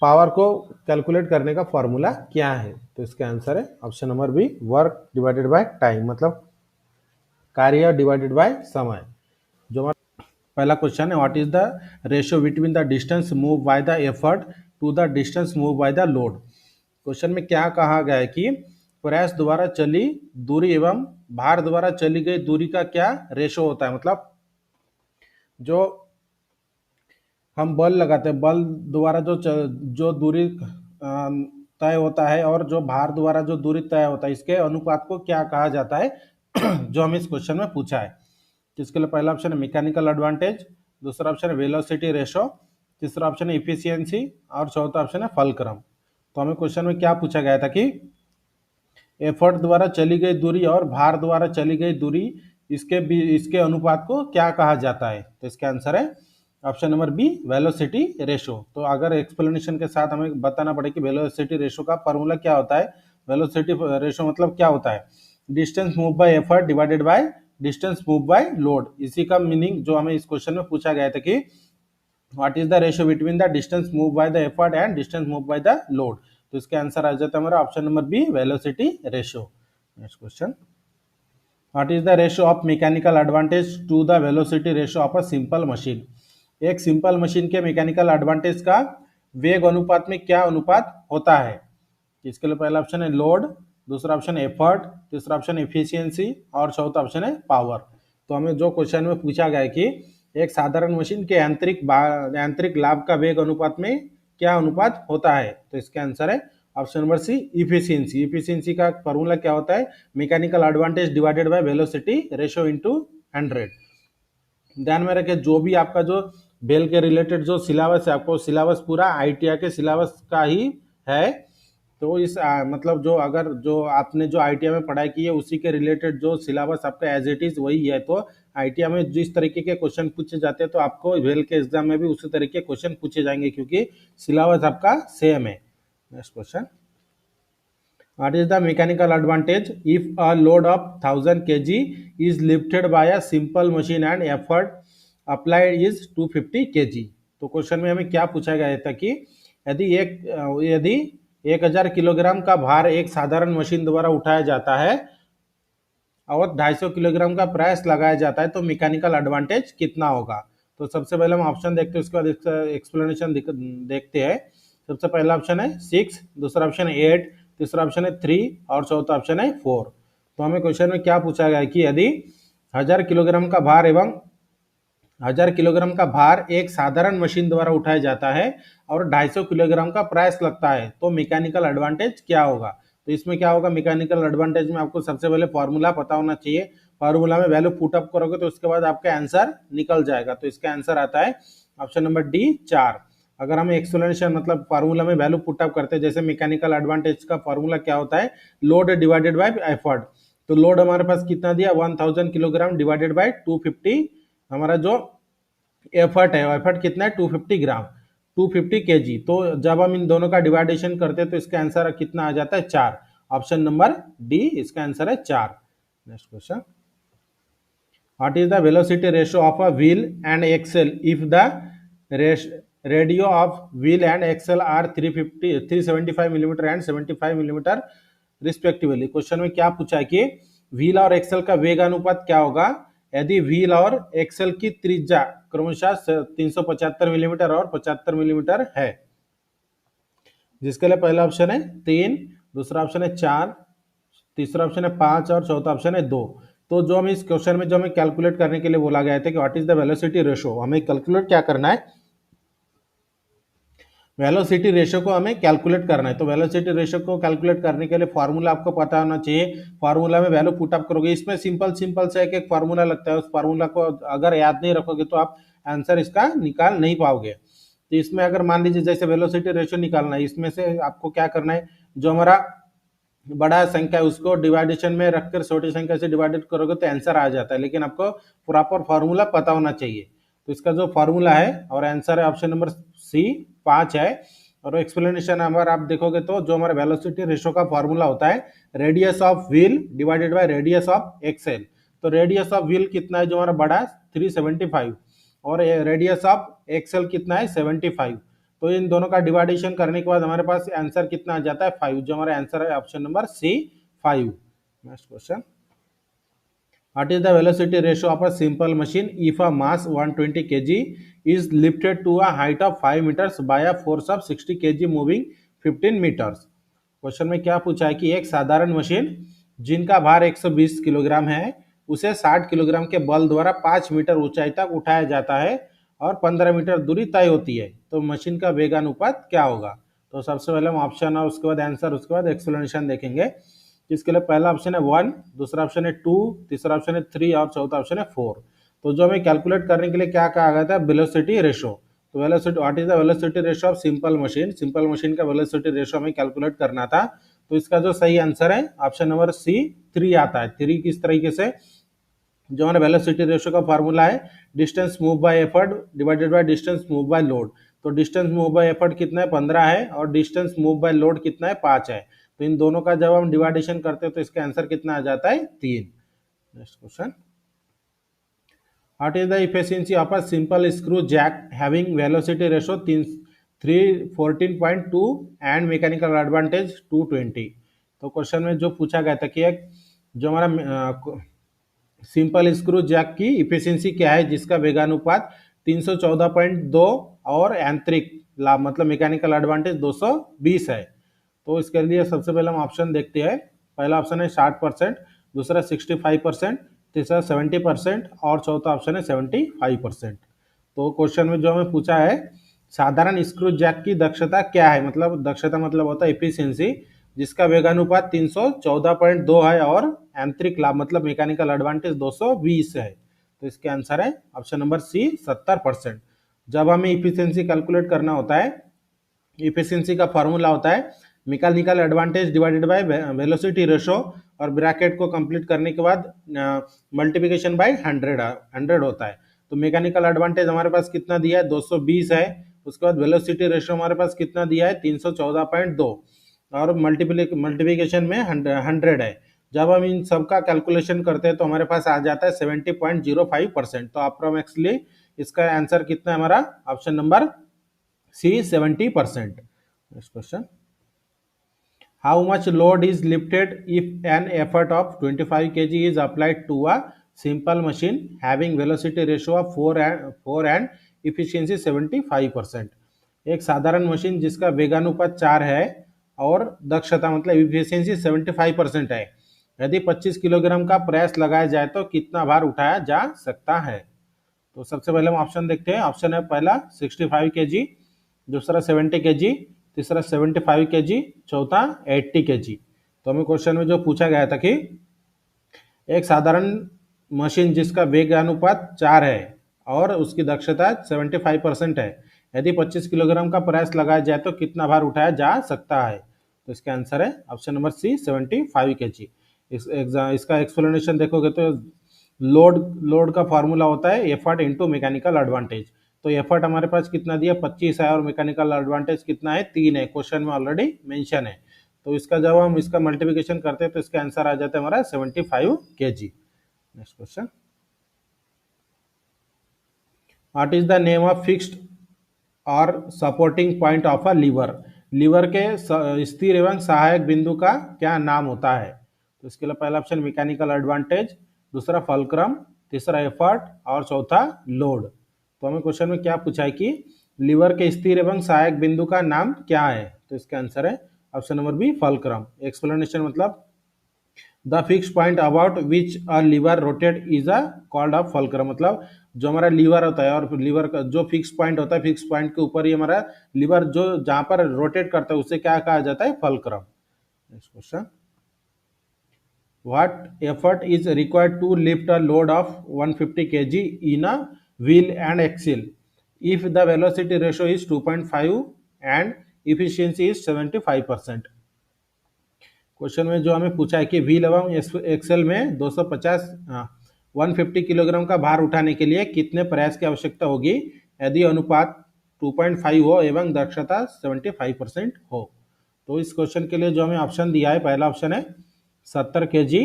पावर को कैलकुलेट करने का फॉर्मूला क्या है, तो इसका आंसर है option number B, work divided by time, मतलब कार्य डिवाइडेड बाय समय। जो पहला क्वेश्चन है, what is the ratio between the distance move by the effort to the distance move by the load. Question में क्या कहा गया है कि प्रयास द्वारा चली दूरी एवं भार द्वारा चली गई दूरी का क्या रेशो होता है, मतलब जो हम बल लगाते हैं, बल द्वारा जो दूरी तय होता है और जो भार द्वारा जो दूरी तय होता है, इसके अनुपात को क्या कहा जाता है जो हमें इस क्वेश्चन में पूछा है। इसके लिए पहला ऑप्शन है मैकेनिकल एडवांटेज, दूसरा ऑप्शन है वेलोसिटी रेशो, तीसरा ऑप्शन है इफिशियंसी, और चौथा ऑप्शन है फलक्रम। तो हमें क्वेश्चन में क्या पूछा गया था कि एफर्ट द्वारा चली गई दूरी और भार द्वारा चली गई दूरी, इसके अनुपात को क्या कहा जाता है, तो इसका आंसर है option number B, velocity ratio. तो अगर एक्सप्लेनेशन के साथ हमें बताना पड़े कि वेलोसिटी रेशो का फॉर्मूला क्या होता है, वेलोसिटी रेशो मतलब क्या होता है, distance move bye effort divided by distance move by load. इसी का मीनिंग जो हमें इस क्वेश्चन में पूछा गया था कि what is the ratio between the distance move by the effort and distance move by the load. तो इसका आंसर आ जाता है हमारा option number B, velocity ratio. Next question, what is the ratio of mechanical advantage to the velocity ratio of a simple machine. एक simple machine के mechanical advantage का वेग अनुपात में क्या अनुपात होता है? इसके लिए पहला ऑप्शन है लोड, दूसरा ऑप्शन है एफर्ट, तीसरा ऑप्शन है एफिशिएंसी, और चौथा ऑप्शन है पावर। तो हमें जो क्वेश्चन में पूछा गया है कि एक साधारण मशीन के यांत्रिक लाभ का वेग अनुपात में क्या अनुपात होता है, तो इसका आंसर है option number C, efficiency. Efficiency का फॉर्मूला क्या होता है, mechanical advantage divided by velocity ratio into 100। ध्यान में रखें, जो भी आपका जो बेल के रिलेटेड जो सिलेबस है, आपको सिलेबस पूरा आईटीआई के सिलेबस का ही है। तो इस मतलब जो अगर जो आपने जो आईटीआई में पढ़ाई की है उसी के रिलेटेड जो सिलेबस आपका एज इट इज वही है। तो आईटीआई में जिस तरीके के क्वेश्चन पूछे जाते हैं तो आपको वेल के एग्जाम में भी उसी तरीके के क्वेश्चन पूछे जाएंगे, क्योंकि सिलेबस आपका सेम है। Next question, what is the mechanical advantage if a load of 1000 kg is lifted by a simple machine and effort applied is 250 kg। तो क्वेश्चन में हमें क्या पूछा गया था कि यदि 1000 किलोग्राम का भार एक साधारण मशीन द्वारा उठाया जाता है और 250 किलोग्राम का प्रयास लगाया जाता है तो मैकेनिकल एडवांटेज कितना होगा। तो सबसे पहले हम ऑप्शन देखते हैं, उसके बाद एक्सप्लेनेशन देखते हैं। सबसे पहला ऑप्शन है 6, दूसरा ऑप्शन है 8, तीसरा ऑप्शन है 3, और चौथा ऑप्शन है 4। तो हमें क्वेश्चन में क्या पूछा गया है कि यदि 1000 किलोग्राम का भार एवं 1000 किलोग्राम का भार एक साधारण मशीन द्वारा उठाया जाता है और 250 किलोग्राम का प्रयास लगता है तो मैकेनिकल एडवांटेज क्या होगा। तो इसमें क्या होगा, मैकेनिकल एडवांटेज में आपको सबसे पहले फॉर्मूला पता होना चाहिए। फॉर्मूला में वैल्यू पुट अप करोगे तो उसके बाद आपका आंसर निकल जाएगा। तो इसका आंसर आता है ऑप्शन नंबर डी, 4। अगर हम एक्सप्लेनेशन मतलब फार्मूला में वैल्यू पुट अप करते हैं, जैसे मैकेनिकल एडवांटेज का फार्मूला क्या होता है, लोड डिवाइडेड बाय एफर्ट। तो लोड हमारे पास कितना दिया, 1000 किलोग्राम डिवाइडेड बाय 250। हमारा जो एफर्ट है, एफर्ट कितना है 250 ग्राम, 250 केजी। तो जब हम इन दोनों का डिवाइडेशन करते हैं तो इसका आंसर कितना आ जाता है, 4। ऑप्शन नंबर डी इसका आंसर है 4। Next question, what is the velocity ratio of a wheel and axle if the radii of wheel and axle are 375 millimetre and 75 millimetre respectively. Question में क्या पूछा है कि व्हील और एक्सेल का वेग अनुपात क्या होगा यदि व्हील और एक्सेल की त्रिज्या क्रमशः 375 मिलीमीटर और 75 मिलीमीटर है। जिसके लिए पहला ऑप्शन है 3, दूसरा ऑप्शन है 4, तीसरा ऑप्शन है 5 और चौथा ऑप्शन है 2। तो जो हम इस क्वेश्चन में जो हमें कैलकुलेट करने के लिए बोला गया था कि what is the velocity ratio, हमें कैलकुलेट क्या करना है, वेलोसिटी रेशो को हमें कैलकुलेट करना है। तो वेलोसिटी रेशो को कैलकुलेट करने के लिए फार्मूला आपको पता होना चाहिए। फार्मूला में वैल्यू पुट अप करोगे, इसमें सिंपल सिंपल से एक फार्मूला लगता है, उस फार्मूला को अगर याद नहीं रखोगे तो आप आंसर इसका निकाल नहीं पाओगे। तो इसमें अगर मान लीजिए जैसे वेलोसिटी रेशो निकालना है, इसमें से आपको क्या करना है, जो हमारा बड़ा संख्या है उसको डिवाइडेशन में रखकर छोटी संख्या से डिवाइडेड करोगे तो आंसर आ जाता है, लेकिन आपको प्रॉपर फार्मूला पता होना चाहिए। तो इसका जो फार्मूला है और आंसर है ऑप्शन नंबर सी 5 है। और एक्सप्लेनेशन अगर आप देखोगे तो जो हमारा वेलोसिटी रेशो का फार्मूला होता है radius of wheel divided by radius of axle. तो रेडियस ऑफ व्हील कितना है जो हमारा बड़ा 375 और रेडियस ऑफ एक्सेल कितना है 75। तो इन दोनों का डिवाइडेशन करने के बाद हमारे पास आंसर कितना आ जाता है 5, जो हमारा आंसर है option number C 5। Next question, what is the velocity ratio of a simple machine if a mass 120 kg is lifted to a height of 5 meters by a force of 60 kg moving 15 meters। Question में क्या पूछा है कि एक साधारण machine जिनका भार 120 kilogram है उसे 60 किलोग्राम के बल द्वारा 5 मीटर ऊंचाई तक उठाया जाता है और 15 मीटर दूरी तय होती है, तो मशीन का वेगानुपात क्या होगा। तो सबसे पहले हम ऑप्शन और उसके बाद आंसर, उसके बाद एक्सप्लेनेशन देखेंगे। इसके लिए पहला ऑप्शन है 1, दूसरा ऑप्शन है 2, तीसरा ऑप्शन है 3 और चौथा ऑप्शन है 4। तो जो हमें कैलकुलेट करने के लिए क्या कहा गया था, वेलोसिटी रेशो। तो velocity, what is the velocity ratio of simple machine, simple machine का वेलोसिटी रेशो हमें कैलकुलेट करना था। तो इसका जो सही आंसर है ऑप्शन नंबर सी 3 आता है। 3 किस तरीके से, जो हमारा वेलोसिटी रेशो का फार्मूला है distance move bye effort divided by distance move by load. तो डिस्टेंस मूव बाय एफर्ट कितना है 15 है और डिस्टेंस मूव बाय लोड कितना है 5 है। तो इन दोनों का जब हम डिवाइडेशन करते हैं तो इसका आंसर कितना आ जाता है 3। Next question, what is the efficiency of a simple screw jack having velocity ratio 314.2 and mechanical advantage 220। तो क्वेश्चन में जो पूछा गया था कि एक जो हमारा सिंपल स्क्रू जैक की इफिशिएंसी क्या है जिसका वेगानुपात 314.2 और यांत्रिक लाभ मतलब मैकेनिकल एडवांटेज 220 है। तो इसके लिए सबसे पहले हम ऑप्शन देखते हैं। पहला ऑप्शन है 60%, दूसरा 65%, तीसरा 70% और चौथा ऑप्शन है 75%। तो क्वेश्चन में जो हमें पूछा है साधारण स्क्रू जैक की दक्षता क्या है, मतलब दक्षता मतलब होता है इफिशियंसी, जिसका वेगानुपात 314.2 है और यांत्रिक लाभ मतलब मैकेनिकल एडवांटेज 220 है। तो इसके आंसर है ऑप्शन नंबर सी 70%। जब हमें इफिशियंसी कैलकुलेट करना होता है, इफिशियंसी का फॉर्मूला होता है mechanical advantage divided by velocity ratio और ब्रैकेट को कंप्लीट करने के बाद मल्टीप्लिकेशन बाय 100 होता है। तो मैकेनिकल एडवांटेज हमारे पास कितना दिया है 220 है, उसके बाद वेलोसिटी रेशो हमारे पास कितना दिया है 314.2 और मल्टीप्लिकेशन में 100 है। जब हम इन सब का कैलकुलेशन करते हैं तो हमारे पास आ जाता है 70.05%। तो अप्रोक्सीमेटली इसका आंसर कितना है हमारा option number C 70%। Next question, how much load is lifted if an effort of 25 kg is applied to a simple machine having velocity ratio of 4 and efficiency 75%। एक साधारण मशीन जिसका वेगानुपात 4 है और दक्षता मतलब इफिशियंसी 75% है, यदि 25 किलोग्राम का प्रयास लगाया जाए तो कितना भार उठाया जा सकता है। तो सबसे पहले हम ऑप्शन देखते हैं। ऑप्शन है पहला 65 kg, दूसरा 70 kg, तीसरा 75 kg, चौथा 80 kg। तो हमें क्वेश्चन में जो पूछा गया था कि एक साधारण मशीन जिसका वेग अनुपात 4 है और उसकी दक्षता 75% है, यदि 25 किलोग्राम का प्रयास लगाया जाए तो कितना भार उठाया जा सकता है। तो इसका आंसर है ऑप्शन नंबर सी 75 kg। इसका एक्सप्लेनेशन देखोगे तो लोड का फॉर्मूला होता है एफर्ट इनटू मैकेनिकल एडवांटेज। तो एफर्ट हमारे पास कितना दिया 25 है और मैकेनिकल एडवांटेज कितना है 3 है, क्वेश्चन में ऑलरेडी मेंशन है। तो इसका जब हम इसका मल्टीप्लिकेशन करते हैं तो इसका आंसर आ जाता है हमारा 75 kg। Next question, what is the name of fixed or supporting point of a lever, lever के स्थिर एवं सहायक बिंदु का क्या नाम होता है? तो इसके लिए पहला ऑप्शन मैकेनिकल एडवांटेज, दूसरा फलक्रम, तीसरा एफर्ट और चौथा लोड। तो हमें क्वेश्चन में क्या पूछा है कि लीवर के स्थिर एवं सहायक बिंदु का नाम क्या है? तो इसका आंसर है option number B fulcrum. Explanation मतलब the fix point about which a lever rotate is a called of fulcrum, मतलब जो हमारा लीवर होता है और लीवर का जो फिक्स पॉइंट होता है, फिक्स पॉइंट के ऊपर ही हमारा लीवर जो जहां पर रोटेट करता है उसे क्या कहा जाता है? Fulcrum. Next question, what effort is required to lift a load of 150 kg in a wheel and axle if the velocity ratio is 2.5 and efficiency is 75%? Question में जो हमें पूछा है कि व्हील एवं एक्सेल में 250 150 किलोग्राम का भार उठाने के लिए कितने प्रयास की आवश्यकता होगी यदि अनुपात 2.5 हो एवं दक्षता 75% हो? तो इस क्वेश्चन के लिए जो हमें ऑप्शन दिया है, पहला ऑप्शन है 70 kg,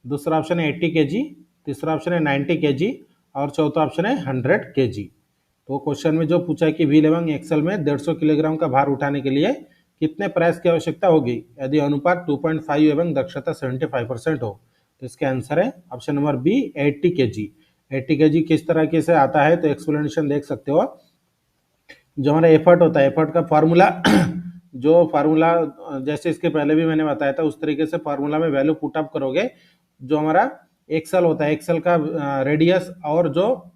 दूसरा ऑप्शन है 80 kg, तीसरा ऑप्शन है 90 kg और चौथा ऑप्शन है 100 kg। तो क्वेश्चन में जो पूछा है कि व्हील एवं एक्सेल में 150 किलोग्राम का भार उठाने के लिए कितने प्रयास की आवश्यकता होगी यदि अनुपात 2.5 एवं दक्षता 75% हो? तो इसका आंसर है option number B 80 kg। 80 kg किस तरीके से आता है तो एक्सप्लेनेशन देख सकते हो। जो हमारा एफर्ट होता है, एफर्ट का फार्मूला जो फार्मूला जैसे इसके पहले भी मैंने बताया था उस तरीके से फार्मूला में वैल्यू पुट अप करोगे। जो हमारा एक्सेल होता है, एक्सेल का रेडियस और जो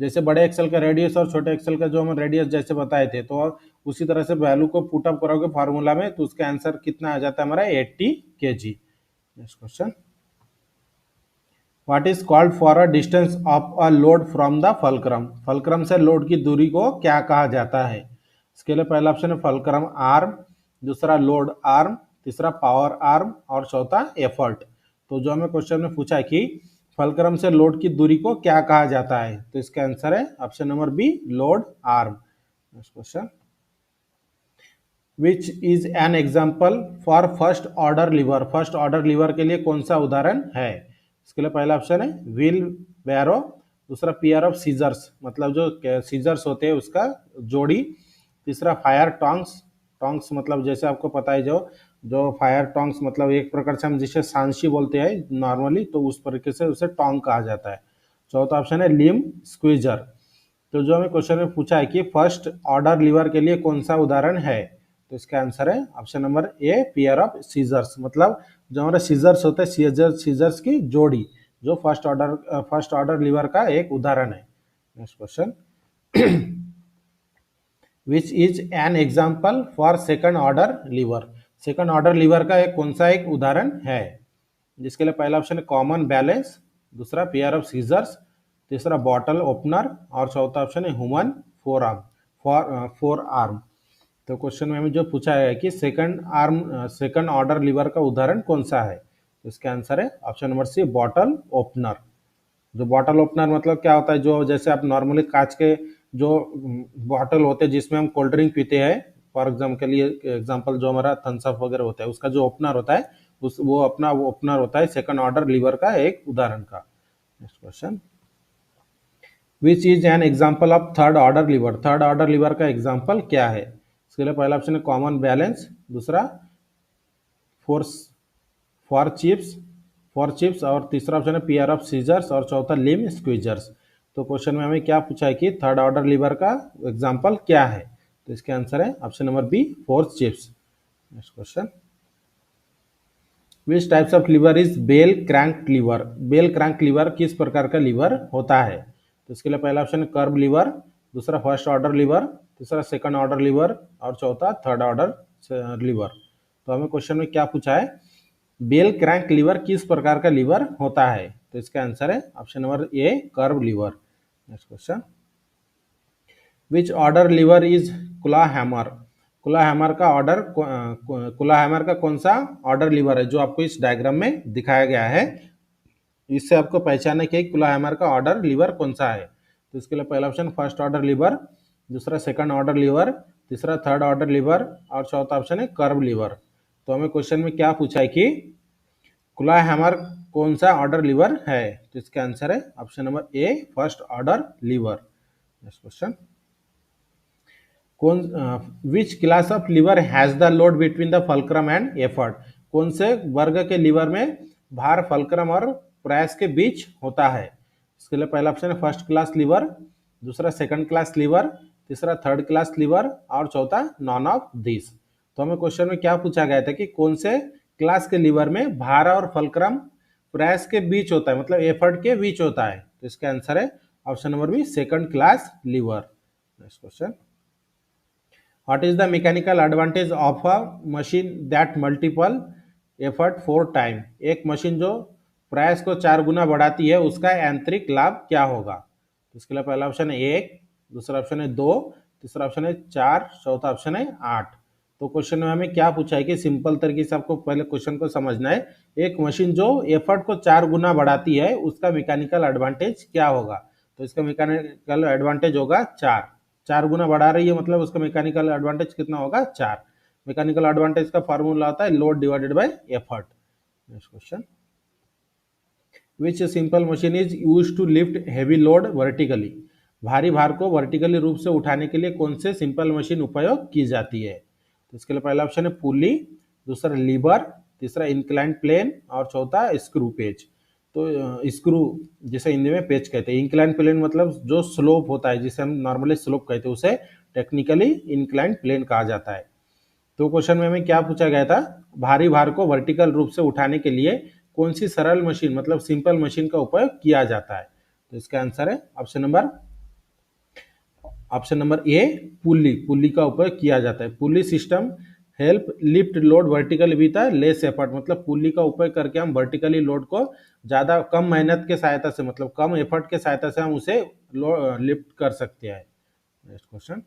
जैसे बड़े एक्सेल का रेडियस और छोटे एक्सेल का जो हम रेडियस जैसे बताए थे, तो उसी तरह से वैल्यू को पुट अप करोगे फार्मूला में तो उसका आंसर कितना आ जाता है हमारा 80 kg। Next question, what is called for a distance of a load from the fulcrum, fulcrum से लोड की दूरी को क्या कहा जाता है? इसके लिए पहला ऑप्शन है फलक्रम आर्म, दूसरा लोड आर्म, तीसरा पावर आर्म और चौथा एफर्ट। तो जो हमें क्वेश्चन में पूछा है कि फलक्रम से लोड की दूरी को क्या कहा जाता है, तो इसका आंसर है option number B load arm. Next question, which is an example for first order lever, first order lever के लिए कौन सा उदाहरण है? इसके लिए पहला ऑप्शन है व्हील बैरो, दूसरा पेयर ऑफ सीजर्स, मतलब जो सीजर्स होते हैं उसका जोड़ी, तीसरा फायर टोंग्स, टोंग्स मतलब जैसे आपको पता है जो जो फायर टोंग्स मतलब एक प्रकार से हम जिसे सांशी बोलते हैं नॉर्मली, तो उस तरीके से उसे टोंग कहा जाता है। चौथा ऑप्शन है लिम स्क्वीजर। तो जो हमें क्वेश्चन में पूछा है कि फर्स्ट ऑर्डर लीवर के लिए कौन सा उदाहरण है, तो इसका आंसर है option number A pair of scissors, मतलब जो हमारे सीजर्स होते हैं सीजर्स की जोड़ी, जो फर्स्ट ऑर्डर लीवर का एक उदाहरण है। Next question, which is an example for second order liver, second order lever का एक कौन सा एक उदाहरण है? जिसके लिए पहला ऑप्शन है कॉमन बैलेंस, दूसरा पेयर ऑफ सीजर्स, तीसरा बॉटल ओपनर और चौथा ऑप्शन है human four arm four arm. तो क्वेश्चन में हमें जो पूछा है कि सेकंड ऑर्डर लीवर का उदाहरण कौन सा है, तो इसका आंसर है option number C bottle opener. जो बॉटल ओपनर मतलब क्या होता है, जो जैसे आप नॉर्मली कांच के जो बॉटल होते हैं जिसमें हम कोल्ड ड्रिंक पीते हैं, फॉर एग्जाम्पल के लिए एग्जाम्पल जो हमारा थम्सअप वगैरह होता है उसका जो ओपनर होता है वो अपना वो ओपनर होता है सेकंड ऑर्डर लीवर का एक उदाहरण का। Next question, which is an example of third order liver, third order lever का एग्जाम्पल क्या है? इसके लिए पहला ऑप्शन है कॉमन बैलेंस, दूसरा फोर्स फॉर चिप्स और तीसरा ऑप्शन है पेयर ऑफ सीजर्स और चौथा लिम स्क्वीजर्स। तो क्वेश्चन में हमें क्या पूछा है कि थर्ड ऑर्डर लीवर का एग्जाम्पल क्या है, तो इसका आंसर है option number B forceps. Next question, which types of lever is bell crank lever, bell crank lever किस प्रकार का लीवर होता है? तो इसके लिए पहला ऑप्शन है कर्व लीवर, दूसरा फर्स्ट ऑर्डर लीवर, तीसरा सेकंड ऑर्डर लीवर और चौथा थर्ड ऑर्डर लीवर। तो हमें क्वेश्चन में क्या पूछा है, बेल क्रैंक लीवर किस प्रकार का लीवर होता है? तो इसका आंसर है option number A curve lever. Next question, which order lever is claw hammer, claw hammer का ऑर्डर कुला हैमर का कौन सा ऑर्डर लीवर है जो आपको इस डायग्राम में दिखाया गया है? इससे आपको पहचानना कि कुला हैमर का ऑर्डर लीवर कौन सा है। तो इसके लिए पहला ऑप्शन फर्स्ट ऑर्डर लीवर, दूसरा सेकंड ऑर्डर लीवर, तीसरा थर्ड ऑर्डर लीवर और चौथा ऑप्शन है कर्व लीवर। तो हमें क्वेश्चन में क्या पूछा है कि कुला हैमर कौन सा ऑर्डर लीवर है, तो इसका आंसर है option number A first order lever. Next question, कौन which class of lever has the load between the fulcrum and effort, कौन से वर्ग के लीवर में भार फल्क्रम और प्रयास के बीच होता है। इसके लिए पहला ऑप्शन है फर्स्ट क्लास लीवर, दूसरा सेकंड क्लास लीवर, तीसरा थर्ड क्लास लीवर और चौथा नॉन ऑफ दिस। तो हमें क्वेश्चन में क्या पूछा गया था कि कौन से क्लास के लीवर में भार और फल्क्रम प्रयास के बीच होता है, मतलब एफर्ट के बीच होता है। तो इसका आंसर है option number B, second class lever. Next question, what is the mechanical advantage of a machine that multiple effort 4 time, एक मशीन जो प्रयास को 4 गुना बढ़ाती है उसका यांत्रिक लाभ क्या होगा। इसके लिए पहला ऑप्शन है 1, दूसरा ऑप्शन है 2, तीसरा ऑप्शन है 4, चौथा ऑप्शन है 8। तो क्वेश्चन में हमें क्या पूछा है कि सिंपल तरीके से आपको पहले क्वेश्चन को समझना है। एक मशीन जो एफर्ट को 4 गुना बढ़ाती है उसका मैकेनिकल एडवांटेज क्या होगा। तो इसका मैकेनिकल एडवांटेज होगा 4, 4 गुना बढ़ा रही है मतलब उसका मैकेनिकल एडवांटेज कितना होगा 4। मैकेनिकल एडवांटेज का फॉर्मूला होता है load divided by effort. Next question, which simple machine is use to lift heavy load vertically, भारी भार को वर्टिकली रूप से उठाने के लिए कौन से सिंपल मशीन उपयोग की जाती है। तो इसके लिए पहला ऑप्शन है पुली, दूसरा लीवर, तीसरा इंक्लाइन प्लेन और चौथा स्क्रू पेज। तो स्क्रू जिसे हिंदी में पेज कहते हैं, इंक्लाइन प्लेन मतलब जो स्लोप होता है जिसे हम नॉर्मली स्लोप कहते हैं उसे टेक्निकली इंक्लाइन प्लेन कहा जाता है। तो क्वेश्चन में हमें क्या पूछा गया था, भारी भार को वर्टिकल रूप से उठाने के लिए कौन सी सरल मशीन मतलब सिंपल मशीन का उपयोग किया जाता है। तो इसका आंसर है ऑप्शन नंबर ए, पुली, पुली का उपयोग किया जाता है। पुली system help lift load vertically with less effort, मतलब पुली का उपयोग करके हम वर्टिकली लोड को ज्यादा कम मेहनत के सहायता से मतलब कम एफर्ट के सहायता से हम उसे लिफ्ट कर सकते हैं। Next question,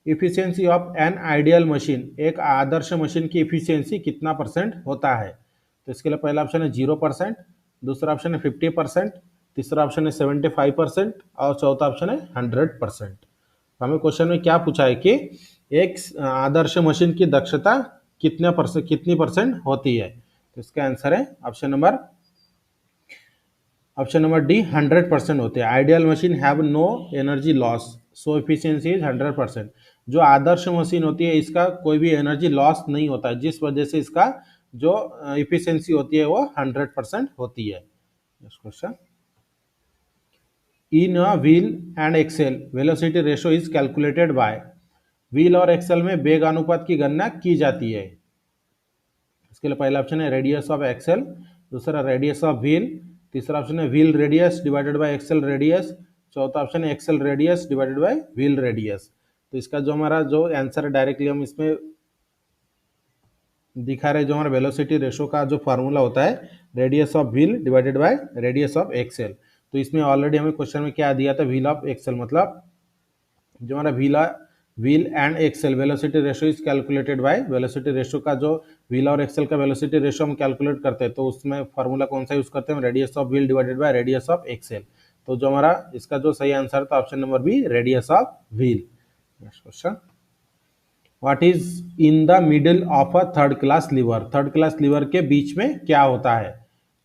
efficiency of an ideal machine, एक आदर्श मशीन की इफिशियंसी कितना परसेंट होता है। तो इसके लिए पहला ऑप्शन है 0%, दूसरा ऑप्शन है 50%, तीसरा ऑप्शन है 75% और चौथा ऑप्शन है 100%। हमें क्वेश्चन में क्या पूछा है कि एक आदर्श मशीन की दक्षता कितनी परसेंट होती है। तो इसका आंसर है ऑप्शन नंबर डी, 100% होते हैं। Ideal machine have no energy loss, so efficiency is 100%। जो आदर्श मशीन होती है इसका कोई भी एनर्जी लॉस नहीं होता है, जिस वजह से इसका जो इफिशियंसी होती है वो 100% होती है। Next question, in a wheel and axle velocity ratio is calculated by, wheel और एक्सेल में वेग अनुपात की गणना की जाती है। इसके लिए पहला ऑप्शन है रेडियस ऑफ एक्सेल, दूसरा रेडियस ऑफ व्हील, तीसरा ऑप्शन है wheel radius divided by axle radius, चौथा ऑप्शन है axle radius divided by wheel radius. तो इसका जो हमारा जो आंसर है डायरेक्टली हम इसमें दिखा रहे, जो हमारा वेलोसिटी रेशो का जो फार्मूला होता है radius of wheel divided by radius of axle. तो इसमें ऑलरेडी हमें क्वेश्चन में क्या दिया था, व्हील ऑफ एक्सेल मतलब जो हमारा wheel and axle velocity ratio is calculated by, velocity ratio का जो व्हील और एक्सेल का वेलोसिटी रेशो हम कैलकुलेट करते हैं तो उसमें फार्मूला कौन सा यूज करते हैं, radius of wheel divided by radius of axle. तो जो हमारा इसका जो सही आंसर था option number B, radius of wheel. Next question, what is in the middle of a third class lever, third class lever के बीच में क्या होता है।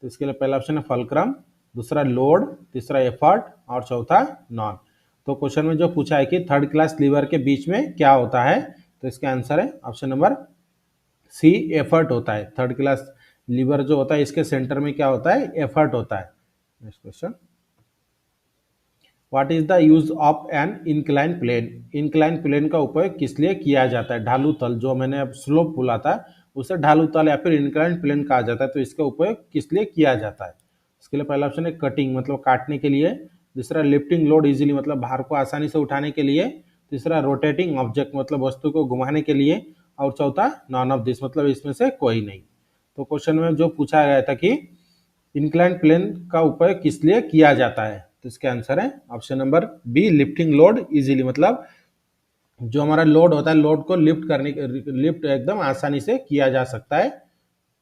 तो इसके लिए पहला ऑप्शन है फल्क्रम, दूसरा लोड, तीसरा एफर्ट और चौथा नॉन। तो क्वेश्चन में जो पूछा है कि थर्ड क्लास लीवर के बीच में क्या होता है, तो इसका आंसर है ऑप्शन नंबर सी, एफर्ट होता है। थर्ड क्लास लीवर जो होता है इसके सेंटर में क्या होता है, एफर्ट होता है। Next question, what is the use of an incline plane, incline plane का उपयोग किस लिए किया जाता है। ढालू तल, जो मैंने अब स्लोप बोला था उसे ढालू तल या फिर इंक्लाइन प्लेन कहा जाता है। तो इसका उपयोग किस लिए किया जाता है। इसके लिए पहला ऑप्शन है कटिंग मतलब काटने के लिए, दूसरा लिफ्टिंग लोड इजीली मतलब भार को आसानी से उठाने के लिए, तीसरा रोटेटिंग ऑब्जेक्ट मतलब वस्तु को घुमाने के लिए और चौथा नॉन ऑफ दिस मतलब इसमें से कोई नहीं। तो क्वेश्चन में जो पूछा गया था कि इंक्लाइन प्लेन का उपयोग किस लिए किया जाता है, तो इसका आंसर है option number B, lifting load easily मतलब जो हमारा लोड होता है लोड को लिफ्ट एकदम आसानी से किया जा सकता है,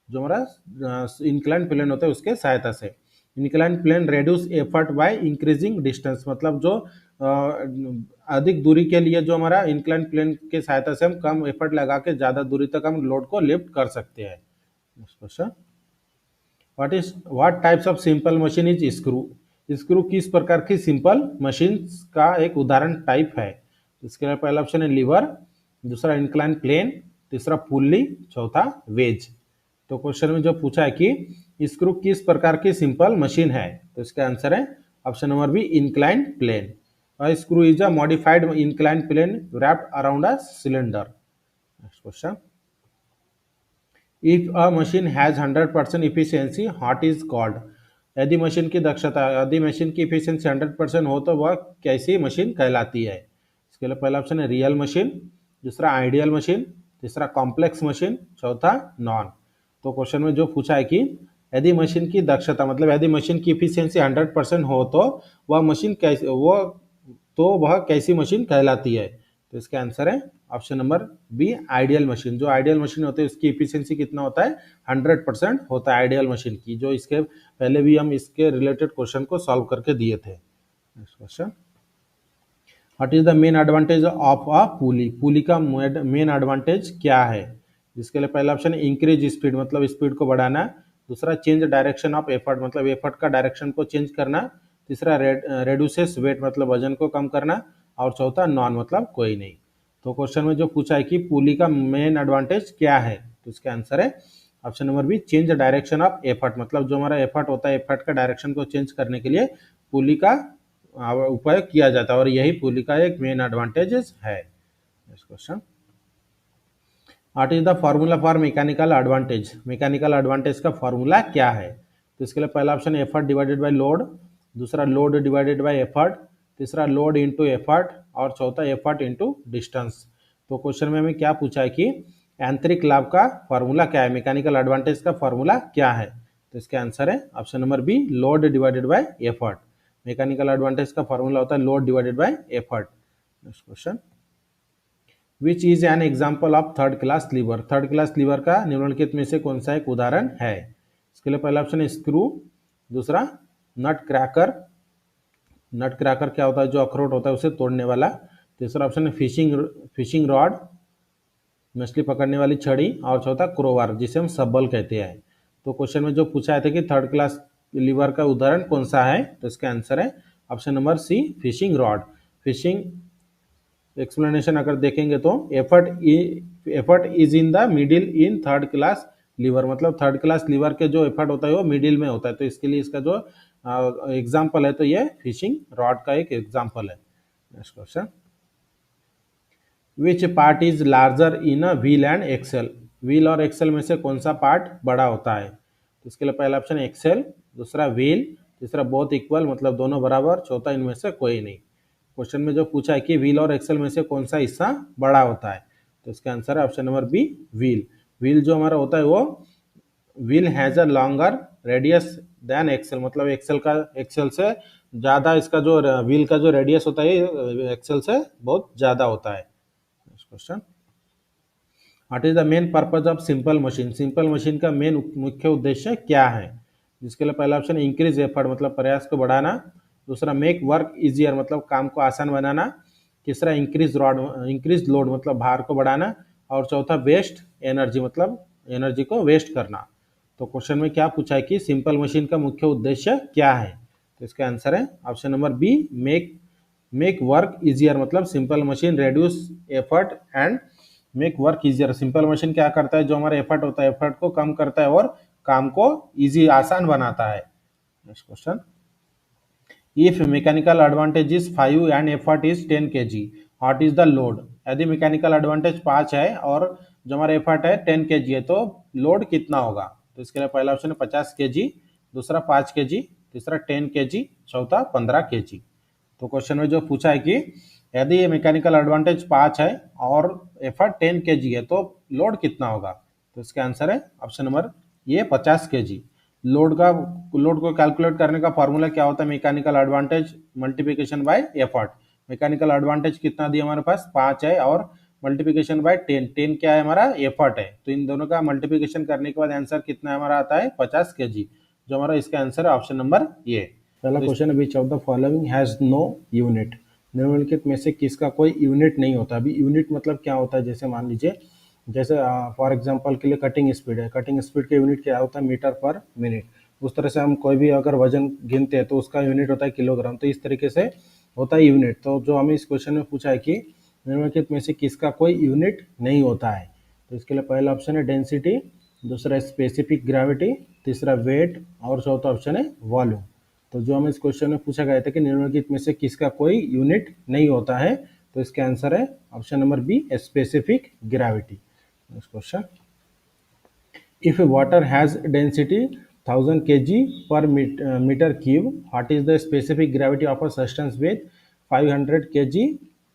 जो हमारा इंक्लाइन प्लेन होता है उसके सहायता से। Incline plane reduce effort by increasing distance मतलब जो अधिक दूरी के लिए जो हमारा इंक्लाइन प्लेन के सहायता से हम कम एफर्ट लगा के ज्यादा दूरी तक हम लोड को लिफ्ट कर सकते हैं। Next question, what types of simple machine is screw, screw किस प्रकार की सिंपल मशीन का एक उदाहरण टाइप है। इसके लिए पहला ऑप्शन है लीवर, दूसरा इंक्लाइन प्लेन, तीसरा पुल्ली, चौथा वेज। तो क्वेश्चन में जो पूछा है कि स्क्रू किस प्रकार की सिंपल मशीन है, तो इसका आंसर है option number B, incline plane. Screw is a modified incline plane wrapped around a cylinder. Next question, if a machine has 100% efficiency what is called. यदि मशीन की इफिशियंसी 100% हो तो वह कैसी मशीन कहलाती है। इसके लिए पहला ऑप्शन है रियल मशीन, दूसरा आइडियल मशीन, तीसरा कॉम्प्लेक्स मशीन, चौथा नॉन। तो क्वेश्चन में जो पूछा है कि यदि मशीन की दक्षता मतलब यदि मशीन की इफिशियंसी 100% हो तो वह कैसी मशीन कहलाती है। तो इसका आंसर है option number B, ideal machine. जो आइडियल मशीन होती है उसकी इफिशियंसी कितना होता है, 100% होता है आइडियल मशीन की। जो इसके पहले भी हम इसके रिलेटेड क्वेश्चन को सॉल्व करके दिए थे। Next question, what is the main advantage of a pulley. Pulley का मेन एडवांटेज क्या है। जिसके लिए पहला ऑप्शन है इंक्रीज स्पीड मतलब स्पीड को बढ़ाना, दूसरा चेंज डायरेक्शन ऑफ एफर्ट मतलब एफर्ट का डायरेक्शन को चेंज करना, तीसरा रेड्यूसेस वेट मतलब वजन को कम करना, और चौथा नॉन मतलब कोई नहीं। तो क्वेश्चन में जो पूछा है कि पुली का मेन एडवांटेज क्या है, तो इसका आंसर है option number B, change direction of effort मतलब जो हमारा एफर्ट होता है एफर्ट का डायरेक्शन को चेंज करने के लिए पुली का उपयोग किया जाता है, और यही पुली का एक मेन एडवांटेजेस है। Next question, what is the formula for mechanical advantage. Mechanical advantage का फॉर्मूला क्या है। तो इसके लिए पहला ऑप्शन है एफर्ट डिवाइडेड बाय लोड, दूसरा लोड डिवाइडेड बाय एफर्ट, तीसरा लोड इनटू एफर्ट, और चौथा एफर्ट इनटू डिस्टेंस। तो क्वेश्चन में हमें क्या पूछा है कि यांत्रिक लाभ का फॉर्मूला क्या है, मैकेनिकल एडवांटेज का फॉर्मूला क्या है। तो इसका आंसर है option number B, load divided by effort. Mechanical advantage का फॉर्मूला होता है load divided by effort. Next question, which is an example of third class lever. Third class lever का निम्नलिखित में से कौन सा एक उदाहरण है। इसके लिए पहला ऑप्शन है स्क्रू, दूसरा नट क्रैकर, नट क्रैकर क्या होता है, जो अखरोट होता है उसे तोड़ने वाला, तीसरा ऑप्शन है फिशिंग रॉड मछली पकड़ने वाली छड़ी, और चौथा क्रोवार जिसे हम सब्बल कहते हैं। तो क्वेश्चन में जो पूछा है कि थर्ड क्लास लीवर का उदाहरण कौन सा है, तो इसका आंसर है option number C, fishing rod. Fishing explanation अगर देखेंगे तो effort is in the middle in third class lever मतलब थर्ड क्लास लीवर के जो एफर्ट होता है वो मिडिल में होता है। तो इसके लिए इसका जो एग्जाम्पल है तो ये फिशिंग रॉड का एक एग्जाम्पल है। Next question, which part is larger in a wheel and axle. Wheel और एक्सेल में से कौन सा पार्ट बड़ा होता है। तो इसके लिए पहला ऑप्शन है एक्सेल, दूसरा व्हील, तीसरा बोथ इक्वल मतलब दोनों बराबर, चौथा इनमें से कोई नहीं। क्वेश्चन में जो पूछा है कि व्हील और एक्सेल में से कौन सा हिस्सा बड़ा होता है, तो इसका आंसर है option number B, wheel. Wheel जो हमारा होता है वो wheel has a longer radius than axle मतलब एक्सेल से ज़्यादा इसका जो व्हील का जो रेडियस होता है एक्सेल से बहुत ज़्यादा होता है। Next question, what is the main purpose of simple machine. Simple machine का मेन मुख्य उद्देश्य क्या है। जिसके लिए पहला ऑप्शन इंक्रीज एफर्ट मतलब प्रयास को बढ़ाना, दूसरा मेक वर्क इजियर मतलब काम को आसान बनाना, तीसरा इंक्रीज लोड मतलब भार को बढ़ाना, और चौथा वेस्ट एनर्जी मतलब एनर्जी को वेस्ट करना। तो क्वेश्चन में क्या पूछा है कि सिंपल मशीन का मुख्य उद्देश्य क्या है। तो इसका आंसर है option number B, make work easier मतलब simple machine reduce effort and make work easier. Simple machine क्या करता है, जो हमारा एफर्ट होता है एफर्ट को कम करता है और काम को इजी आसान बनाता है। Next question, if mechanical advantage is 5 and effort is 10 kg what is the load. यदि मैकेनिकल एडवांटेज 5 है और जो हमारा एफर्ट है 10 kg है तो लोड कितना होगा। तो इसके लिए पहला ऑप्शन है 50 kg, दूसरा 5 kg, तीसरा 10 kg, चौथा 15 kg। तो क्वेश्चन में जो पूछा है कि यदि ये मैकेनिकल एडवांटेज 5 है और एफर्ट 10 kg है तो लोड कितना होगा। तो इसका आंसर है ऑप्शन नंबर ये 50 kg। लोड को कैलकुलेट करने का फॉर्मूला क्या होता है, mechanical advantage multiplication bye effort. Mechanical advantage कितना दिया हमारे पास 5 है और मल्टीप्लिकेशन बाय 10 क्या है हमारा एफर्ट है, तो इन दोनों का मल्टीप्लिकेशन करने के बाद आंसर कितना हमारा आता है 50 kg, जो हमारा इसका आंसर है ऑप्शन नंबर ये। पहला क्वेश्चन है which of the following has no unit. निम्नलिखित में से किसका कोई यूनिट नहीं होता। अभी यूनिट मतलब क्या होता है, जैसे मान लीजिए जैसे फॉर एग्जांपल के लिए कटिंग स्पीड है, कटिंग स्पीड का यूनिट क्या होता है मीटर पर मिनट। उस तरह से हम कोई भी अगर वजन गिनते हैं तो उसका यूनिट होता है किलोग्राम। तो इस तरीके से होता है यूनिट। तो जो हमें इस क्वेश्चन में पूछा है कि निम्नलिखित में से किसका कोई यूनिट नहीं होता है? तो इसके लिए पहला ऑप्शन है डेंसिटी, दूसरा स्पेसिफिक ग्रेविटी, तीसरा वेट और चौथा ऑप्शन है वॉल्यूम। तो जो हमें इस क्वेश्चन में पूछा गया था कि निम्नलिखित में से किसका कोई यूनिट नहीं होता है, तो इसका आंसर है option number B, specific gravity. Next question, if water has density 1000 kg per meter cube, what is the specific gravity of a substance with 500 kg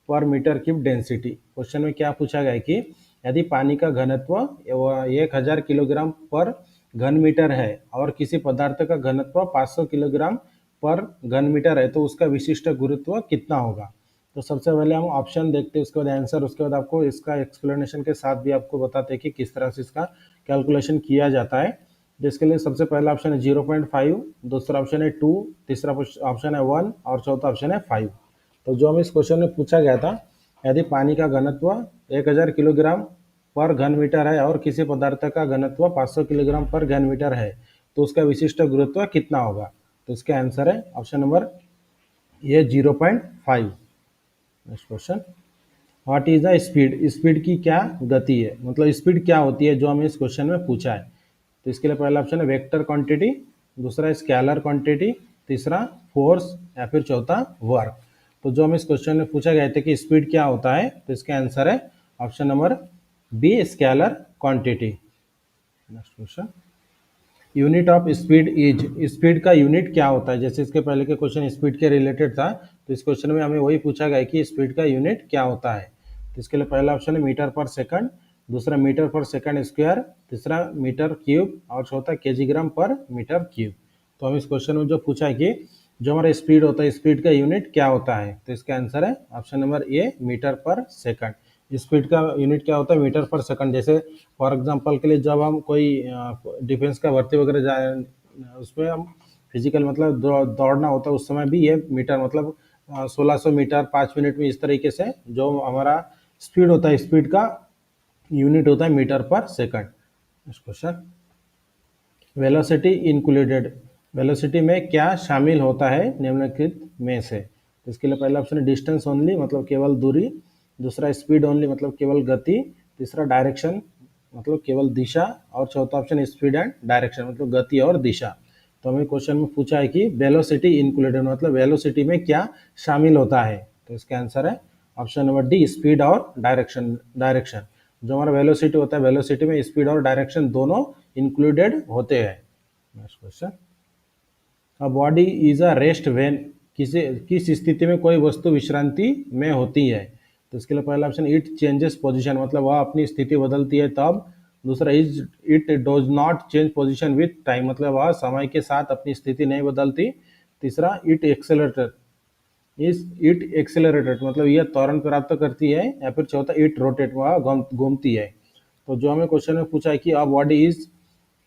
पर मीटर क्यूब डेंसिटी? क्वेश्चन में क्या पूछा गया है कि यदि पानी का घनत्व 1000 किलोग्राम पर घन मीटर है और किसी पदार्थ का घनत्व 500 किलोग्राम पर घन मीटर है, तो उसका विशिष्ट गुरुत्व कितना होगा? तो सबसे पहले हम ऑप्शन देखते हैं, उसके बाद आंसर, उसके बाद आपको इसका एक्सप्लेनेशन के साथ भी आपको बताते हैं कि किस तरह से इसका कैलकुलेशन किया जाता है। जिसके लिए सबसे पहला ऑप्शन है 0.5, दूसरा ऑप्शन है 2, तीसरा ऑप्शन है 1 और चौथा ऑप्शन है 5। तो जो हमें इस क्वेश्चन में पूछा गया था, यदि पानी का घनत्व 1000 किलोग्राम पर घन मीटर है और किसी पदार्थ का घनत्व 500 किलोग्राम पर घन मीटर है, तो उसका विशिष्ट गुरुत्व कितना होगा? तो इसका आंसर है ऑप्शन नंबर ये 0.5। Next question, what is the speed? Speed की क्या गति है, मतलब स्पीड क्या होती है, जो हमें इस क्वेश्चन में पूछा है। तो इसके लिए पहला ऑप्शन है वेक्टर क्वांटिटी, दूसरा स्केलर क्वांटिटी, तीसरा फोर्स या फिर चौथा वर्क। तो जो हमें इस क्वेश्चन में पूछा गया था कि स्पीड क्या होता है, तो इसका आंसर है option number B, scalar quantity. Next question, unit of speed is? Speed का यूनिट क्या होता है? जैसे इसके पहले के क्वेश्चन स्पीड के रिलेटेड था, तो इस क्वेश्चन में हमें वही पूछा गया कि स्पीड का यूनिट क्या होता है। तो इसके लिए पहला ऑप्शन है मीटर पर सेकंड, दूसरा मीटर पर सेकंड स्क्वायर, तीसरा मीटर क्यूब और चौथा केजीग्राम पर मीटर क्यूब। तो हम इस क्वेश्चन में जो पूछा है कि जो हमारा स्पीड होता है, स्पीड का यूनिट क्या होता है, तो इसका आंसर है ऑप्शन नंबर ए, मीटर पर सेकंड। स्पीड का यूनिट क्या होता है? Metre per second. जैसे फॉर एग्जांपल के लिए जब हम कोई डिफेंस का भर्ती वगैरह जाए, उसमें हम फिजिकल मतलब दौड़ना होता है, उस समय भी ये मीटर मतलब 1600 मीटर 5 मिनट में, इस तरीके से जो हमारा स्पीड होता है, स्पीड का यूनिट होता है metre per second. Next question, velocity included? Velocity में क्या शामिल होता है निम्नलिखित में से? तो इसके लिए पहला ऑप्शन है डिस्टेंस ओनली, मतलब केवल दूरी, दूसरा स्पीड ओनली, मतलब केवल गति, तीसरा डायरेक्शन, मतलब केवल दिशा और चौथा ऑप्शन स्पीड एंड डायरेक्शन, मतलब गति और दिशा। तो हमें क्वेश्चन में पूछा है कि वेलोसिटी इंक्लूडेड मतलब वेलोसिटी में क्या शामिल होता है, तो इसका आंसर है ऑप्शन नंबर डी, स्पीड और डायरेक्शन। डायरेक्शन जो हमारा वेलोसिटी होता है, वेलोसिटी में स्पीड और डायरेक्शन दोनों इंक्लूडेड होते हैं। Next question, a body is a rest when? किस स्थिति में कोई वस्तु विश्रांति में होती है? तो इसके लिए पहला ऑप्शन इट चेंजेस पोजीशन, मतलब वह अपनी स्थिति बदलती है तब। दूसरा is it does not change position with time, मतलब वह समय के साथ अपनी स्थिति नहीं बदलती। तीसरा इट एक्सेलरेटेड, इट एक्सेलरेटेड मतलब यह त्वरण प्राप्त करती है, या फिर चौथा इट रोटेट, वह घूमती है। तो जो हमें क्वेश्चन में पूछा है कि अ body is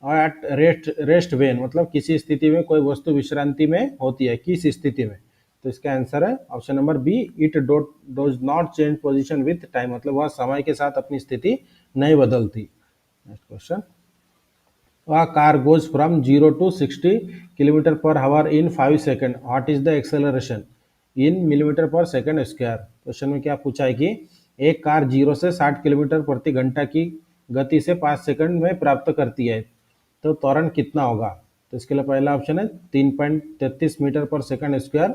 at rest when, मतलब किसी स्थिति में कोई वस्तु विश्रांति में होती है, किस स्थिति में? तो इसका आंसर है option number B, it does not change position with time, मतलब वह समय के साथ अपनी स्थिति नहीं बदलती। नेक्स्ट question, a car goes from 0 to 60 kilometre per hour in 5 second, what is the acceleration in millimetre per second square? Question में क्या पूछा है कि एक कार 0 से 60 किलोमीटर प्रति घंटा की गति से 5 सेकंड में प्राप्त करती है, तो त्वरण कितना होगा? तो इसके लिए पहला ऑप्शन है 3.33 मीटर पर सेकंड स्क्वायर,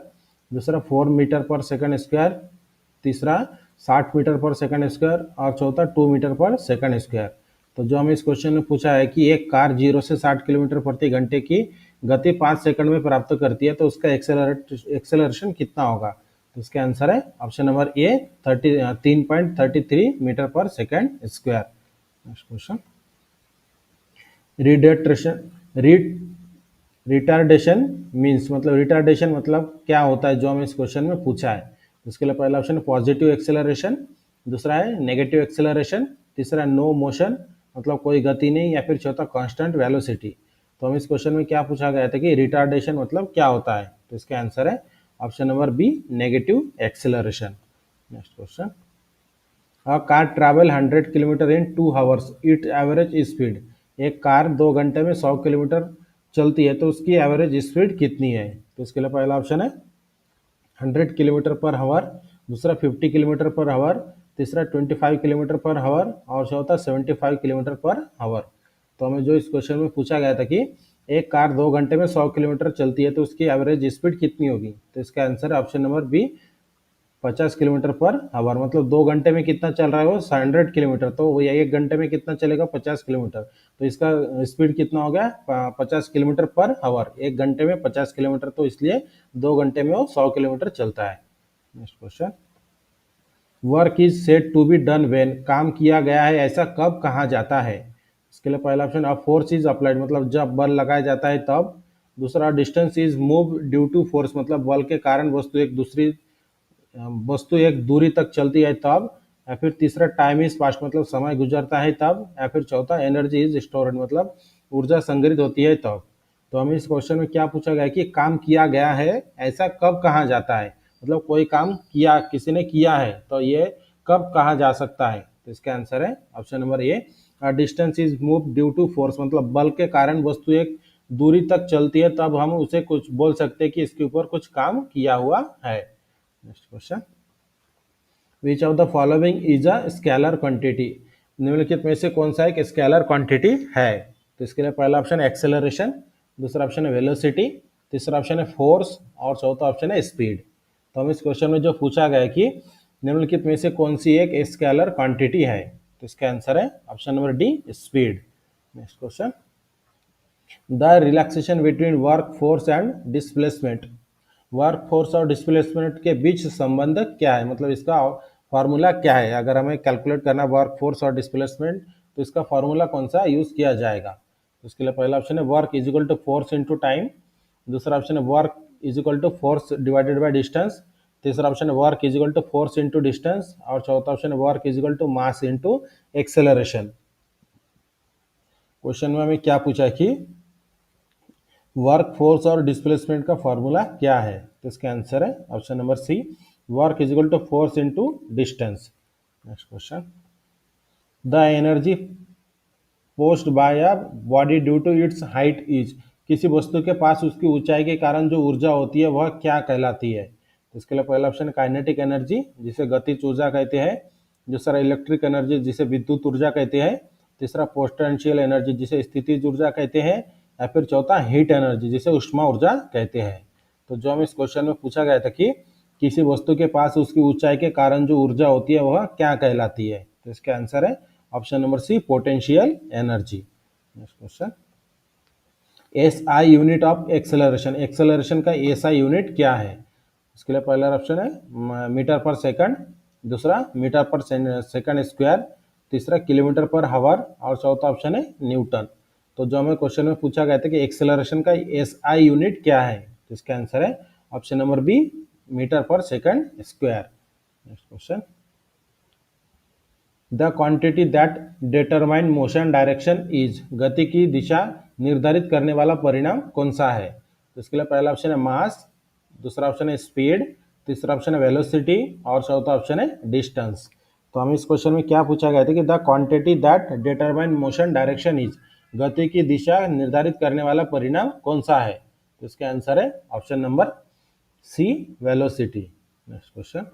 दूसरा 4 मीटर पर सेकंड स्क्वायर, तीसरा 60 मीटर पर सेकंड स्क्वायर और चौथा 2 मीटर पर सेकंड स्क्वायर। तो जो हमें इस क्वेश्चन में पूछा है कि एक कार 0 से 60 किलोमीटर प्रति घंटे की गति 5 सेकंड में प्राप्त करती है, तो उसका एक्सेलरेशन कितना होगा? तो इसका आंसर है option number A, 3.33 metre per second square. Next question, रिडेट्रेशन रिटार्डेशन मीन्स, मतलब रिटार्डेशन मतलब क्या होता है, जो हमें इस क्वेश्चन में पूछा है। इसके लिए पहला ऑप्शन पॉजिटिव एक्सेलरेशन, दूसरा है नेगेटिव एक्सेलरेशन, तीसरा नो मोशन मतलब कोई गति नहीं, या फिर चौथा कांस्टेंट वेलोसिटी। तो हम इस क्वेश्चन में क्या पूछा गया था कि रिटार्डेशन मतलब क्या होता है, तो इसका आंसर है option number B, negative acceleration. Next question, a car travel 100 kilometre in 2 hours, it average speed? एक कार 2 घंटे में 100 किलोमीटर चलती है, तो उसकी एवरेज स्पीड कितनी है? तो इसके लिए पहला ऑप्शन है 100 किलोमीटर पर आवर, दूसरा 50 किलोमीटर पर आवर, तीसरा 25 किलोमीटर पर आवर और चौथा 75 किलोमीटर पर आवर। तो हमें जो इस क्वेश्चन में पूछा गया था कि एक कार 2 घंटे में 100 किलोमीटर चलती है तो उसकी एवरेज स्पीड कितनी होगी, तो इसका आंसर है option number B 50 kilometre per hour. मतलब 2 घंटे में कितना चल रहा है वो 100 किलोमीटर, तो वो 1 घंटे में कितना चलेगा 50 किलोमीटर, तो इसका स्पीड कितना हो गया 50 किलोमीटर पर आवर। 1 घंटे में 50 किलोमीटर, तो इसलिए 2 घंटे में वो 100 किलोमीटर चलता है। Next question, work is said to be done when, काम किया गया है ऐसा कब कहा जाता है। इसके लिए पहला option, a force is applied, मतलब जब बल लगाया जाता है तब। दूसरा, distance is move due to force, मतलब बल के कारण वस्तु एक दूरी तक चलती है तब। या फिर तीसरा, टाइम इज पास्ट, मतलब समय गुजरता है तब। या फिर चौथा, एनर्जी इज स्टोर्ड, मतलब ऊर्जा संग्रहित होती है तब। तो हमें इस क्वेश्चन में क्या पूछा गया कि काम किया गया है ऐसा कब कहा जाता है, मतलब कोई काम किया, किसी ने किया है तो ये कब कहा जा सकता है। तो इसका आंसर है option number A, distance is move due to force, मतलब बल के कारण वस्तु एक दूरी तक चलती है तब हम उसे कुछ बोल सकते हैं कि इसके ऊपर कुछ काम किया हुआ है। Next question, which of the following is a scalar quantity, निम्नलिखित में से कौन सा एक स्केलर क्वांटिटी है। तो इसके लिए पहला ऑप्शन है एक्सेलरेशन, दूसरा ऑप्शन है वेलोसिटी, तीसरा ऑप्शन है फोर्स और चौथा ऑप्शन है स्पीड। तो हम इस क्वेश्चन में जो पूछा गया है कि निम्नलिखित में से कौन सी एक स्केलर क्वांटिटी है, तो इसका आंसर है option number D, speed. Next question, the relaxation between work force and displacement, work force और डिस्प्लेसमेंट के बीच संबंध क्या है, मतलब इसका फॉर्मूला क्या है। अगर हमें कैलकुलेट करना वर्क फोर्स और डिस्प्लेसमेंट तो इसका फॉर्मूला कौन सा यूज किया जाएगा। तो इसके लिए पहला ऑप्शन है work is equal to force into time, दूसरा ऑप्शन है work is equal to force divided by distance, तीसरा ऑप्शन है work is equal to force into distance और चौथा ऑप्शन है work is equal to mass into acceleration. Question में हमें क्या पूछा कि वर्क फोर्स और डिस्प्लेसमेंट का फॉर्मूला क्या है, तो इसका आंसर है option number C, work is equal to force into distance. Next question, the energy post by a body due to its height is, किसी वस्तु के पास उसकी ऊंचाई के कारण जो ऊर्जा होती है वह क्या कहलाती है। तो इसके लिए पहला ऑप्शन काइनेटिक एनर्जी जिसे गतिज ऊर्जा कहते हैं, दूसरा इलेक्ट्रिक एनर्जी जिसे विद्युत ऊर्जा कहते हैं, तीसरा पोटेंशियल एनर्जी जिसे स्थितिज ऊर्जा कहते हैं, या फिर चौथा हीट एनर्जी जिसे ऊष्मा ऊर्जा कहते हैं। तो जो हम इस क्वेश्चन में पूछा गया था कि किसी वस्तु के पास उसकी ऊंचाई के कारण जो ऊर्जा होती है वह क्या कहलाती है, तो इसका आंसर है option number C, potential energy. Next question, S I unit of acceleration, acceleration का एस आई यूनिट क्या है। इसके लिए पहला ऑप्शन है मीटर पर सेकंड, दूसरा मीटर पर सेकंड स्क्वायर, तीसरा किलोमीटर पर हावर और चौथा ऑप्शन है न्यूटन। तो जो हमें क्वेश्चन में पूछा गया था कि एक्सेलरेशन का एस आई यूनिट क्या है, तो इसका आंसर है option number B, meter per second square. Next question, the quantity that determine motion direction is, गति की दिशा निर्धारित करने वाला परिणाम कौन सा है। तो इसके लिए पहला ऑप्शन है मास, दूसरा ऑप्शन है स्पीड, तीसरा ऑप्शन है वेलोसिटी और चौथा ऑप्शन है डिस्टेंस। तो हमें इस क्वेश्चन में क्या पूछा गया था कि the quantity that determine motion direction is, गति की दिशा निर्धारित करने वाला परिणाम कौन सा है। तो इसका आंसर है option number C, velocity. Next question,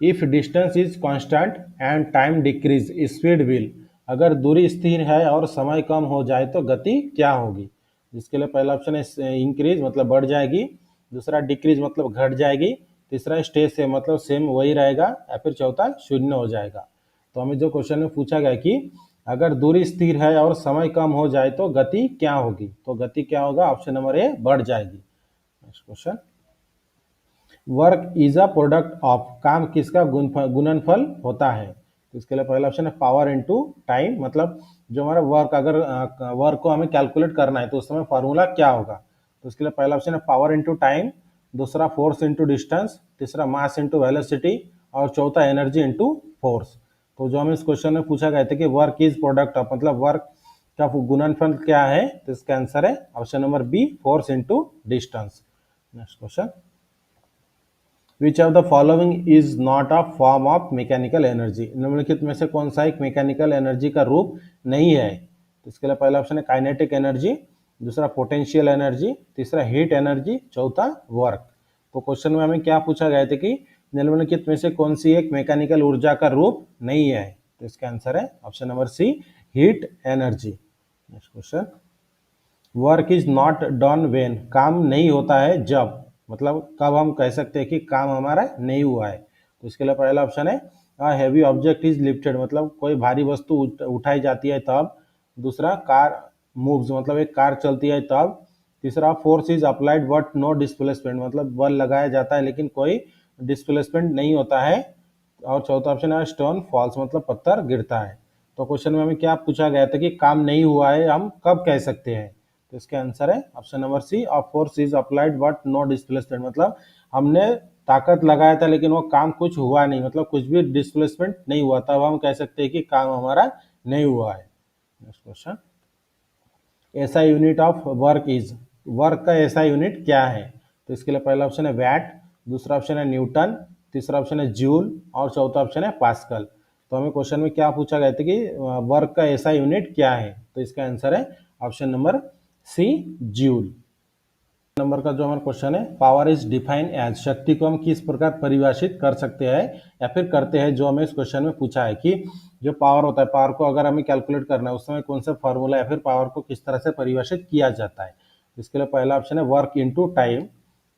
if distance is constant and time decrease speed will, अगर दूरी स्थिर है और समय कम हो जाए तो गति क्या होगी। जिसके लिए पहला ऑप्शन है इंक्रीज, मतलब बढ़ जाएगी, दूसरा डिक्रीज मतलब घट जाएगी, तीसरा स्टे से मतलब सेम वही रहेगा, या फिर चौथा शून्य हो जाएगा। तो हमें जो क्वेश्चन में पूछा गया कि अगर दूरी स्थिर है और समय कम हो जाए तो गति क्या होगी, तो गति क्या होगा, ऑप्शन नंबर ए, बढ़ जाएगी। Next question, work is a product of, काम किसका गुणनफल होता है। तो इसके लिए पहला ऑप्शन है पावर इनटू टाइम, मतलब जो हमारा वर्क, अगर वर्क को हमें कैलकुलेट करना है तो उस समय फार्मूला क्या होगा। तो इसके लिए पहला ऑप्शन है पावर इनटू टाइम, दूसरा फोर्स इनटू डिस्टेंस, तीसरा मास इनटू वेलोसिटी और चौथा एनर्जी इनटू फोर्स। तो जो हमें इस क्वेश्चन में पूछा गया था कि वर्क इज प्रोडक्ट ऑफ, मतलब वर्क का गुणनफल क्या है, तो इसका आंसर है option number B, force into distance. Next question, which of the following is not a form of mechanical energy, निम्नलिखित में से कौन सा एक मैकेनिकल एनर्जी का रूप नहीं है। तो इसके लिए पहला ऑप्शन है काइनेटिक एनर्जी, दूसरा पोटेंशियल एनर्जी, तीसरा हीट एनर्जी, चौथा वर्क। तो क्वेश्चन में हमें क्या पूछा गया था कि निम्नलिखित में से कौन सी एक मैकेनिकल ऊर्जा का रूप नहीं है? तो इसका आंसर है option number C, heat energy. Next question, work is not done when, काम नहीं होता है जब, मतलब कब हम कह सकते हैं कि काम हमारा नहीं हुआ है? तो इसके लिए पहला ऑप्शन है हैवी ऑब्जेक्ट इज लिफ्टेड, मतलब कोई भारी वस्तु उठाई जाती है तब। दूसरा, कार मूव्स, मतलब एक कार चलती है तब। तीसरा, force is applied but no displacement, मतलब बल लगाया जाता है लेकिन कोई डिस्प्लेसमेंट नहीं होता है। और चौथा ऑप्शन है स्टोन फॉल्स, मतलब पत्थर गिरता है। तो क्वेश्चन में हमें क्या पूछा गया था कि काम नहीं हुआ है हम कब कह सकते हैं? तो इसका आंसर है option number C, of force is applied but no displacement, मतलब हमने ताकत लगाया था लेकिन वो काम कुछ हुआ नहीं, मतलब कुछ भी डिस्प्लेसमेंट नहीं हुआ, तब हम कह सकते हैं कि काम हमारा नहीं हुआ है। नेक्स्ट क्वेश्चन, ऐसा unit of work is, work का ऐसा यूनिट क्या है? तो इसके लिए पहला ऑप्शन है वैट, दूसरा ऑप्शन है न्यूटन, तीसरा ऑप्शन है जूल और चौथा ऑप्शन है पास्कल। तो हमें क्वेश्चन में क्या पूछा गया था कि वर्क का ऐसा यूनिट क्या है? तो इसका आंसर है option number C, joule. Number का जो हमारा क्वेश्चन है, पावर इज डिफाइन एज, शक्ति को हम किस प्रकार परिभाषित कर सकते हैं या फिर करते हैं, जो हमें इस क्वेश्चन में पूछा है कि जो पावर होता है, पावर को अगर हमें कैलकुलेट करना है उस समय कौन सा फॉर्मूला या फिर पावर को किस तरह से परिभाषित किया जाता है? इसके लिए पहला ऑप्शन है वर्क इनटू टाइम,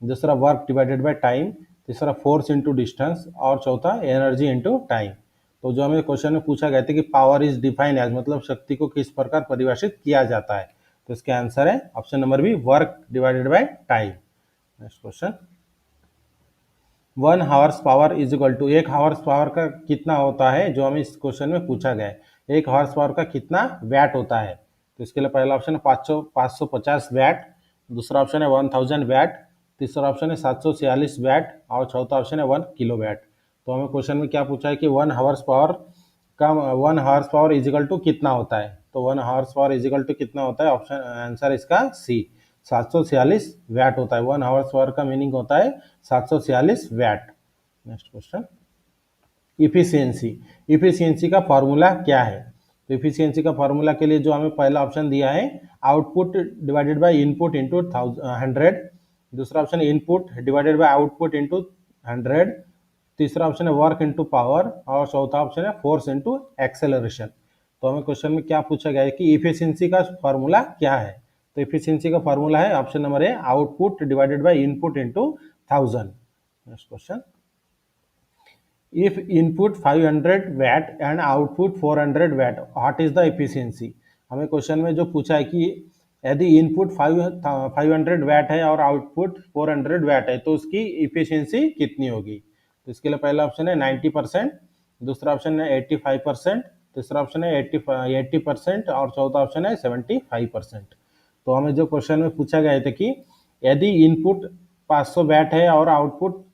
दूसरा वर्क डिवाइडेड बाय टाइम, तीसरा फोर्स इनटू डिस्टेंस और चौथा एनर्जी इनटू टाइम। तो जो हमें क्वेश्चन में पूछा गया था कि पावर इज डिफाइन एज, मतलब शक्ति को किस प्रकार परिभाषित किया जाता है? तो इसका आंसर है option number B, work divided by time. Next question, 1 horse power is equal to, एक हावर्स पावर का कितना होता है, जो हमें इस क्वेश्चन में पूछा गया है। एक हावर्स पावर का कितना वैट होता है? तो इसके लिए पहला ऑप्शन है 550 वैट, दूसरा ऑप्शन है 1000 वैट, तीसरा ऑप्शन है 746 वैट और चौथा ऑप्शन है 1 किलो वैट। तो हमें क्वेश्चन में क्या पूछा है कि 1 हावर्स पावर का 1 horse power is equal to कितना होता है? तो 1 horse power is equal to कितना होता है? ऑप्शन आंसर इसका सी, 746 वैट होता है। 1 हावर्स पावर का मीनिंग होता है 746 watt. Next question, efficiency, efficiency का फॉर्मूला क्या है? तो इफिशियंसी का फॉर्मूला के लिए जो हमें पहला ऑप्शन दिया है, output divided by input into 100, दूसरा ऑप्शन है input divided by output into 100, तीसरा ऑप्शन है वर्क इंटू पावर और चौथा ऑप्शन है फोर्स इंटू एक्सेलरेशन। तो हमें क्वेश्चन में क्या पूछा गया है कि इफिशियंसी का फॉर्मूला क्या है? तो इफिशियंसी का फॉर्मूला है option number A, output divided by input into 1000। Next question, if input 500 watt and output 400 watt, what is the efficiency? हमें क्वेश्चन में जो पूछा है कि यदि इनपुट 500 वैट है और आउटपुट 400 वैट है तो उसकी इफिशियंसी कितनी होगी? तो इसके लिए पहला ऑप्शन है 90%, दूसरा ऑप्शन है 85%, तीसरा ऑप्शन है 80% और चौथा ऑप्शन है 75%। तो हमें जो क्वेश्चन में पूछा गया था कि यदि इनपुट 500 वैट है और आउटपुट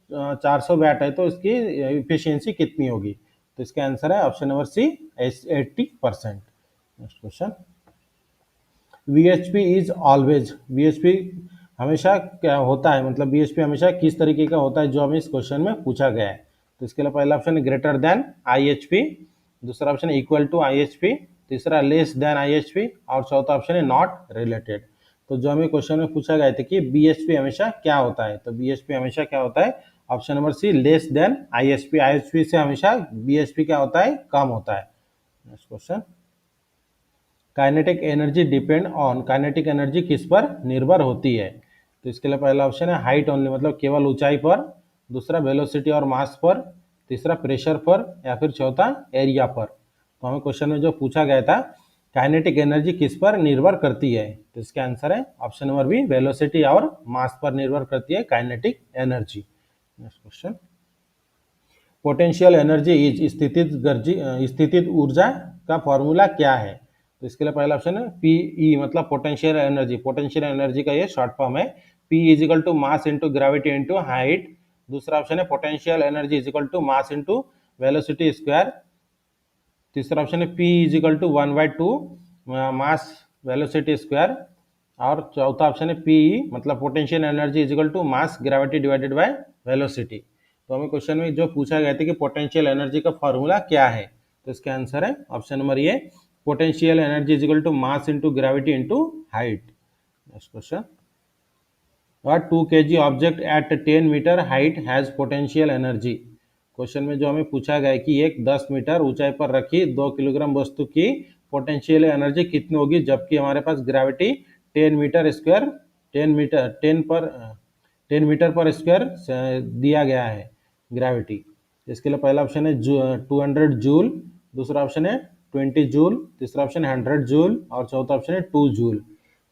400 वैट है तो इसकी इफिशियंसी कितनी होगी? तो इसका आंसर है option number C, 80%। Next question, VHP is always, VHP हमेशा क्या होता है, मतलब VHP हमेशा किस तरीके का होता है, जो हमें इस क्वेश्चन में पूछा गया है? तो इसके लिए पहला ऑप्शन है ग्रेटर देन IHP, दूसरा ऑप्शन है इक्वल टू IHP, तीसरा लेस देन IHP और चौथा ऑप्शन है नॉट रिलेटेड। तो जो हमें क्वेश्चन में पूछा गया था कि BHP हमेशा क्या होता है, तो BHP हमेशा क्या होता है? Option number C, less than IHP, IHP से हमेशा BHP क्या होता है? कम होता है। Next question, kinetic energy depend on, kinetic energy किस पर निर्भर होती है? तो इसके लिए पहला ऑप्शन है हाइट ओनली, मतलब केवल ऊंचाई पर, दूसरा वेलोसिटी और मास पर, तीसरा प्रेशर पर या फिर चौथा एरिया पर। तो हमें क्वेश्चन में जो पूछा गया था काइनेटिक एनर्जी किस पर निर्भर करती है, तो इसका आंसर है ऑप्शन नंबर बी, वेलोसिटी और मास पर निर्भर करती है kinetic energy. Next question, potential energy is, स्थितिज ऊर्जा का फॉर्मूला क्या है? तो इसके लिए पहला ऑप्शन है पीई, मतलब पोटेंशियल एनर्जी, पोटेंशियल एनर्जी का ये शॉर्ट फॉर्म है। P is equal to mass into gravity into height. दूसरा ऑप्शन है potential energy is equal to mass into velocity square. तीसरा ऑप्शन है P is equal to 1/2 mass velocity square और चौथा option है पीई, मतलब potential energy is equal to mass gravity divided by velocity. तो हमें क्वेश्चन में जो पूछा गया था कि पोटेंशियल एनर्जी का फॉर्मूला क्या है, तो इसका आंसर है option number A, potential energy is equal to mass into gravity into height. Next question, और 2 kg object at 10 metre height has potential energy. Question में जो हमें पूछा गया है कि एक 10 मीटर ऊंचाई पर रखी 2 किलोग्राम वस्तु की पोटेंशियल एनर्जी कितनी होगी, जबकि हमारे पास ग्रेविटी 10 मीटर स्क्वायर 10 मीटर पर स्क्वायर दिया गया है ग्रेविटी। इसके लिए पहला ऑप्शन है 200 जूल, दूसरा ऑप्शन है 20 जूल, तीसरा ऑप्शन है 100 जूल और चौथा ऑप्शन है 2 जूल।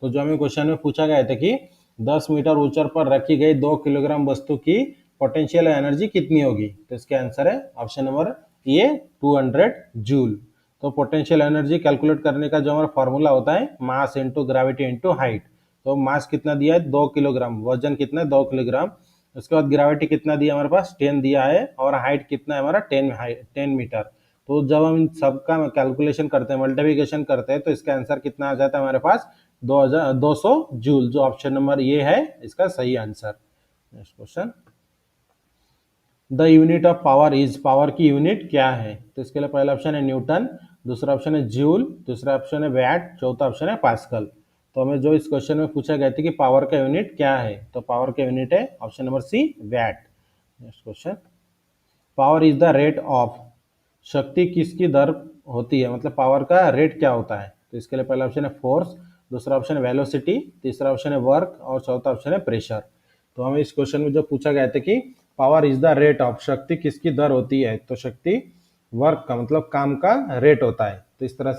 तो जो हमें क्वेश्चन में पूछा गया था कि 10 मीटर ऊंचाई पर रखी गई 2 किलोग्राम वस्तु की पोटेंशियल एनर्जी कितनी होगी, तो इसका आंसर है ऑप्शन नंबर ए 200 जूल। तो पोटेंशियल एनर्जी कैलकुलेट करने का जो हमारा फॉर्मूला होता है mass into gravity into height. तो मास कितना दिया है 2 किलोग्राम, वजन कितना है 2 किलोग्राम, उसके बाद ग्रेविटी कितना दिया हमारे पास 10 दिया है और हाइट कितना है हमारा 10 मीटर। तो जब हम सबका कैलकुलेशन करते हैं मल्टीप्लिकेशन करते हैं तो इसका आंसर कितना आ जाता है हमारे पास 200 जूल, जो ऑप्शन नंबर ये है इसका सही answer. Next question, the unit of power is, power की यूनिट क्या है, तो इसके लिए पहला ऑप्शन है न्यूटन, दूसरा ऑप्शन है जूल, तीसरा ऑप्शन है वैट, चौथा ऑप्शन है पास्कल। तो हमें जो इस क्वेश्चन में पूछा गया था कि पावर का यूनिट क्या है, तो पावर का यूनिट है option number C watt. Next question, power is the rate of, शक्ति किसकी दर होती है, मतलब पावर का रेट क्या होता है, तो इसके लिए पहला ऑप्शन है फोर्स, दूसरा ऑप्शन है वेलोसिटी, तीसरा ऑप्शन है वर्क और चौथा ऑप्शन है प्रेशर। तो हमें इस क्वेश्चन में जो पूछा गया था कि power is the rate of, शक्ति किसकी दर होती है, तो शक्ति वर्क का मतलब काम का रेट होता है। तो इस तरह